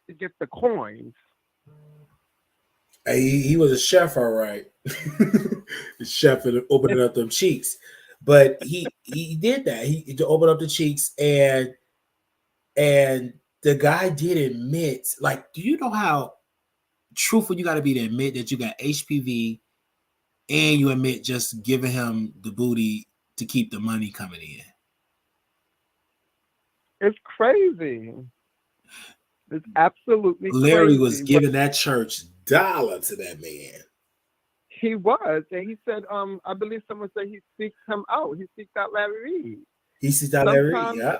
S3: to get the coins?
S1: Hey, he was a chef, all right. The chef and opening up them cheeks, but he did that. He to open up the cheeks, and the guy did admit. Like, do you know how truthful you got to be to admit that you got HPV, and you admit just giving him the booty to keep the money coming in?
S3: It's crazy. It's absolutely
S1: Larry was
S3: crazy. But
S1: giving that church dollar to that man.
S3: he was, and he said, I believe someone said he seeked him out. He seeked out Larry Reid.
S1: He sees that Larry,
S3: Sometimes,
S1: yeah.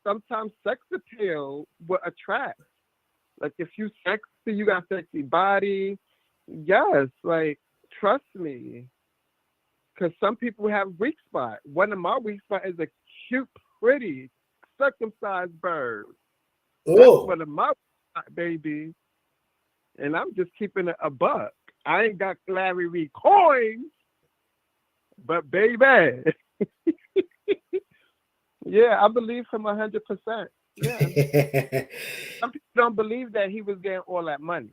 S3: sometimes sex appeal will attract. Like if you sexy, you got a sexy body. Yes, like trust me. Because some people have weak spot. One of my weak spot is a cute, pretty, circumcised bird. That's
S1: Oh,
S3: one of my weak spot, baby. And I'm just keeping it a buck. I ain't got Larry Reid coins, but baby. Yeah, I believe him 100%. Yeah. Some people don't believe that he was getting all that money.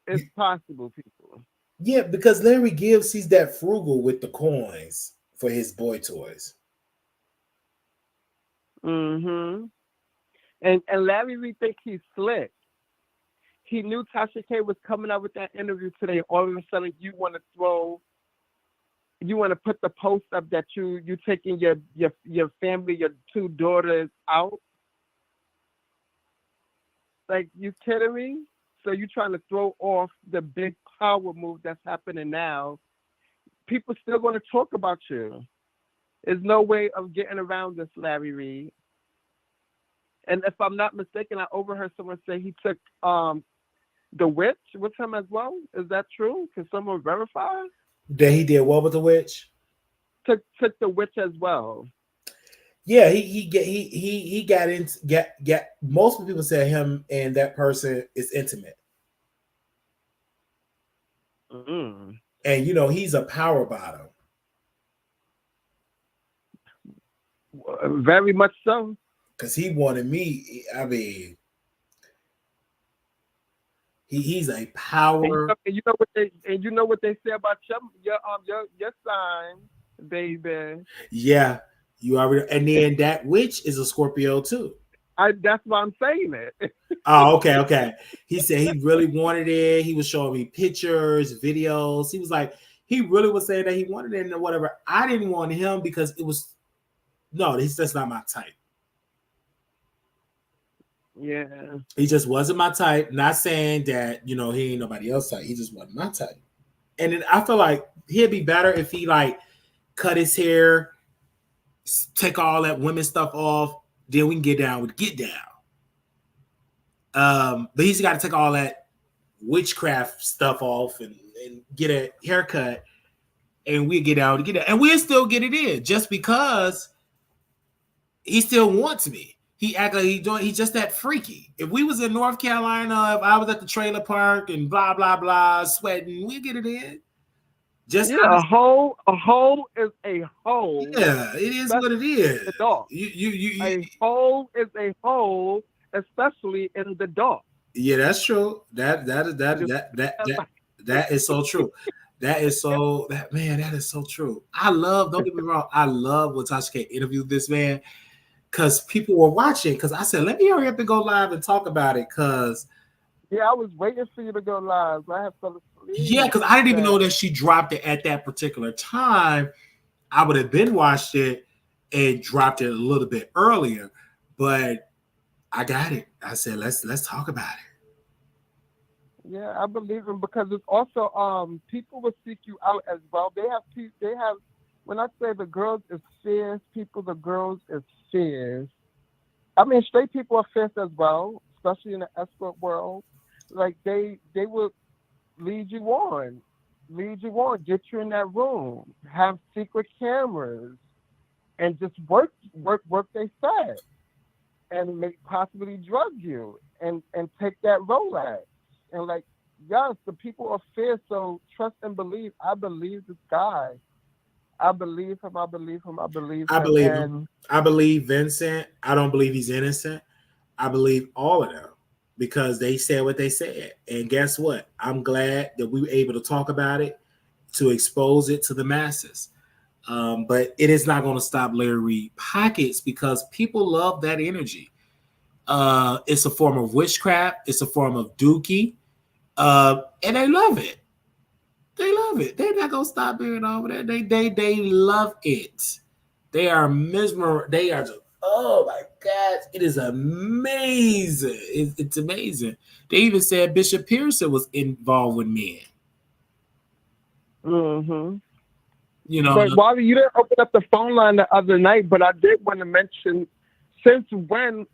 S3: It's possible, people.
S1: yeah, because Larry Gibbs, he's that frugal with the coins for his boy toys.
S3: Mm-hmm. And Larry Reid think he's slick. He knew Tasha K was coming out with that interview today. All of a sudden, you want to put the post up that you taking your family, your two daughters out. Like, you kidding me? So you trying to throw off the big power move that's happening now. People still going to talk about you. There's no way of getting around this, Larry Reid. And if I'm not mistaken, I overheard someone say he took the witch with him as well. Is that true? Can someone verify?
S1: That he did what with the witch?
S3: Took the witch as well.
S1: Yeah, he got into get most people say him and that person is intimate.
S3: Mm.
S1: And he's a power bottom.
S3: Very much so.
S1: Because he wanted me. I mean, he's a power.
S3: And you know what they say about your sign, baby.
S1: Yeah, you already. And then that witch is a Scorpio too.
S3: That's why I'm saying it.
S1: Oh, okay. He said he really wanted it. He was showing me pictures, videos. He was like, he really was saying that he wanted it and whatever. I didn't want him because it was that's not my type.
S3: Yeah.
S1: He just wasn't my type. Not saying that, he ain't nobody else type. He just wasn't my type. And then I feel like he'd be better if he like cut his hair, take all that women stuff off, then we can get down with get down. But he's got to take all that witchcraft stuff off and get a haircut, and we get down to get it, and we'll still get it in just because he still wants me. He act like he's just that freaky. If we was in North Carolina, if I was at the trailer park and blah blah blah sweating, we get it in. Just
S3: a hole is a hole.
S1: Yeah, it is what it is.
S3: The dog. A hole is a hole, especially in the dog.
S1: Yeah, that's true. That is so true. That is so true. Don't get me wrong, I love when Tasha K interviewed this man because people were watching. Because I said, let me hurry up and go live and talk about it. Because
S3: I was waiting for you to go live. I have fell asleep.
S1: Yeah, because I didn't even know that she dropped it at that particular time. I would have been watched it and dropped it a little bit earlier, but I got it. I said, let's talk about it.
S3: Yeah, I believe him because it's also people will seek you out as well. They have when I say the girls is fierce, the girls is fierce. I mean, straight people are fierce as well, especially in the escort world. Like they will lead you on, get you in that room, have secret cameras, and just work they set, and possibly drug you and take that Rolex and like yes, the people of fear. So trust and believe. I believe this guy. I believe him. I believe him. I believe
S1: I
S3: him.
S1: believe him.
S3: And
S1: I believe Vincent. I don't believe he's innocent. I believe all of them because they said what they said. And guess what? I'm glad that we were able to talk about it, to expose it to the masses. But it is not going to stop Larry Reid pockets because people love that energy. It's a form of witchcraft. It's a form of dookie. And they love it. They love it. They're not gonna stop being over there. They love it. They are mesmer. They are just, oh my God, it is amazing. It's amazing. They even said Bishop Pearson was involved with men.
S3: hmm
S1: You know,
S3: but Wally, you didn't open up the phone line the other night, but I did want to mention since when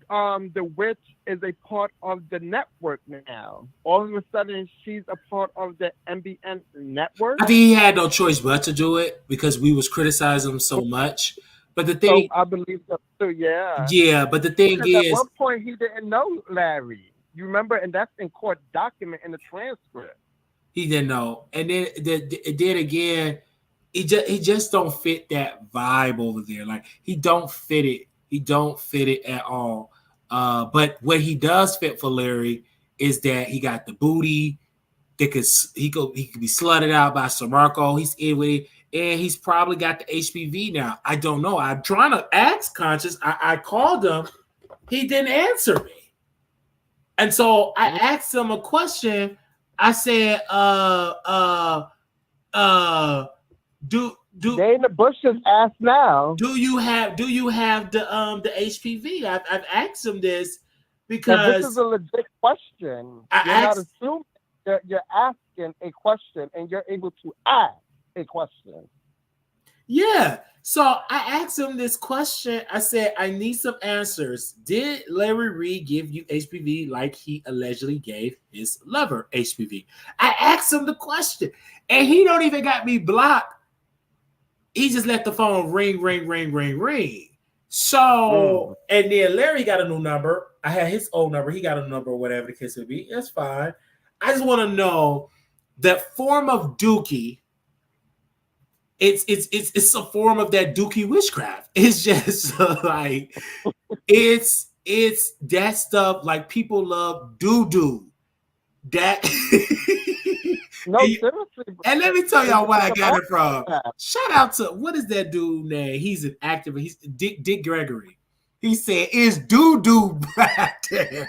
S3: the witch is a part of the network now. All of a sudden she's a part of the MBN network.
S1: I think he had no choice but to do it because we was criticizing him so much. But the
S3: So
S1: thing,
S3: I believe so too, yeah.
S1: yeah, but the thing
S3: Because at
S1: is,
S3: one point he didn't know Larry. You remember, and that's in court document in the transcript.
S1: he didn't know. And then again, he just don't fit that vibe over there. Like he don't fit it. He don't fit it at all. But what he does fit for Larry is that he got the booty. He could be slutted out by Sir Marco. He's in with it, and he's probably got the HPV now. I don't know. I'm trying to ask Conscious. I called him. He didn't answer me, and so I asked him a question. I said, do
S3: They in the bushes ask now.
S1: do you have the HPV? I've asked him this
S3: Now this is
S1: because
S3: a legit question.
S1: I
S3: You're not
S1: asked.
S3: assuming, you're asking a question and you're able to ask a question.
S1: Yeah. So I asked him this question. I said, I need some answers. Did Larry Reid give you HPV like he allegedly gave his lover HPV? I asked him the question, and he don't even got me blocked. He just let the phone ring, ring, ring, ring, ring. So, and then Larry got a new number. I had his old number. He got a number, whatever the case would be. That's fine. I just want to know that form of dookie. It's a form of that dookie witchcraft. It's just like it's that stuff. Like people love doo doo. That
S3: No, seriously.
S1: and let me tell y'all where I
S3: It's
S1: got
S3: a
S1: it from.
S3: that.
S1: Shout out to what is that dude name? He's an activist. He's Dick Gregory. He said, "Is doo doo back there?"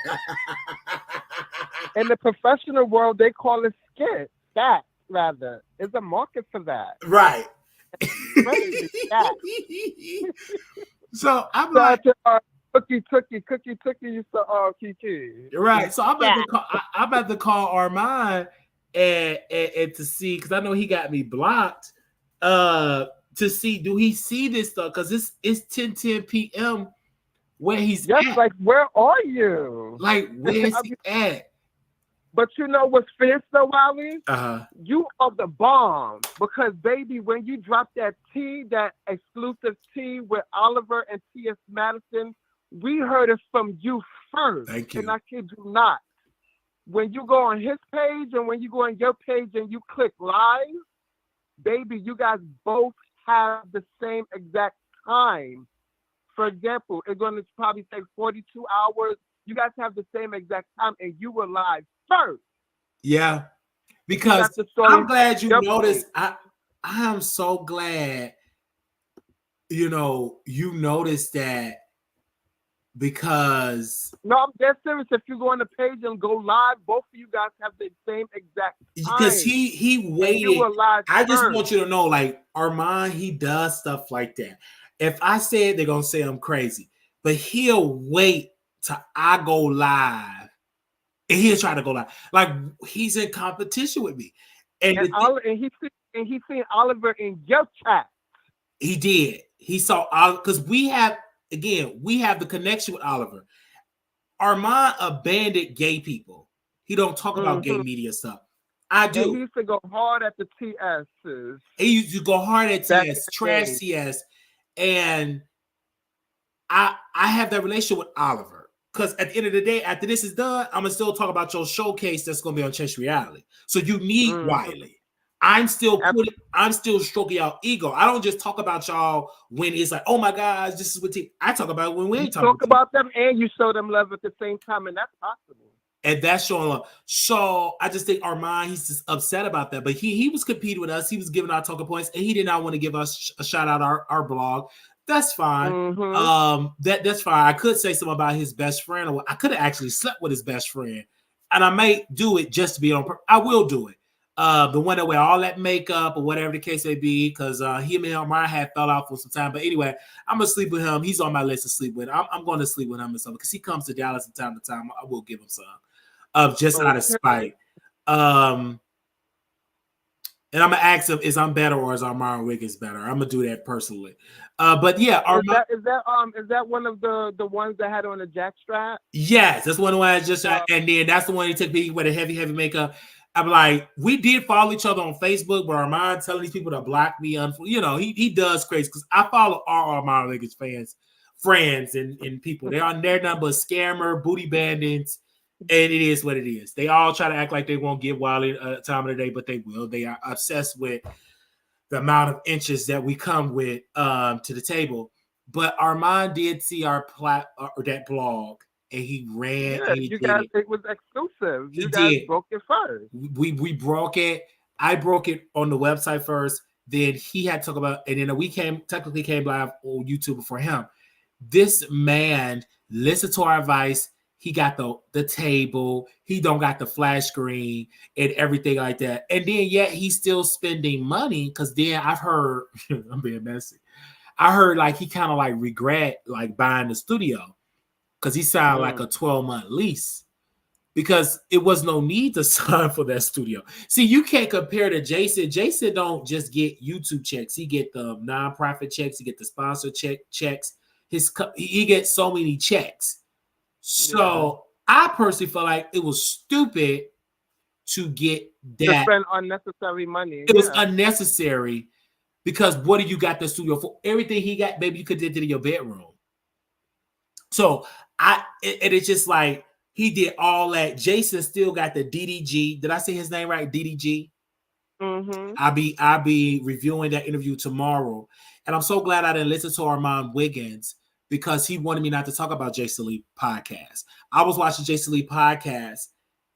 S3: In the professional world, they call it skit. That rather, it's a market for that.
S1: Right.
S3: Crazy that.
S1: So I'm
S3: So
S1: like,
S3: to, cookie, used to Kiki.
S1: right. So I'm about
S3: That.
S1: to call. I'm about to call Armand and to see because I know he got me blocked. To see do he see this stuff because it's 10 p.m. where he's
S3: Yes,
S1: at.
S3: like where are you?
S1: Like where's he at?
S3: But you know what's fierce though, Wally?
S1: Uh-huh.
S3: You are the bomb because baby, when you drop that tea, that exclusive tea with Oliver and T.S. Madison, we heard it from you first.
S1: Thank you.
S3: And I kid you not. When you go on his page and when you go on your page and you click live, baby, you guys both have the same exact time. For example, it's going to probably take 42 hours. You guys have the same exact time and you were live first.
S1: Yeah. Because I'm glad you noticed. I am so glad, you noticed that because
S3: no, I'm dead serious. If you go on the page and go live, both of you guys have the same exact time.
S1: Because he waited.
S3: You were live
S1: I just
S3: first.
S1: want you to know, like Armand, he does stuff like that. If I say it, they're gonna say I'm crazy, but he'll wait till I go live, and he'll try to go live. Like he's in competition with me, and
S3: he seen Oliver in your chat.
S1: He did. He saw because we have the connection with Oliver. Armand abandoned gay people. He don't talk about gay media stuff. I do.
S3: And he used to go hard at the TSs.
S1: He used to go hard at TS, trash TS, and I have that relationship with Oliver. Because at the end of the day, after this is done, I'm gonna still talk about your showcase that's gonna be on Chase Reality. So you need Wiley. I'm still stroking y'all ego. I don't just talk about y'all when it's like, oh my gosh, this is what I talk about when we ain't talking.
S3: Talk about them and you show them love at the same time, and that's possible.
S1: And that's showing love. So I just think Armand, he's just upset about that. But he was competing with us. He was giving our talking points, and he did not want to give us a shout out our blog. That's fine. That's fine. I could say something about his best friend, or I could have actually slept with his best friend, and I may do it just to be on. I will do it. The one that wear all that makeup or whatever the case may be, because him and Armand had fell out for some time. But anyway, I'm gonna sleep with him. He's on my list to sleep with. I'm going to sleep with him and something because he comes to Dallas from time to time. I will give him some. Just out of spite. And I'm gonna ask him, is I'm better or is Armand Wiggins better? I'm gonna do that personally. But yeah,
S3: is that one of the ones that had on the jack strap?
S1: Yes, that's one of the ones just and then that's the one he took me with a heavy makeup. I'm like, we did follow each other on Facebook, but Armand telling these people to block me, he does crazy because I follow all Armand Wiggins friends and people. They are their number scammer, booty bandits. And it is what it is. They all try to act like they won't give Wiley a time of the day, but they will. They are obsessed with the amount of inches that we come with to the table. But Armand did see our that blog, and he ran.
S3: Yeah,
S1: and
S3: you guys, it was exclusive. You guys broke it first.
S1: We broke it. I broke it on the website first. Then he had to talk about, and then we technically came live on YouTube for him. This man listened to our advice. He got the table. He don't got the flash screen and everything like that. And then yet he's still spending money because then I've heard, I'm being messy. I heard like he kind of like regret like buying the studio because he signed like a 12-month lease because it was no need to sign for that studio. See, you can't compare to Jason. Jason don't just get YouTube checks. He get the nonprofit checks. He get the sponsor checks. He gets so many checks. So I personally felt like it was stupid to get that.
S3: To spend unnecessary money.
S1: It was unnecessary because what do you got the studio for? Everything he got, baby, you could do it in your bedroom. So it's just like he did all that. Jason still got the DDG. Did I say his name right? DDG. I'll be reviewing that interview tomorrow, and I'm so glad I didn't listen to Armand Wiggins because he wanted me not to talk about Jason Lee podcast. I was watching Jason Lee podcast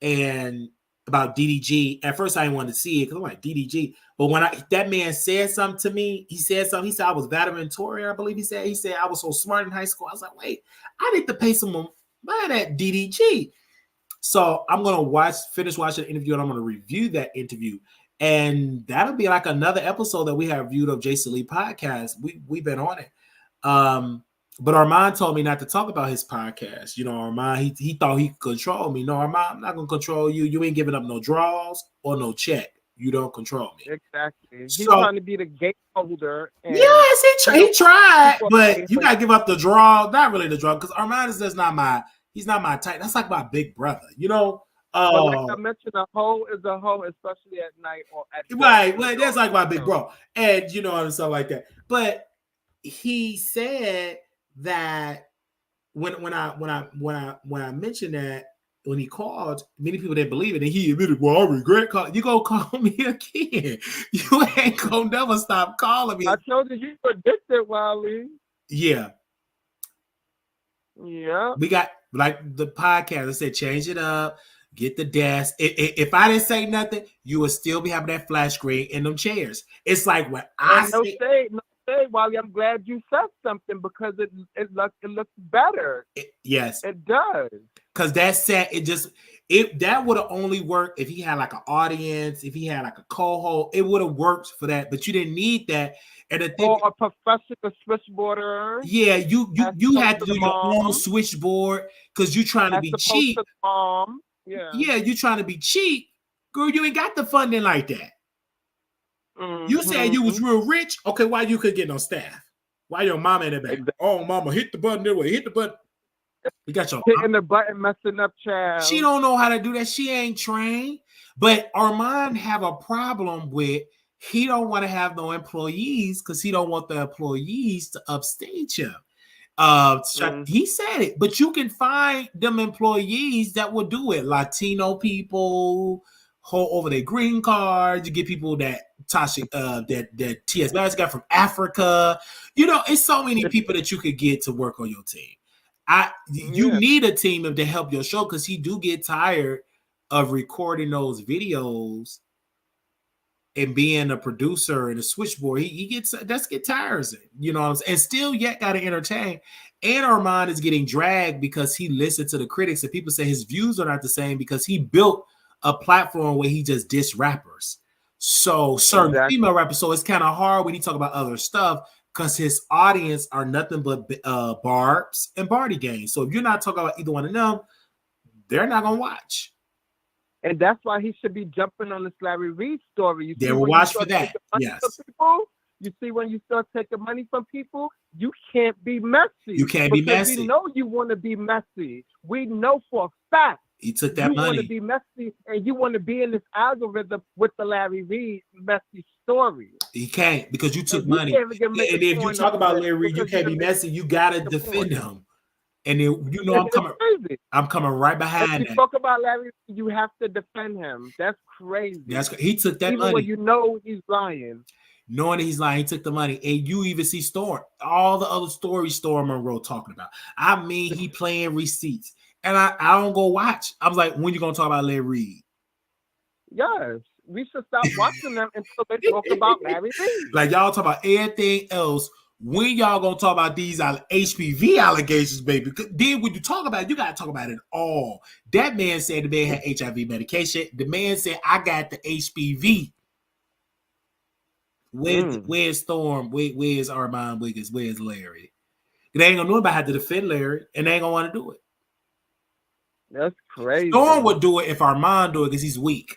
S1: and about DDG. At first, I didn't want to see it because I'm like DDG. But when that man said something to me, he said I was valedictorian. I believe he said I was so smart in high school. I was like, wait, I need to pay some money at DDG. So I'm gonna finish watching the interview, and I'm gonna review that interview. And that'll be like another episode that we have viewed of Jason Lee podcast. We've been on it. But Armand told me not to talk about his podcast. Armand, he thought he could control me. No, Armand, I'm not going to control you. You ain't giving up no draws or no check. You don't control me.
S3: Exactly. He's trying to be the gateholder.
S1: Yes, he tried, but you got to give up the draw. Not really the draw, because Armand is just he's not my type. That's like my big brother,
S3: But like I mentioned, a hoe is a hoe, especially at night or at
S1: right. Well, that's like my big bro, and and stuff like that. But he said that when I mentioned that when he called, many people didn't believe it, and he admitted, "Well, I regret calling. You gonna call me again? You ain't gonna never stop calling me."
S3: I told you addicted, Wiley.
S1: Yeah.
S3: Yeah.
S1: We got like the podcast. I said, change it up. Get the desk. If I didn't say nothing, you would still be having that flash screen in them chairs. It's like what I say.
S3: No say, Wally. I'm glad you said something because it looks better.
S1: Yes,
S3: it does.
S1: Because that set, that would have only worked if he had like an audience, if he had like a co-host, it would have worked for that. But you didn't need that. And
S3: or a professional switchboarder.
S1: Yeah, you had to do your own switchboard because you're trying to be cheap. Yeah, you trying to be cheap, girl. You ain't got the funding like that. You said you was real rich. Okay, why you couldn't get no staff? Why your mama in the back? Oh, mama, hit the button that way. Hit the button. You got your
S3: hitting the button, messing up, child.
S1: She don't know how to do that. She ain't trained. But Armand have a problem with he don't want to have no employees because he don't want the employees to upstage him. He said it, but you can find them employees that will do it. Latino people hold over their green cards. You get people that Tasha, that TS Bass got from Africa. You know, it's so many people that you could get to work on your team. You need a team to help your show because he do get tired of recording those videos and being a producer and a switchboard. He gets tiresome, you know what I'm saying? And still yet got to entertain. And Armand is getting dragged because he listened to the critics and people say his views are not the same because he built a platform where he just diss rappers. So certain female rappers. So it's kind of hard when he talk about other stuff because his audience are nothing but Barbs and Barty Gangs. So if you're not talking about either one of them, they're not gonna watch.
S3: And that's why he should be jumping on this Larry Reid story.
S1: They will watch for that. Yes.
S3: You see, when you start taking money from people, you can't be messy.
S1: You can't be messy.
S3: We know you want to be messy. We know for a fact.
S1: He took that money.
S3: You want to be messy, and you want to be in this algorithm with the Larry Reid messy story.
S1: He can't because you took money. And if you talk about Larry Reid, you can't be messy. You gotta defend him. And then, you know, I'm coming right behind
S3: that. You talk about Larry, you have to defend him. That's crazy.
S1: He took that money.
S3: Even when you know he's lying.
S1: Knowing that he's lying, he took the money. And you even see Storm, all the other stories Storm Monroe talking about. I mean, he playing receipts. And I don't go watch. I was like, when you going to talk about Larry Reid?
S3: Yes. We should stop watching them until they talk about Larry Reid.
S1: Like, y'all talk about everything else. When y'all gonna talk about these HPV allegations, baby? Then when you talk about it, you gotta talk about it all. That man said the man had HIV medication. The man said, I got the HPV. Where's Storm? Where's Armand Wiggins? Where's Larry? They ain't gonna know about how to defend Larry, and they ain't gonna want to do it.
S3: That's crazy.
S1: Storm would do it if Armand do it because he's weak.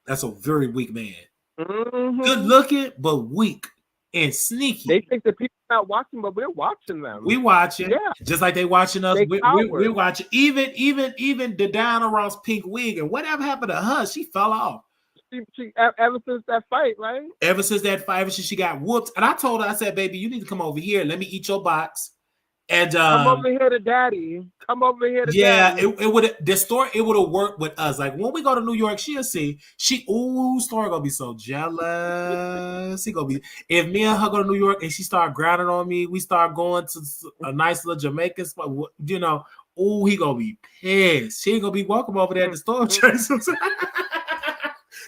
S1: That's a very weak man.
S3: Mm-hmm.
S1: Good looking, but weak and sneaky.
S3: They think that people are not watching, but we're watching them.
S1: We watching, just like they watching us. We're watching. Even the Diana Ross pink wig and whatever happened to her, she fell off.
S3: She ever since that fight, right?
S1: Ever since that fight, she got whooped. And I told her, I said, "Baby, you need to come over here. Let me eat your box." And
S3: come over here to daddy. Come over here to daddy.
S1: Yeah, it would have worked with us. Like when we go to New York, she'll see. Story gonna be so jealous. She gonna be if me and her go to New York and she start grinding on me, we start going to a nice little Jamaican spot, you know. He gonna be pissed. She ain't gonna be welcome over there at the store.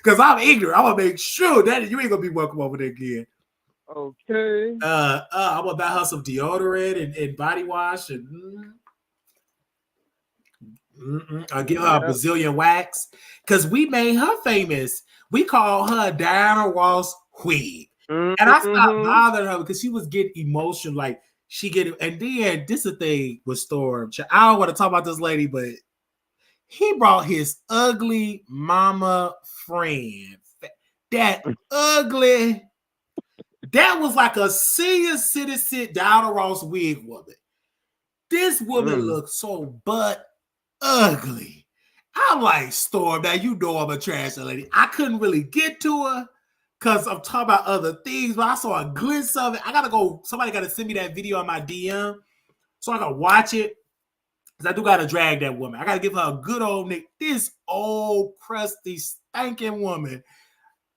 S1: Cause I'm ignorant. I'm gonna make sure that you ain't gonna be welcome over there again.
S3: Okay.
S1: I'm gonna buy her some deodorant and body wash and I'll give her a Brazilian wax because we made her famous. We call her Diana Ross Wig. And I stopped bothering her because she was getting emotional. Like she get and then this is the thing with Storm. I don't want to talk about this lady, but he brought his ugly mama friend. That ugly. That was like a senior citizen Diana Ross wig woman. This woman looked so butt ugly. I'm like, Storm, now you know I'm a trash lady. I couldn't really get to her because I'm talking about other things, but I saw a glimpse of it. Somebody got to send me that video on my DM so I can watch it. Because I do got to drag that woman. I got to give her a good old nick. This old, crusty, stinking woman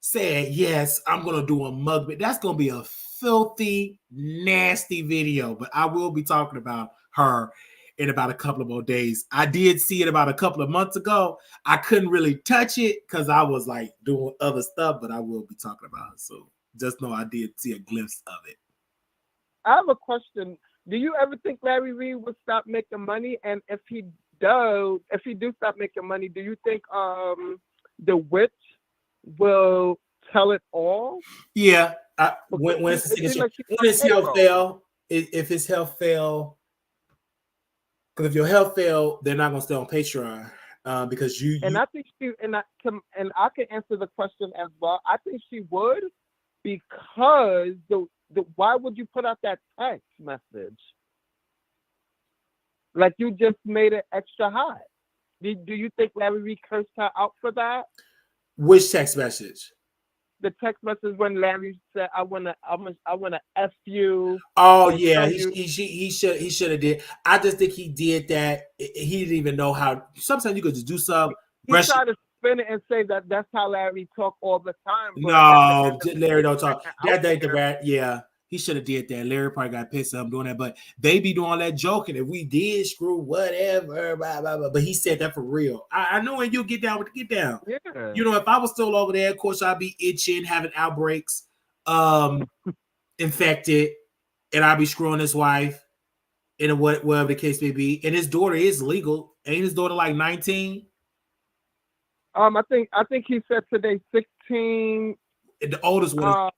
S1: said, yes, I'm going to do a mukbang. That's going to be a filthy, nasty video, but I will be talking about her in about a couple of more days. I did see it about a couple of months ago. I couldn't really touch it because I was like doing other stuff, but I will be talking about her. So just know I did see a glimpse of it.
S3: I have a question. Do you ever think Larry Reid would stop making money? And if he do stop making money, do you think the witch will tell it all?
S1: Yeah. When his health fail, if his health fail, because if your health fail, they're not gonna stay on Patreon because you.
S3: And I think I can answer the question as well. I think she would because why would you put out that text message? Like you just made it extra hot. Do you think Larry Reid cursed her out for that?
S1: Which text message?
S3: the text message when Larry said, "I wanna f you."
S1: Oh
S3: and
S1: yeah,
S3: show
S1: he
S3: you.
S1: should have did. I just think he did that. He didn't even know how. Sometimes you could just do something.
S3: He tried to spin it and say that that's how Larry talk all the time. But at the
S1: No,
S3: end of the
S1: Larry
S3: day,
S1: don't
S3: like
S1: talk.
S3: an
S1: That ain't the
S3: outlier.
S1: rat. Yeah, he should have did that. Larry probably got pissed at him doing that, but they be doing that joking. If we did screw whatever, blah, blah, blah. But he said that for real. I know when you get down with the get down.
S3: Yeah.
S1: You know, if I was still over there, of course I'd be itching, having outbreaks, infected, and I'd be screwing his wife, and whatever the case may be. And his daughter is legal. Ain't his daughter like 19?
S3: I think he said today 16.
S1: And the oldest one.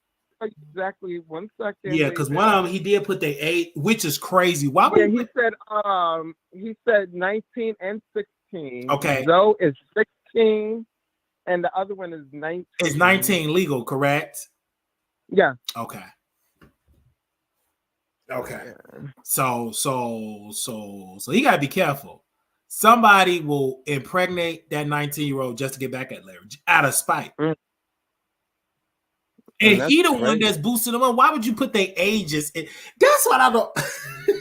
S3: Exactly. 1 second.
S1: Yeah, because one of them he did put their age, which is crazy. Why would
S3: he said 19 and 16.
S1: Okay.
S3: Zoe is 16 and the other one is 19.
S1: It's 19 legal, correct?
S3: Yeah.
S1: Okay. Okay. So he gotta be careful. Somebody will impregnate that 19-year-old just to get back at Larry out of spite.
S3: Mm.
S1: And he the one that's boosting them up. Why would you put their ages in? That's what I don't.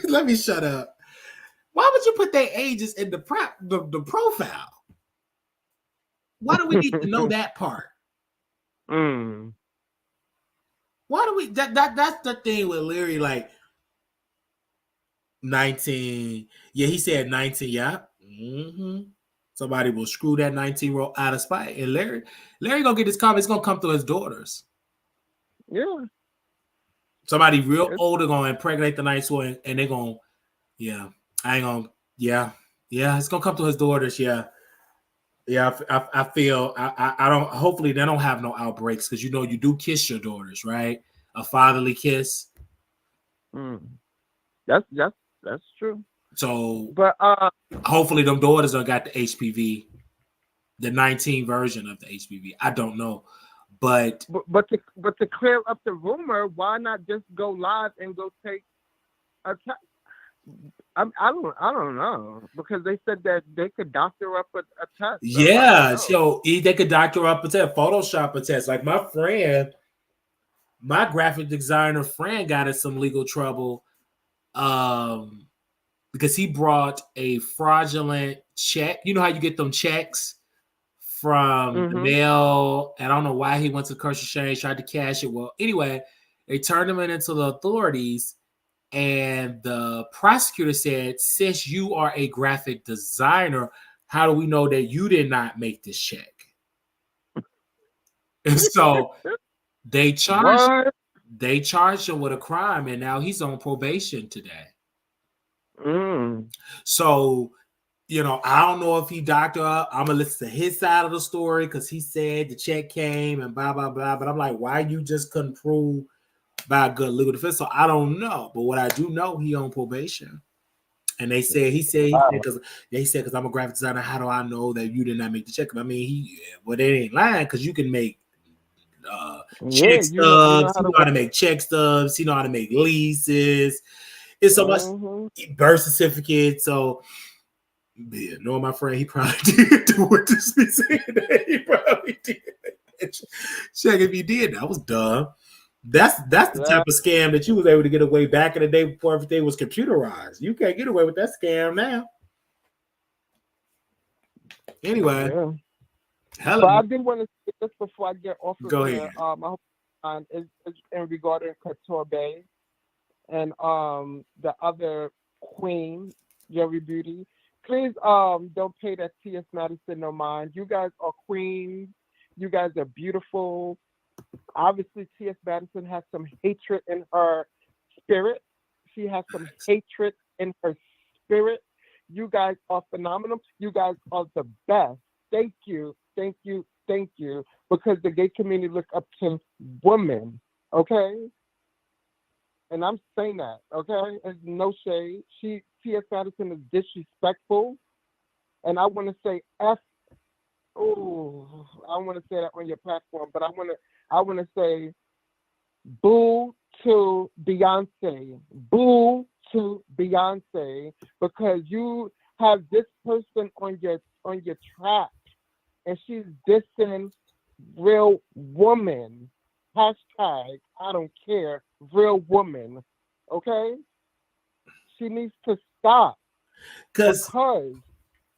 S1: Let me shut up. Why would you put their ages in the profile? Why do we need to know that part?
S3: Mm.
S1: Why do we that's the thing with Larry, like 19. Yeah, he said 19. Yeah. Mm-hmm. Somebody will screw that 19-year-old out of spite. And Larry gonna get this comment. It's gonna come through his daughters.
S3: Yeah.
S1: Somebody real older gonna impregnate the nice one, and they're gonna, yeah. I ain't gonna, yeah. It's gonna come to his daughters, yeah. Yeah, I feel I don't. Hopefully, they don't have no outbreaks because you know you do kiss your daughters, right? A fatherly kiss.
S3: That's true.
S1: So,
S3: but
S1: hopefully, them daughters don't got the HPV, the 19 version of the HPV. I don't know, but
S3: to clear up the rumor, why not just go live and go take a test? I don't know, because they said that they could doctor up a test.
S1: Yeah, so they could doctor up a test, Photoshop a test. Like my graphic designer friend got in some legal trouble because he brought a fraudulent check. You know how you get them checks from the mail? And I don't know why he went to the commercial exchange, tried to cash it. Well, anyway, they turned him into the authorities. And the prosecutor said, since you are a graphic designer, how do we know that you did not make this check? And so they charged him with a crime, and now he's on probation today. So, you know, I don't know if he doctored up. I'm gonna listen to his side of the story because he said the check came and blah blah blah. But I'm like, why you just couldn't prove by a good legal defense? So I don't know. But what I do know, he on probation. And he said because I'm a graphic designer, how do I know that you did not make the check? I mean, they ain't lying because you can make check stubs. You know how to make check stubs. You know how to make leases. It's so much birth certificates. So, yeah, knowing my friend, he probably did do what this be saying. He probably did. Check if he did. That was dumb. That's the type of scam that you was able to get away back in the day before everything was computerized. You can't get away with that scam now. Anyway,
S3: but I did want to say this before I get off of
S1: Go ahead.
S3: I hope is in regarding Couture Bay and the other queen, Jerry Beauty. Please don't pay that T.S. Madison no mind. You guys are queens. You guys are beautiful. Obviously, T.S. Madison has some hatred in her spirit. She has some hatred in her spirit. You guys are phenomenal. You guys are the best. Thank you. Because the gay community look up to women, okay? And I'm saying that, okay? There's no shade. T.S. Madison is disrespectful. And I want to say I want to say that on your platform, but I want to say boo to Beyonce. Boo to Beyonce, because you have this person on your track and she's dissing real woman. Hashtag I don't care. Real woman. Okay? She needs to stop
S1: Because
S3: because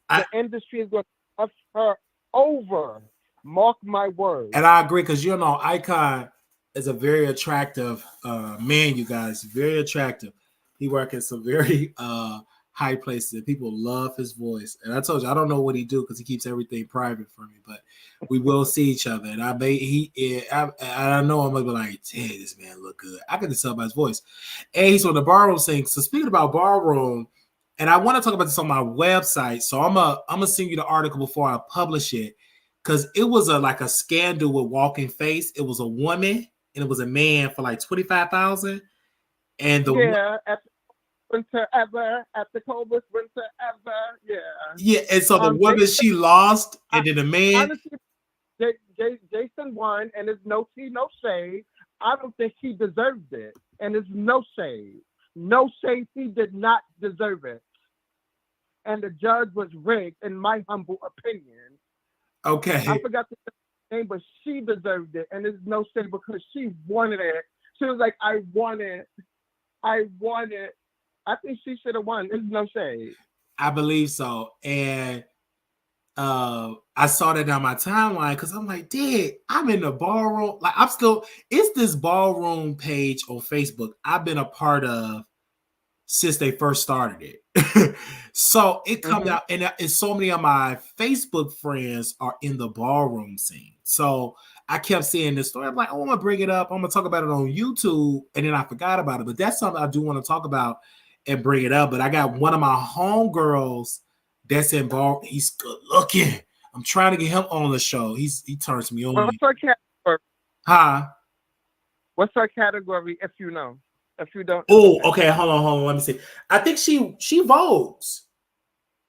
S1: I
S3: the industry is going to F her over. Mark my words.
S1: and I agree because Icon is a very attractive man. You guys, very attractive. He works at some very high places, and people love his voice. And I told you, I don't know what he do because he keeps everything private from me. But we will see each other, and I know I'm gonna be like, "Hey, this man look good." I can just tell by his voice. And he's on the ballroom sing. So speaking about ballroom, and I want to talk about this on my website. So I'm gonna send you the article before I publish it because it was like a scandal with Walking Face. It was a woman and it was a man for like 25,000, and
S3: At the winter ever, at the coldest winter ever.
S1: and so the woman she lost, and then the man.
S3: Honestly, Jason won, and it's no tea, no shade. I don't think he deserved it, and it's no shade. No shade. He did not deserve it, and the judge was rigged, in my humble opinion.
S1: Okay,
S3: I forgot the name, but she deserved it, and it's no shade because she wanted it. She was like, "I want it. I want it." I think she should have won. It's no shade.
S1: I believe so, and I saw that on my timeline because I'm like, "Dang, I'm in the ballroom. Like, it's this ballroom page on Facebook I've been a part of since they first started it." So it comes out, and so many of my Facebook friends are in the ballroom scene. So I kept seeing this story. I'm like, I want to bring it up. I'm gonna talk about it on YouTube, and then I forgot about it. But that's something I do want to talk about and bring it up. But I got one of my homegirls that's involved. He's good looking. I'm trying to get him on the show. He turns me on.
S3: What's her category?
S1: Huh?
S3: What's her category? If you know, if you don't.
S1: Oh, okay. Hold on. Let me see. I think she vogues.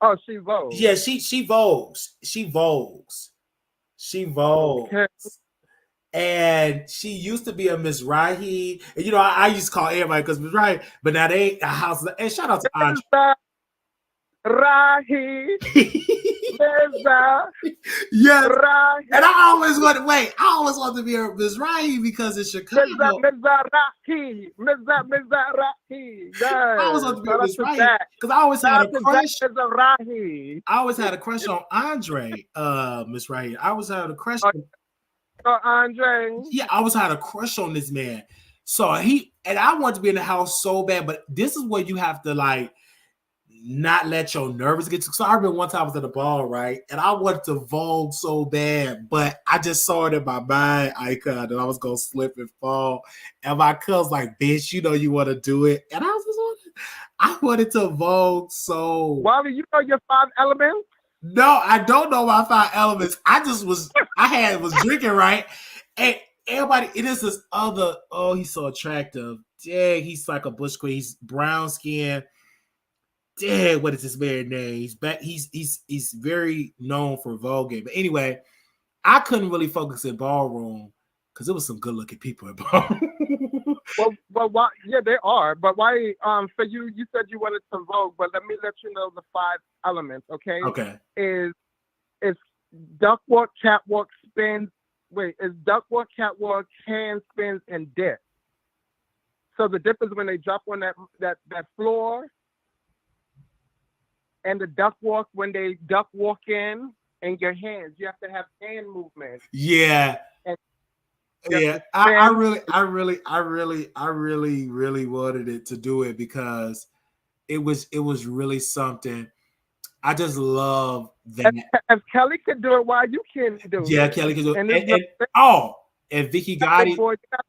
S3: Oh, she votes.
S1: Yeah, she vogues. She vogues. She vogues.
S3: Okay.
S1: And she used to be a Miss Rahi. And I used to call everybody because Miss Rahi, but now they ain't a house. And shout out to Andre.
S3: Rahi.
S1: Yes.
S3: Rahi.
S1: And I always want to be a Miss Rahi because in Chicago.
S3: Mizrahi.
S1: I always want to be a Miss Rahi because I always had a crush. I always had a crush on Andre, Miss Rahi. I always had a crush on
S3: Andre.
S1: Yeah, I always had a crush on this man. So I wanted to be in the house so bad, but this is where you have to like not let your nerves get to. So I remember one time I was at the ball, right? And I wanted to vogue so bad, but I just saw it in my mind, Icon, that I was gonna slip and fall. And my cousin's like, "Bitch, you know you want to do it." And I wanted to vogue so.
S3: Wally, you know your 5 elements?
S1: No, I don't know my 5 elements. I was drinking, right? And everybody, it is this other, he's so attractive. Dang, he's like a bush queen. He's brown skin. Dang, what is this man's name? He's back. He's very known for voguing. But anyway, I couldn't really focus in ballroom because there was some good looking people in ballroom.
S3: Well, why? Yeah, they are. But why? For you said you wanted to vogue, but let me let you know the 5 elements. Okay.
S1: Okay.
S3: Is duck walk, catwalk, spins. Wait, is duck walk, catwalk, hand spins, and dip. So the dip is when they drop on that floor, and the duck walk when they duck walk in, and your hands. You have to have hand movement.
S1: Yeah. Yeah, I really wanted it to do it because it was really something. I just love that.
S3: If Kelly could do it, why you can't do it?
S1: Yeah, Kelly could do it. And Vicky Gotti.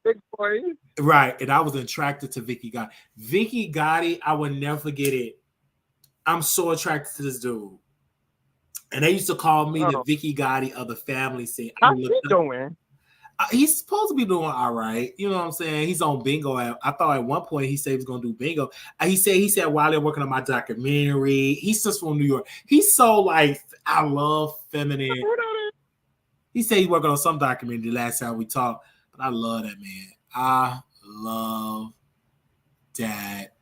S3: Big boy.
S1: Right, and I was attracted to Vicky Gotti. Vicky Gotti, I would never forget it. I'm so attracted to this dude. And they used to call me the Vicky Gotti of the family scene.
S3: How's he doing?
S1: He's supposed to be doing all right. You know what I'm saying? He's on bingo. I thought at one point he said he was going to do bingo. He said while they're working on my documentary, he's just from New York. He's so like, I love feminine. He said he's working on some documentary the last time we talked, but I love that man. I love that.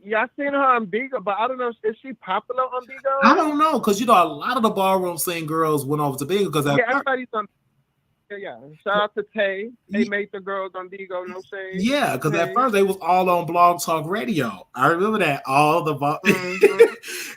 S3: Yeah, I seen her on Bigo, but I don't know. Is she popular on Bigo?
S1: I don't know, because you know a lot of the ballroom scene girls went over to Bigo because
S3: Everybody's on. Yeah. Shout out to Tay. They made the girls on Bigo. No shade.
S1: Yeah, because at first they was all on Blog Talk Radio. I remember that all the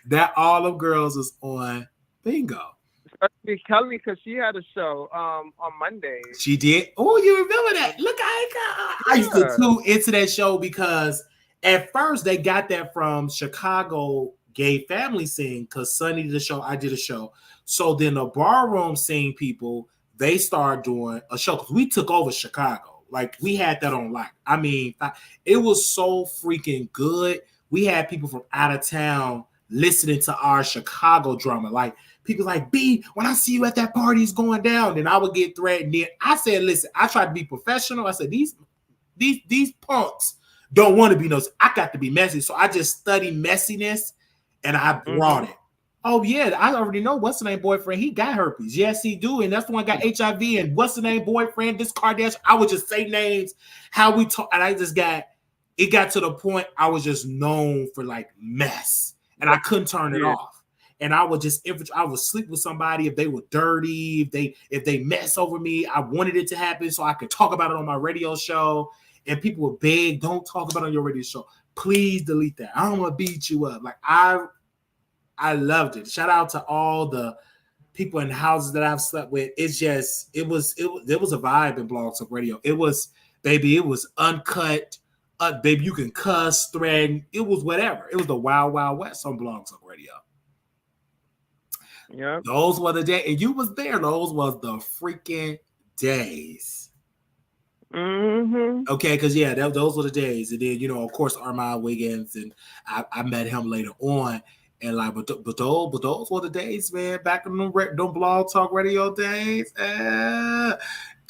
S1: that all the girls was on Bingo.
S3: Especially Kelly, because she had a show on Monday.
S1: She did. Oh, you remember that? Look, I used to tune into that show because at first they got that from Chicago gay family scene because Sunny did a show, I did a show. So then the ballroom scene people, they started doing a show because we took over Chicago. Like we had that on lock. I mean, it was so freaking good. We had people from out of town listening to our Chicago drama. Like people like, B, when I see you at that party, it's going down. Then I would get threatened. Then I said, listen, I tried to be professional. I said, these punks don't want to be nosy. I got to be messy. So I just studied messiness and I brought it. Oh, yeah, I already know what's the name boyfriend. He got herpes. Yes, he do. And that's the one got HIV. And what's the name boyfriend? This Kardashian. I would just say names, how we talk. And it got to the point I was just known for like mess. And I couldn't turn it off. And I would sleep with somebody if they were dirty, if they mess over me. I wanted it to happen so I could talk about it on my radio show. And people would beg, don't talk about it on your radio show. Please delete that. I don't want to beat you up. Like I loved it. Shout out to all the people in houses that I've slept with. It's just, there was a vibe in Blog Talk Radio. It was uncut. Baby, you can cuss, threaten. It was whatever. It was the Wild Wild West on Blog Talk Radio.
S3: Yeah.
S1: Those were the days. And you was there. Those was the freaking days.
S3: Mm-hmm.
S1: Okay, because those were the days. And then, of course, Armand Wiggins, and I met him later on. And like, but those were the days, man. Back in them Blog Talk Radio days.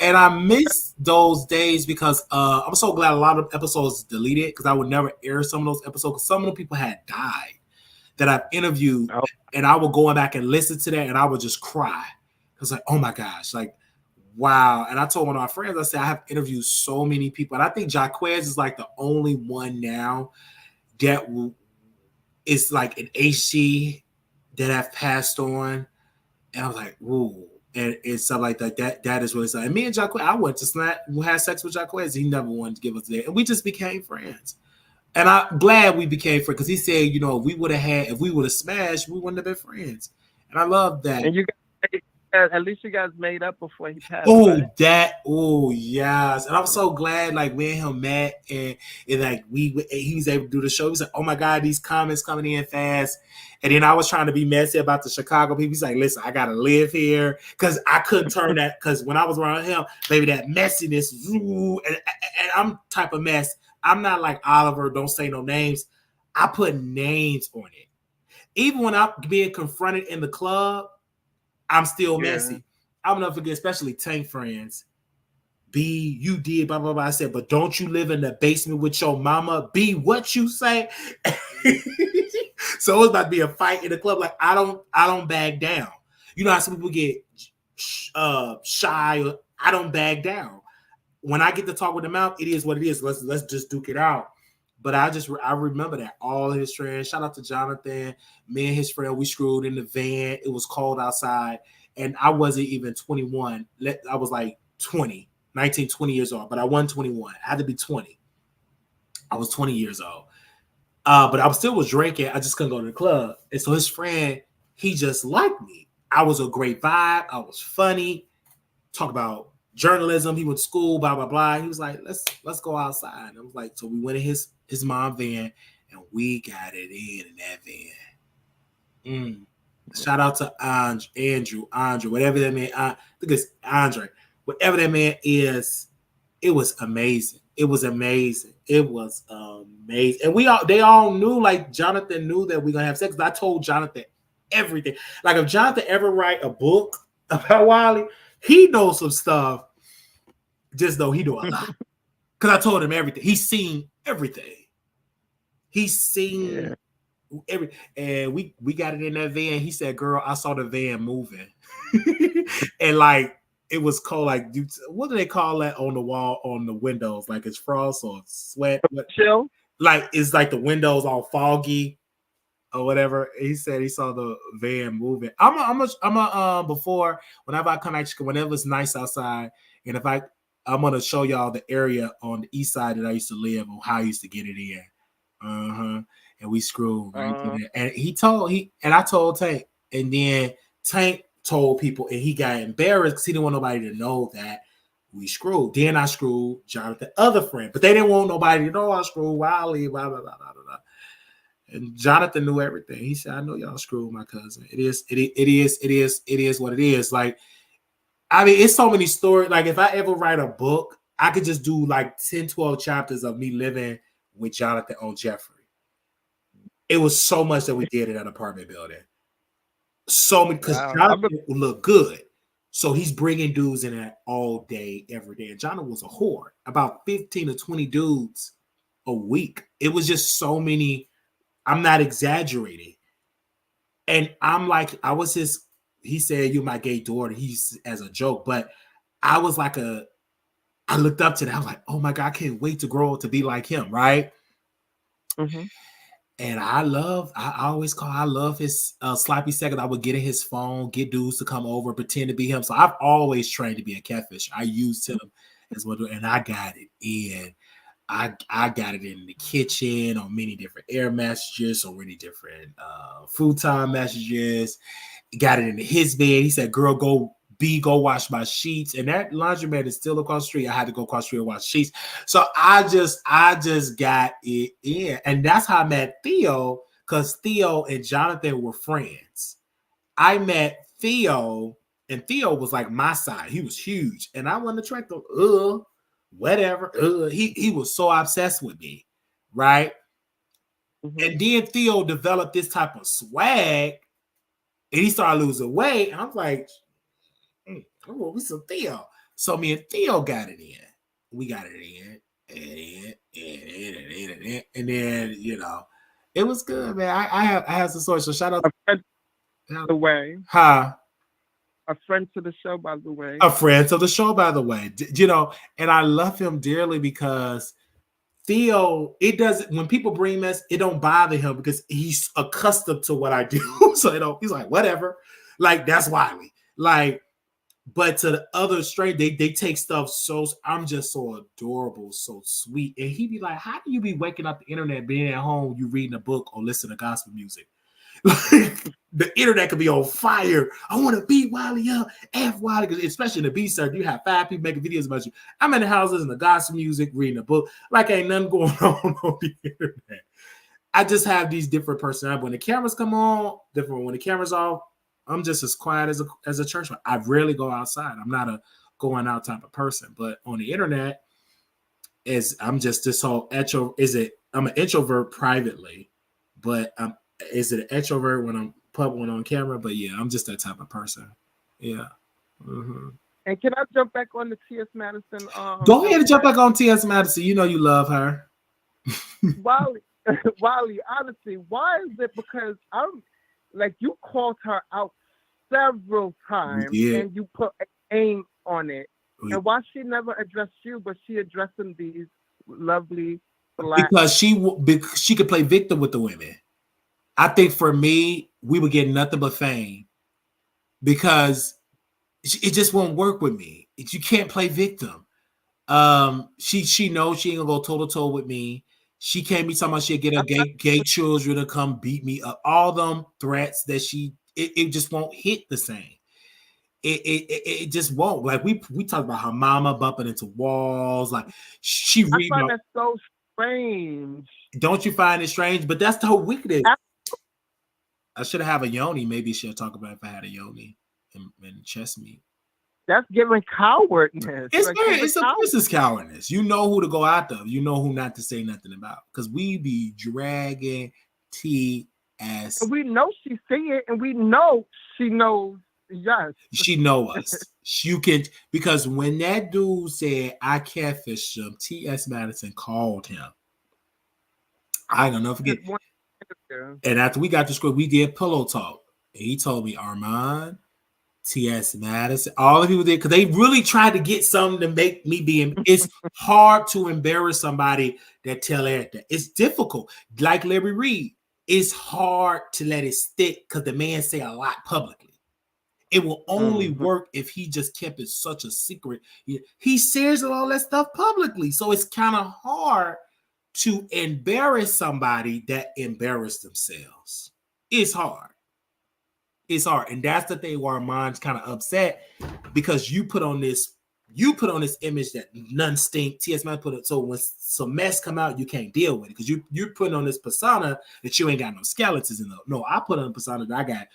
S1: And I miss those days because I'm so glad a lot of episodes deleted because I would never air some of those episodes because some of the people had died that I've interviewed, and I would go back and listen to that, and I would just cry. I was like, oh my gosh, like, wow. And I told one of my friends, I said, I have interviewed so many people, and I think Jaquez is like the only one now that is like an HC that have passed on. And I was like, whoa. And stuff like that. That is what it's like. And me and Jaquez, I went to had sex with Jaquez. He never wanted to give us that. And we just became friends. And I'm glad we became friends because he said, if we would have smashed, we wouldn't have been friends. And I love that.
S3: And at least you guys made up before he passed.
S1: Yes. And I'm so glad, like, me and him met, and like he was able to do the show. He was like, oh my God, these comments coming in fast. And then I was trying to be messy about the Chicago people. He's like, listen, I gotta live here because I couldn't turn that, because when I was around him, baby, that messiness, and I'm type of mess. I'm not like Oliver, don't say no names. I put names on it. Even when I'm being confronted in the club, I'm still messy. I'll never forget, especially Tank friends. B, you did blah blah blah. I said, but don't you live in the basement with your mama? B, what you say? So it was about to be a fight in the club. Like I don't bag down. You know how some people get shy. I don't bag down. When I get to talk with them out, it is what it is. Let's just duke it out. But I remember that all his friends. Shout out to Jonathan. Me and his friend, we screwed in the van. It was cold outside, and I wasn't even 21. I was like 19, 20 years old, but I wasn't 21. I had to be 20. I was 20 years old. But I still was drinking. I just couldn't go to the club. And so his friend, he just liked me. I was a great vibe. I was funny. Talk about journalism. He went to school, blah, blah, blah. He was like, let's go outside. And I was like, so we went in his mom van and we got it in that van. Shout out to Andrew, whatever that man, I think it's Andre, whatever that man is. It was amazing. It was amazing. And they all knew, like Jonathan knew that we're gonna have sex. I told Jonathan everything. Like if Jonathan ever write a book about Wiley, he knows some stuff. Just though he know a lot. Because I told him everything. He's seen everything. He's seen every, and we got it in that van. He said, girl, I saw the van moving. And like it was cold, like what do they call that on the wall, on the windows? Like it's frost or sweat.
S3: Chill.
S1: like it's like the windows all foggy or whatever. He said he saw the van moving. Before whenever I come at you, whenever it's nice outside, and I'm gonna show y'all the area on the east side that I used to live on, how I used to get it in. And we screwed right there. And I told Tank, and then Tank told people, and he got embarrassed because he didn't want nobody to know that we screwed. Then I screwed Jonathan, other friend, but they didn't want nobody to know I screwed Wiley, blah blah blah blah blah. And Jonathan knew everything. He said, "I know y'all screwed my cousin. It is what it is." Like, I mean, it's so many stories. Like, if I ever write a book, I could just do like 10, 12 chapters of me living with Jonathan on Jeffrey. It was so much that we did in that apartment building. So many, because Jonathan would look good. So he's bringing dudes in there all day, every day. And Jonathan was a whore. About 15 to 20 dudes a week. It was just so many. I'm not exaggerating. And I'm like, he said, "You're my gay daughter." He's as a joke. But I was like I looked up to that. I was like, "Oh my God, I can't wait to grow up to be like him." Right.
S2: Mm-hmm.
S1: And I love his sloppy second. I would get in his phone, get dudes to come over, pretend to be him. So I've always trained to be a catfish. I used him as well, and I got it in. I got it in the kitchen on many different air messages, on many different futon messages. Got it into his bed. He said, "Girl, go wash my sheets." And that laundromat is still across the street. I had to go across the street and wash sheets. So I just got it in. And that's how I met Theo, because Theo and Jonathan were friends. I met Theo, and Theo was like my side. He was huge. And I wasn't attracted. Whatever. He was so obsessed with me. Right. Mm-hmm. And then Theo developed this type of swag, and he started losing weight. And I was like, we some Theo. So me and Theo got it in. We got it in. And then, it was good, man. I have some stories. So shout out
S3: the way.
S1: Huh?
S3: A friend to the show, by the way.
S1: A friend to the show, by the way. And I love him dearly because Theo, when people bring mess, it don't bother him because he's accustomed to what I do. So he's like, whatever. Like, that's Wiley. Like, but to the other straight, they take stuff I'm just so adorable, so sweet. And he'd be like, "How do you be waking up the internet, being at home, you reading a book or listening to gospel music?" Like, the internet could be on fire. I want to beat Wiley up, F Wiley, because especially in the B-Sir, you have 5 people making videos about you. I'm in the house listening to gospel music, reading a book, like ain't nothing going on the internet. I just have these different personalities. When the cameras come on, different. When the cameras off, I'm just as quiet as a churchman. I rarely go outside. I'm not a going out type of person. But on the internet, I'm just this whole I'm an introvert privately, but is it an extrovert when I'm public on camera? But yeah, I'm just that type of person. Yeah. Mm-hmm.
S3: And can I jump back on the T.S. Madison?
S1: Go ahead and jump back on T.S. Madison. You know you love her.
S3: Wiley, honestly, why is it? Because I'm like, you called her out several times, and you put an aim on it. And why she never addressed you, but she addressing these lovely black?
S1: Because she could play victim with the women. I think for me, we would get nothing but fame because it just won't work with me. You can't play victim. She knows she ain't gonna go toe to toe with me. She can't be talking about she'll get her gay children to come beat me up. All them threats that it just won't hit the same. It just won't. Like we talked about her mama bumping into walls. Like I
S3: find that so strange.
S1: Don't you find it strange? But that's the whole weakness. I should have a yoni. Maybe she'll talk about if I had a yoni and chest meat.
S3: That's giving cowardness.
S1: It's cowardness. You know who to go after. You know who not to say nothing about. Because we be dragging T.S.
S3: And we know she see it, and we know she knows. Yes,
S1: she know us. You can, because when that dude said I catfished him, T.S. Madison called him. I ain't gonna never forget. And after we got the script, we did pillow talk. And he told me, Armand, T.S. Madison, all the people did because they really tried to get something to make me be. It's hard to embarrass somebody that tell everything. It's difficult. Like Larry Reid, it's hard to let it stick because the man say a lot publicly. It will only work if he just kept it such a secret. He shares all that stuff publicly, so it's kind of hard to embarrass somebody that embarrassed themselves. It's hard. It's hard, and that's the thing where mine's kind of upset because you put on this image that none stink. T.S. Man put it so when some mess come out, you can't deal with it because you're putting on this persona that you ain't got no skeletons in. No, I put on a persona that I got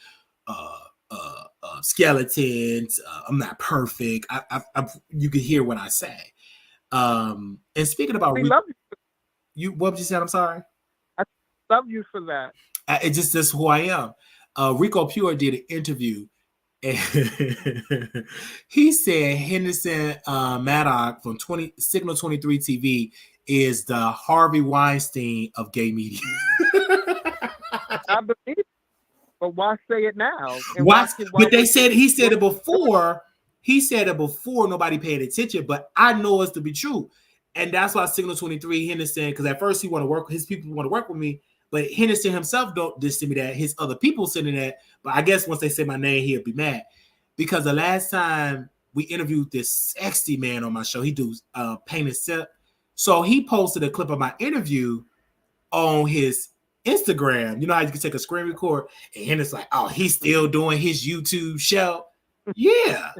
S1: skeletons. I'm not perfect. You can hear what I say. And speaking about,
S3: we love
S1: you. What you said? I'm sorry.
S3: I love you for that.
S1: It's just that's who I am. Rico Pure did an interview, and he said Henderson Maddox from Signal 23 TV is the Harvey Weinstein of gay media.
S3: I believe it, but why say it now?
S1: But he said it before. He said it before nobody paid attention, but I know it's to be true. And that's why Signal 23 Henderson, because at first his people want to work with me. But Henderson himself don't diss me that. His other people sending that. But I guess once they say my name, he'll be mad. Because the last time we interviewed this sexy man on my show, he do paint and sip. So he posted a clip of my interview on his Instagram. You know how you can take a screen record? And Henderson's like, oh, he's still doing his YouTube show? Yeah.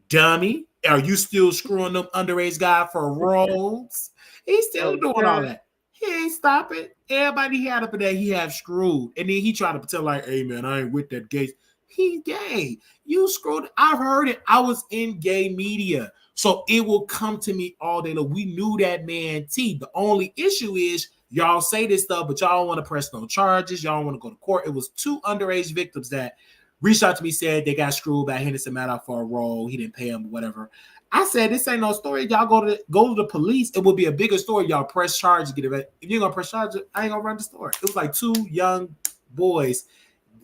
S1: Dummy. Are you still screwing them underage guy for roles? He's still doing all that. He ain't stopping. Everybody he had up in there, he have screwed. And then he tried to pretend like, hey, man, I ain't with that gay. He's gay. You screwed. I've heard it. I was in gay media. So it will come to me all day long. We knew that man T. The only issue is y'all say this stuff, but y'all don't want to press no charges. Y'all don't want to go to court. It was 2 underage victims that reached out to me, said they got screwed by Henderson Maddox for a role. He didn't pay him or whatever. I said, this ain't no story. Y'all go to the police. It would be a bigger story. Y'all press charges, get it back. If you're gonna press charges, I ain't gonna run the story. It was like 2 young boys.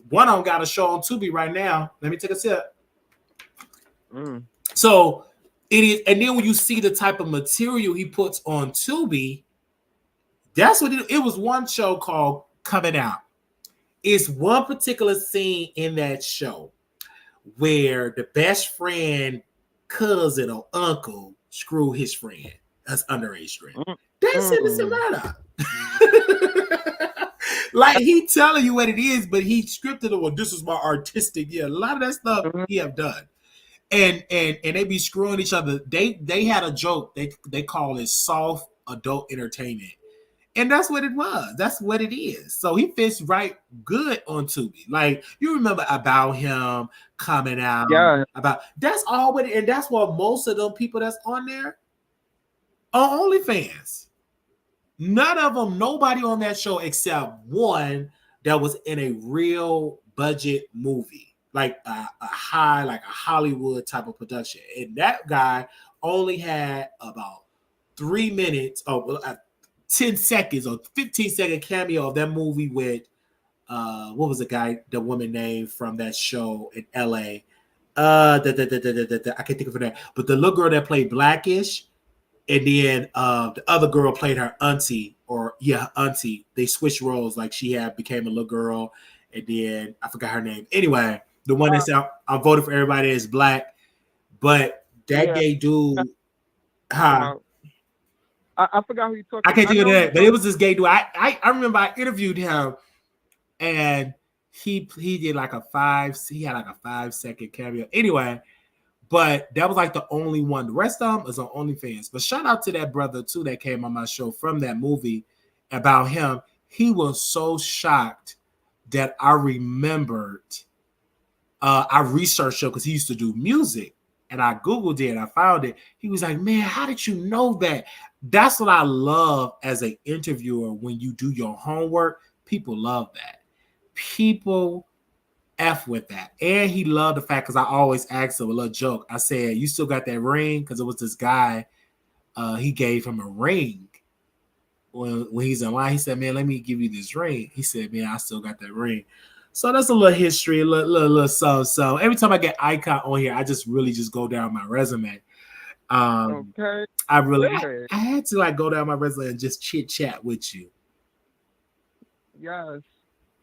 S1: One of them got a show on Tubi right now. Let me take a sip. So it is, and then when you see the type of material he puts on Tubi, that's what it was. One show called Coming Out. It's one particular scene in that show where the best friend, cousin, or uncle screw his friend. That's underage friend. That's Henderson Maddox. Like he telling you what it is, but he scripted it. Well, this is my artistic. Yeah, a lot of that stuff he have done, and they be screwing each other. They had a joke. They call it soft adult entertainment. And that's what it was. That's what it is. So he fits right good on Tubi. Like you remember About Him coming out.
S3: Yeah.
S1: About that's all what and that's what most of them people that's on there are OnlyFans. None of them, nobody on that show except one that was in a real budget movie, like a high, like a Hollywood type of production. And that guy only had about 3 minutes or 10 seconds or 15-second cameo of that movie with what was the woman name from that show in LA? I can't think of her name, but the little girl that played Blackish, and then the other girl played her auntie, auntie. They switched roles, like she became a little girl, and then I forgot her name. Anyway, the one that said I'm voting for everybody that's black, but that gay dude,
S3: I forgot who you talking.
S1: I can't think of that, but it was this gay dude. I remember I interviewed him, and he did like he had like a 5-second cameo. Anyway, but that was like the only one. The rest of them is on OnlyFans. But shout out to that brother too that came on my show from that movie About Him. He was so shocked that I remembered. I researched him because he used to do music, and I Googled it and I found it. He was like, man, how did you know that? That's what I love as an interviewer. When you do your homework, people love that. People F with that. And he loved the fact, because I always asked him a little joke. I said, you still got that ring? Because it was this guy, he gave him a ring when he's in line. He said, man, let me give you this ring. He said, man, I still got that ring. So that's a little history, a little so. Every time I get Icon on here, I just really just go down my resume.
S3: Okay.
S1: I really,
S3: Good.
S1: I had to like go down my resume and just chit chat with you.
S3: Yes.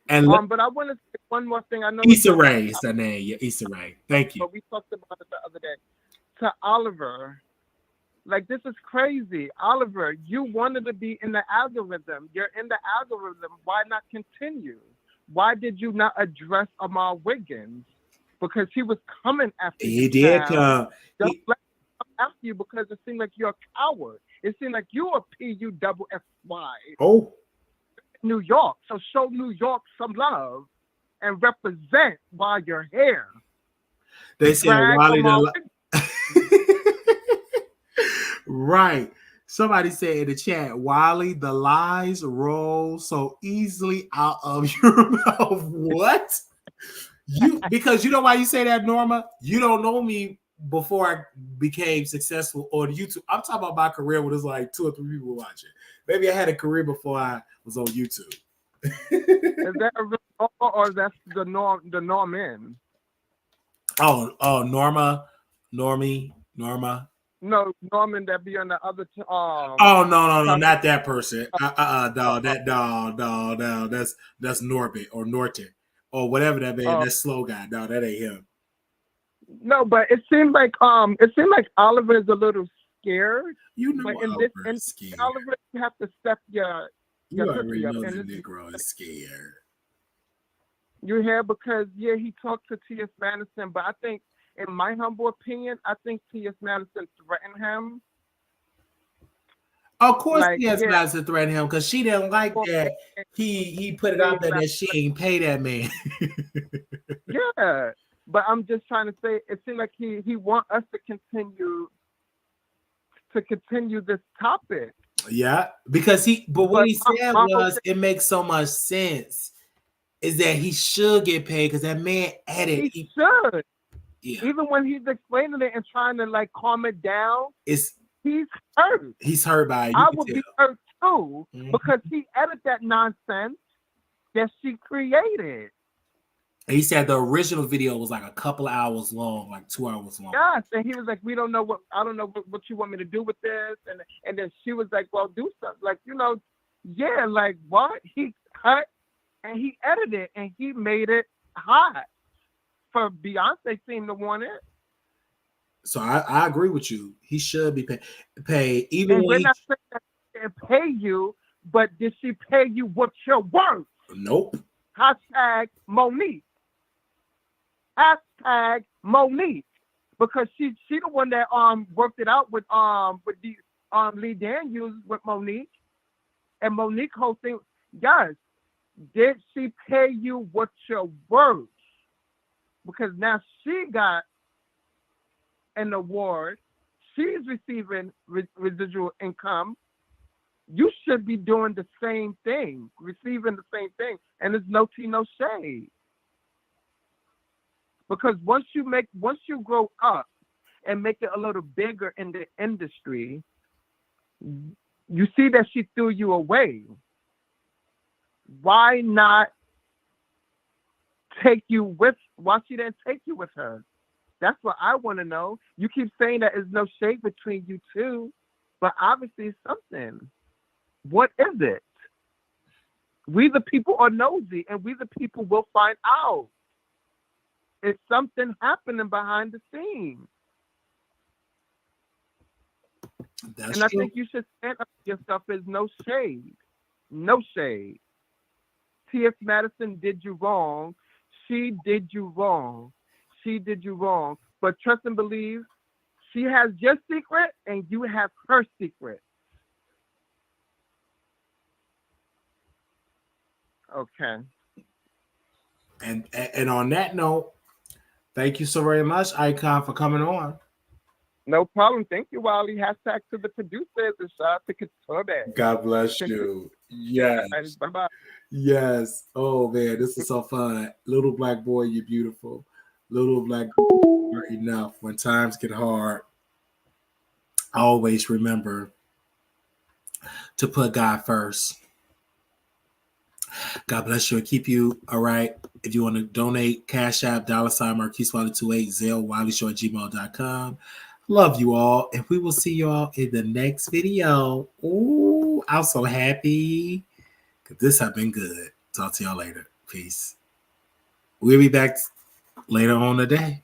S1: And
S3: But I want to say one more thing. I know
S1: Issa Rae is her name. Yeah, Issa Rae. Thank you.
S3: but we talked about it the other day. To Oliver, like this is crazy. Oliver, you wanted to be in the algorithm. You're in the algorithm. Why not continue? Why did you not address Amal Wiggins? Because he was coming after you.
S1: He did come.
S3: Don't let him come after you because it seemed like you're a coward. It seemed like you're a PUSSY.
S1: Oh,
S3: New York. So show New York some love and represent while you're here.
S1: they said
S3: Drag
S1: Wally
S3: Amal
S1: right. Somebody said in the chat, Wally, the lies roll so easily out of your mouth. What? Because you know why you say that, Norma? You don't know me before I became successful on YouTube. I'm talking about my career when there's like 2 or 3 people watching. Maybe I had a career before I was on YouTube.
S3: Is that a real or that's the Norman?
S1: Oh, Norma.
S3: No, Norman that be on the other
S1: Oh no, not that person. No, that's Norbit or Norton or whatever that man. That slow guy. No, that ain't him.
S3: No, but it seemed like Oliver is a little scared.
S1: You know,
S3: but in
S1: scared.
S3: Oliver, you have to step your
S1: already
S3: up.
S1: know
S3: And
S1: that Negro is scared.
S3: You hear because he talked to T.S. Madison, but I think, in my humble opinion, I think T.S. Madison threatened him.
S1: Of course, T.S. Madison threatened him because she didn't like that. He put it out there that she ain't pay that man.
S3: Yeah, but I'm just trying to say, it seemed like he want us to continue this topic.
S1: Yeah, because what he said was, it makes so much sense. Is that he should get paid because that man edited.
S3: He should.
S1: Yeah.
S3: Even when he's explaining it and trying to like calm it down, he's hurt.
S1: He's hurt by it.
S3: I would be hurt too because he edited that nonsense that she created.
S1: He said the original video was like a couple of hours long, like 2 hours long.
S3: Yes, and he was like, I don't know what you want me to do with this, and then she was like, well, do something, like, yeah, like what? He cut and he edited it and he made it hot for Beyonce seemed to want it.
S1: So I agree with you. He should be paid even
S3: and
S1: when
S3: we're not saying that she didn't pay you, but did she pay you what you're worth?
S1: Nope.
S3: Hashtag Monique. Hashtag Monique. Because she the one that worked it out with the Lee Daniels with Monique. And Monique whole thing, yes, did she pay you what you're worth? Because now she got an award. She's receiving residual income. You should be doing the same thing, receiving the same thing. And there's no tea, no shade. Because once you grow up and make it a little bigger in the industry, you see that she threw you away. Why not take you with? Why she didn't take you with her? That's what I want to know. You keep saying that there's no shade between you two, but obviously it's something. What is it? We the people are nosy, and we the people will find out. It's something happening behind the scenes.
S1: That's
S3: and I
S1: true.
S3: think you should stand up for yourself. There's no shade. No shade. T.S. Madison did you wrong. She did you wrong. She did you wrong. But trust and believe, she has your secret and you have her secret. Okay.
S1: And on that note, thank you so very much, Icon, for coming on.
S3: No problem. Thank you, Wally. Hashtag to the producers and shout out to Couture.
S1: God bless you. Yes.
S3: Bye-bye.
S1: Yes. Oh, man, this is so fun. Little black boy, you're beautiful. Little black boy, you're enough. When times get hard, always remember to put God first. God bless you and keep you. All right. If you want to donate, Cash App, $ Marquise Wiley 28, Zelle, WileyShow@gmail.com. Love you all. And we will see you all in the next video. Ooh, I'm so happy. This has been good. Talk to y'all later. Peace. We'll be back later on today.